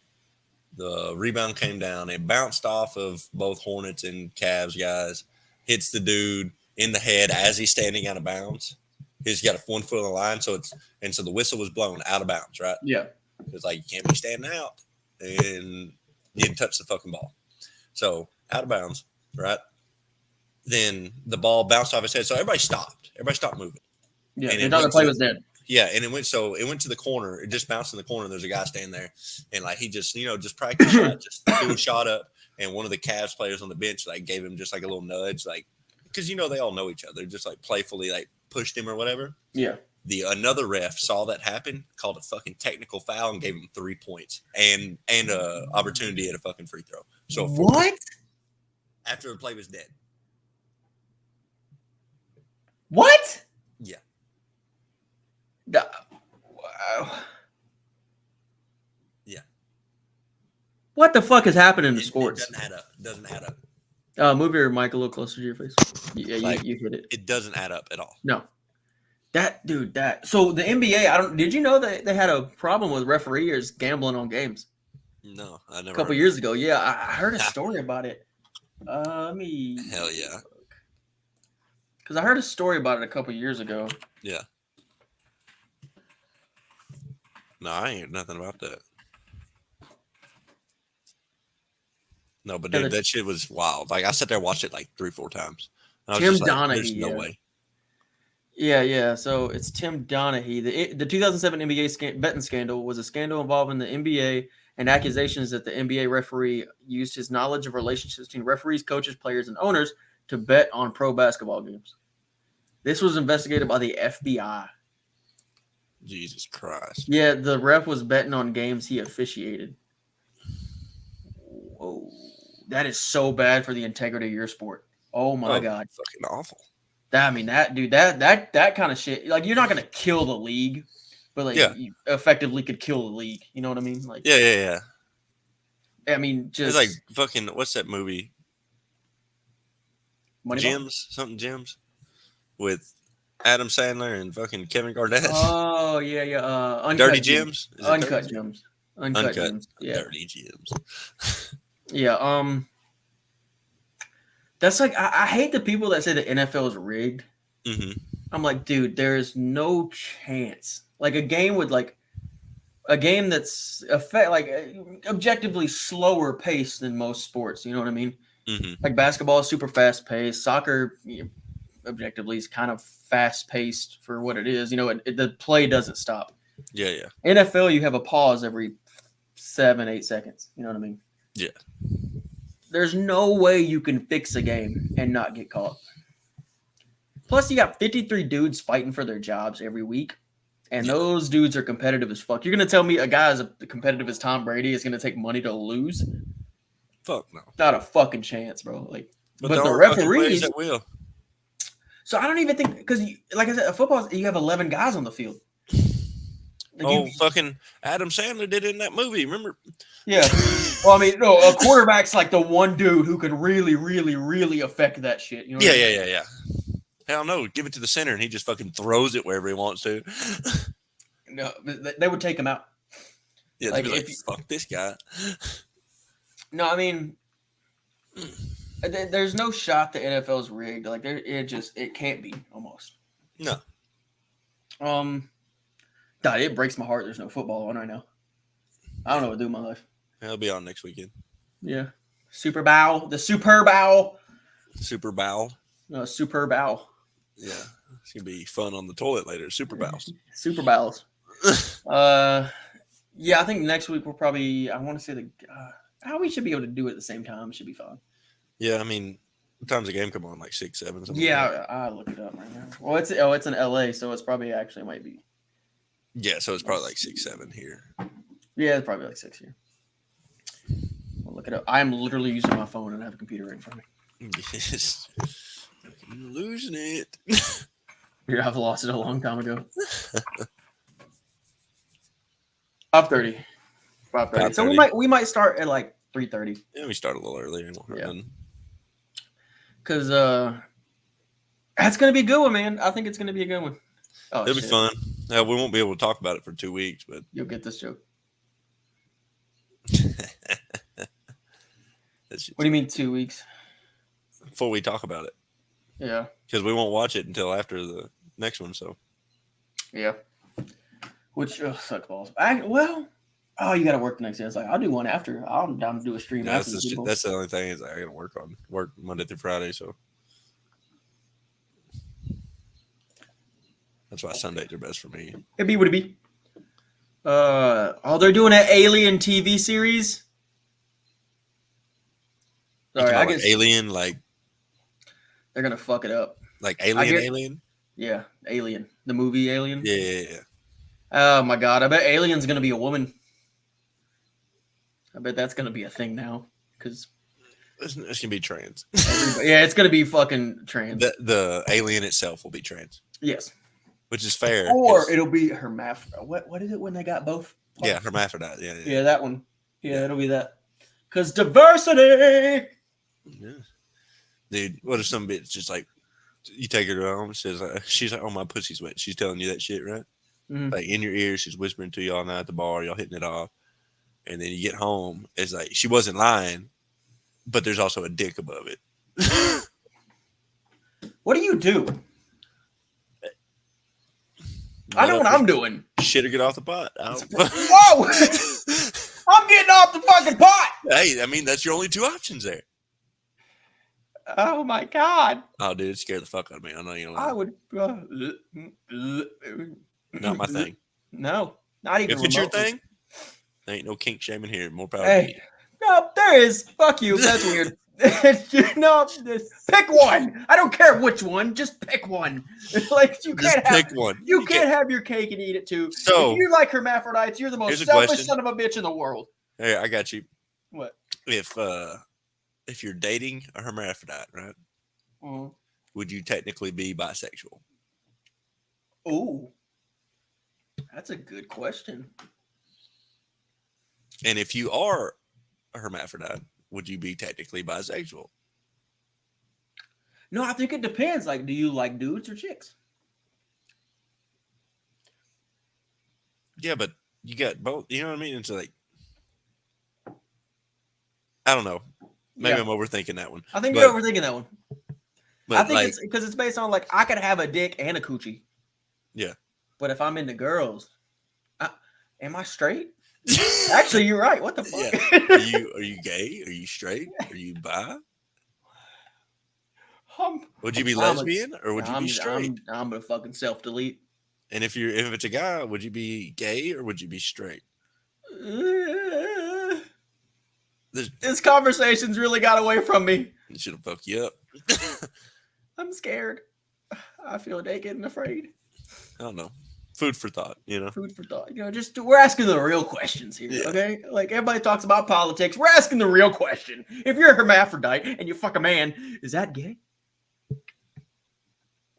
the rebound came down. It bounced off of both Hornets and Cavs guys, hits the dude in the head as he's standing out of bounds. He's got 1 foot on the line, so the whistle was blown out of bounds, right? Yeah. It's like you can't be standing out, and you didn't touch the fucking ball. So out of bounds, right? Then the ball bounced off his head, so everybody stopped. Everybody stopped moving. Yeah, they thought the play was dead. Yeah, and it went to the corner. It just bounced in the corner. There's a guy standing there, and like he just just practiced shot, just threw a shot up. And one of the Cavs players on the bench like gave him just like a little nudge, like because they all know each other, just like playfully like pushed him or whatever. Yeah. Another ref saw that happen, called a fucking technical foul, and gave him 3 points and a opportunity at a fucking free throw. So what? After the play was dead. What? Yeah. Wow. Yeah. What the fuck is happening in sports? It doesn't add up. Move your mic a little closer to your face. Yeah, you hit it. It doesn't add up at all. No. So the NBA, did you know that they had a problem with referees gambling on games? No, I never. A couple years ago. Yeah, I heard a story about it. Let me. Hell yeah. Because I heard a story about it a couple years ago. Yeah. No, I ain't heard nothing about that. No, but dude, that shit was wild. Like I sat there and watched it like 3-4 times. Tim Donaghy. There's no way. Yeah. So it's Tim Donaghy. The 2007 NBA betting scandal was a scandal involving the NBA and accusations that the NBA referee used his knowledge of relationships between referees, coaches, players, and owners to bet on pro basketball games. This was investigated by the FBI. Jesus Christ. Yeah, the ref was betting on games he officiated. Whoa. That is so bad for the integrity of your sport. Oh my God. Fucking awful. That kind of shit. Like you're not gonna kill the league, but like you effectively could kill the league. You know what I mean? Like yeah. I mean, just it's like fucking what's that movie? Gyms with Adam Sandler and fucking Kevin Garnett. Oh yeah. Dirty Gems. Uncut Gems. Uncut Gems. Yeah. Dirty Gems. Yeah. That's like I hate the people that say the NFL is rigged. Mm-hmm. I'm like, dude, there is no chance. Like a game that's objectively slower paced than most sports. You know what I mean? Mm-hmm. Like basketball is super fast paced. Soccer, objectively, is kind of fast paced for what it is. The play doesn't stop. Yeah. NFL, you have a pause every 7-8 seconds. You know what I mean? Yeah. There's no way you can fix a game and not get caught. Plus, you got 53 dudes fighting for their jobs every week, and those dudes are competitive as fuck. You're going to tell me a guy as competitive as Tom Brady is going to take money to lose? Fuck no. Not a fucking chance, bro. But the referees that will. So I don't even think because, like I said, a football you have 11 guys on the field. Fucking Adam Sandler did it in that movie. Remember? Yeah. Well, I mean, no, a quarterback's like the one dude who can really, really, really affect that shit. You know? Yeah. Hell no, give it to the center, and he just fucking throws it wherever he wants to. No, they would take him out. Yeah, they'd be like, fuck this guy. No, I mean, there's no shot the NFL's rigged. Like, it can't be, almost. No. God, it breaks my heart there's no football on right now. I don't know what to do with my life. It'll be on next weekend. Yeah. Super Bowl. The Super Bowl. Super Bowl. No, Super Bowl. Yeah. It's going to be fun on the toilet later. Super Bowls. Super Bowls. Yeah, I think next week we'll probably, I want to say how we should be able to do it at the same time. It should be fun. Yeah, I mean, what time's the game come on? Like 6, 7? Something yeah, like that? I'll look it up right now. Well, it's in LA, so it's probably actually might be. Yeah, so it's probably like 6, 7 here. Yeah, it's probably like 6 here. I'll look it up. I'm literally using my phone and I have a computer right in front of me. Yes. You're losing it. Yeah, I've lost it a long time ago. 5:30. 5:30. So we might start at like 3:30. Yeah, we start a little earlier. Yeah. Because that's gonna be a good one, man. I think it's gonna be a good one. Oh, it'll be fun. Now, we won't be able to talk about it for 2 weeks, but you'll get this joke. What do you mean 2 weeks? Before we talk about it. Yeah. Because we won't watch it until after the next one, so. Yeah. Which suck balls. You got to work the next day. It's like, I'll do one after. I'm down to do a stream after. That's the only thing is I got to work Monday through Friday, so. That's why Sundays are best for me. It be what it be. They're doing an Alien TV series. Sorry, I guess Alien, like they're gonna fuck it up. Like Alien? Yeah, Alien. The movie Alien? Yeah. Oh my god, I bet Alien's gonna be a woman. I bet that's gonna be a thing now. Because it's gonna be trans. Yeah, it's gonna be fucking trans. The alien itself will be trans. Yes. Which is fair. Or it'll be hermaphrodite. What is it when they got both? Yeah, hermaphrodite. Yeah, that one. Yeah, it'll be that. Because diversity. Yeah. Dude, what if some bitch just like you take her to home, says she's like, "Oh, my pussy's wet." She's telling you that shit, right? Mm-hmm. Like in your ear, she's whispering to you all night at the bar, y'all hitting it off, and then you get home, it's like she wasn't lying, but there's also a dick above it. What do you do? I know what I'm doing. Shit or get off the pot. Whoa! I'm getting off the fucking pot. Hey, I mean, that's your only two options there. Oh my god! Oh, dude, it scared the fuck out of me. I know you. I would. Not my thing. No, not even. If it's your thing, there ain't no kink shaming here. More power. Hey, no, there is. Fuck you. That's weird. No, pick one. I don't care which one. Just pick one. Like you can't pick one. You can't have your cake and eat it too. So if you like hermaphrodites, you're the most selfish son of a bitch in the world. Hey, I got you. What? If you're dating a hermaphrodite, right? Mm-hmm. Would you technically be bisexual? Ooh, that's a good question. And if you are a hermaphrodite, would you be technically bisexual? No, I think it depends. Like, do you like dudes or chicks? Yeah, but you got both. You know what I mean? It's like, I don't know. Maybe I'm overthinking that one. I think you're overthinking that one. But I think it's because it's based on like I could have a dick and a coochie. Yeah. But if I'm into girls, am I straight? Actually, you're right. What the fuck? Yeah. Are you gay? Are you straight? Are you bi? Would you be lesbian or would you be straight? I'm gonna fucking self-delete. And if it's a guy, would you be gay or would you be straight? This conversation's really got away from me. It should have fucked you up. I'm scared. I feel naked and afraid. I don't know. Food for thought, Food for thought. Just we're asking the real questions here, okay? Like everybody talks about politics. We're asking the real question. If you're a hermaphrodite and you fuck a man, is that gay?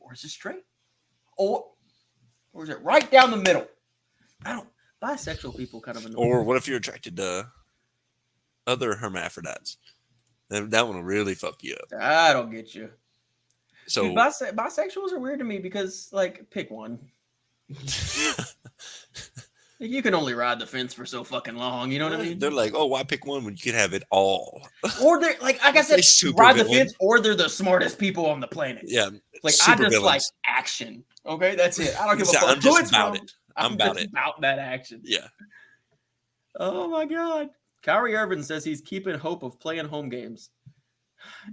Or is it straight? Or is it right down the middle? Bisexual people kind of annoy me. Or what if you're attracted to other hermaphrodites? That one will really fuck you up. I don't get you. So dude, bisexuals are weird to me because, like, pick one. You can only ride the fence for so fucking long. You know what I mean? They're like, oh, why pick one when you could have it all? Or they're like I said, ride the fence, or they're the smartest people on the planet. Yeah, like I just like action. Okay, that's it. I don't give a fuck. I'm just about it. I'm about it. About that action. Yeah. Oh my god. Kyrie Irving says he's keeping hope of playing home games.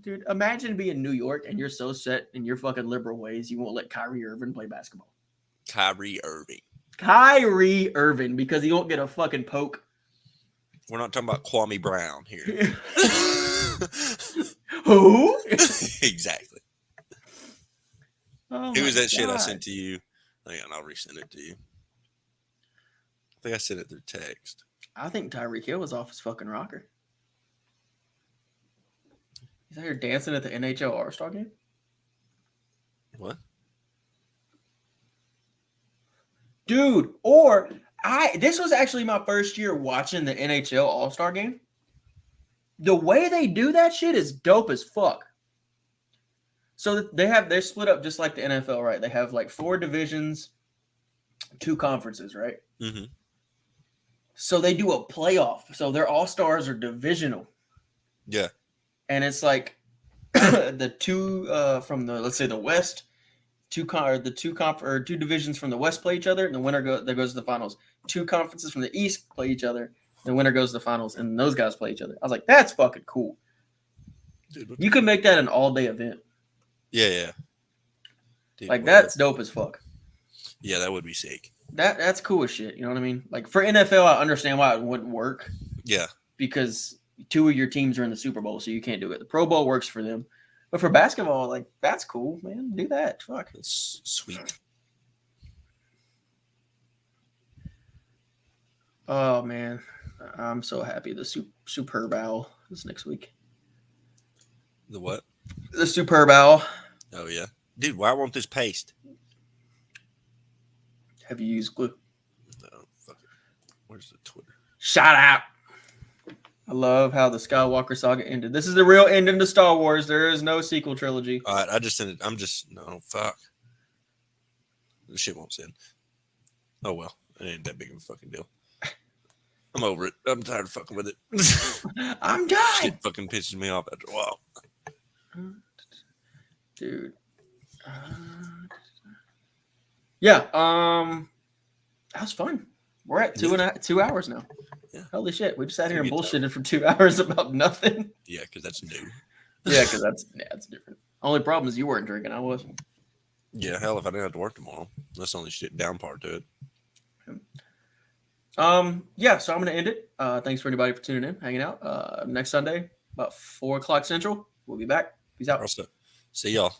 Dude, imagine being in New York and you're so set in your fucking liberal ways you won't let Kyrie Irving play basketball. Kyrie Irving, because he won't get a fucking poke. We're not talking about Kwame Brown here. Who? Exactly. Who was that shit I sent to you? Hang on, I'll resend it to you. I think I sent it through text. I think Tyreek Hill was off his fucking rocker. He's out here dancing at the NHL All-Star game? What? Dude, this was actually my first year watching the NHL All-Star game. The way they do that shit is dope as fuck. So they're split up just like the NFL, right? They have like 4 divisions, 2 conferences, right? Mm-hmm. So they do a playoff. So their All-Stars are divisional. Yeah. And it's like the 2 from the, let's say, the West, 2 divisions from the West play each other, and the winner goes to the finals. 2 conferences from the East play each other, the winner goes to the finals, and those guys play each other. I was like, that's fucking cool. Dude, you can make that an all-day event. Yeah. Dude, like, that's dope as fuck. Yeah, that would be sick. That's cool as shit. You know what I mean? Like, for NFL, I understand why it wouldn't work. Yeah. Because 2 of your teams are in the Super Bowl, so you can't do it. The Pro Bowl works for them. But for basketball, like, that's cool, man. Do that. Fuck. That's sweet. Oh, man. I'm so happy. The Superb Owl is next week. The what? The Superb Owl. Oh, yeah. Dude, why won't this paste? Have you used glue? No, fuck it. Where's the Twitter? Shout out. I love how the Skywalker saga ended. This is the real ending to Star Wars. There is no sequel trilogy. All right, I just sent it. No, fuck. This shit won't send. Oh, well. It ain't that big of a fucking deal. I'm over it. I'm tired of fucking with it. I'm done. Shit fucking pisses me off after a while. Dude. Yeah. That was fun. We're at 2 hours now. Yeah. Holy shit. We just sat here and bullshitted for 2 hours about nothing. Yeah, because that's new. Yeah, because that's different. Only problem is you weren't drinking. I wasn't. Yeah, hell, if I didn't have to work tomorrow. That's the only shit down part to it. Yeah, so I'm going to end it. Thanks for anybody for tuning in, hanging out. Next Sunday, about 4 o'clock Central, we'll be back. Peace out. See y'all.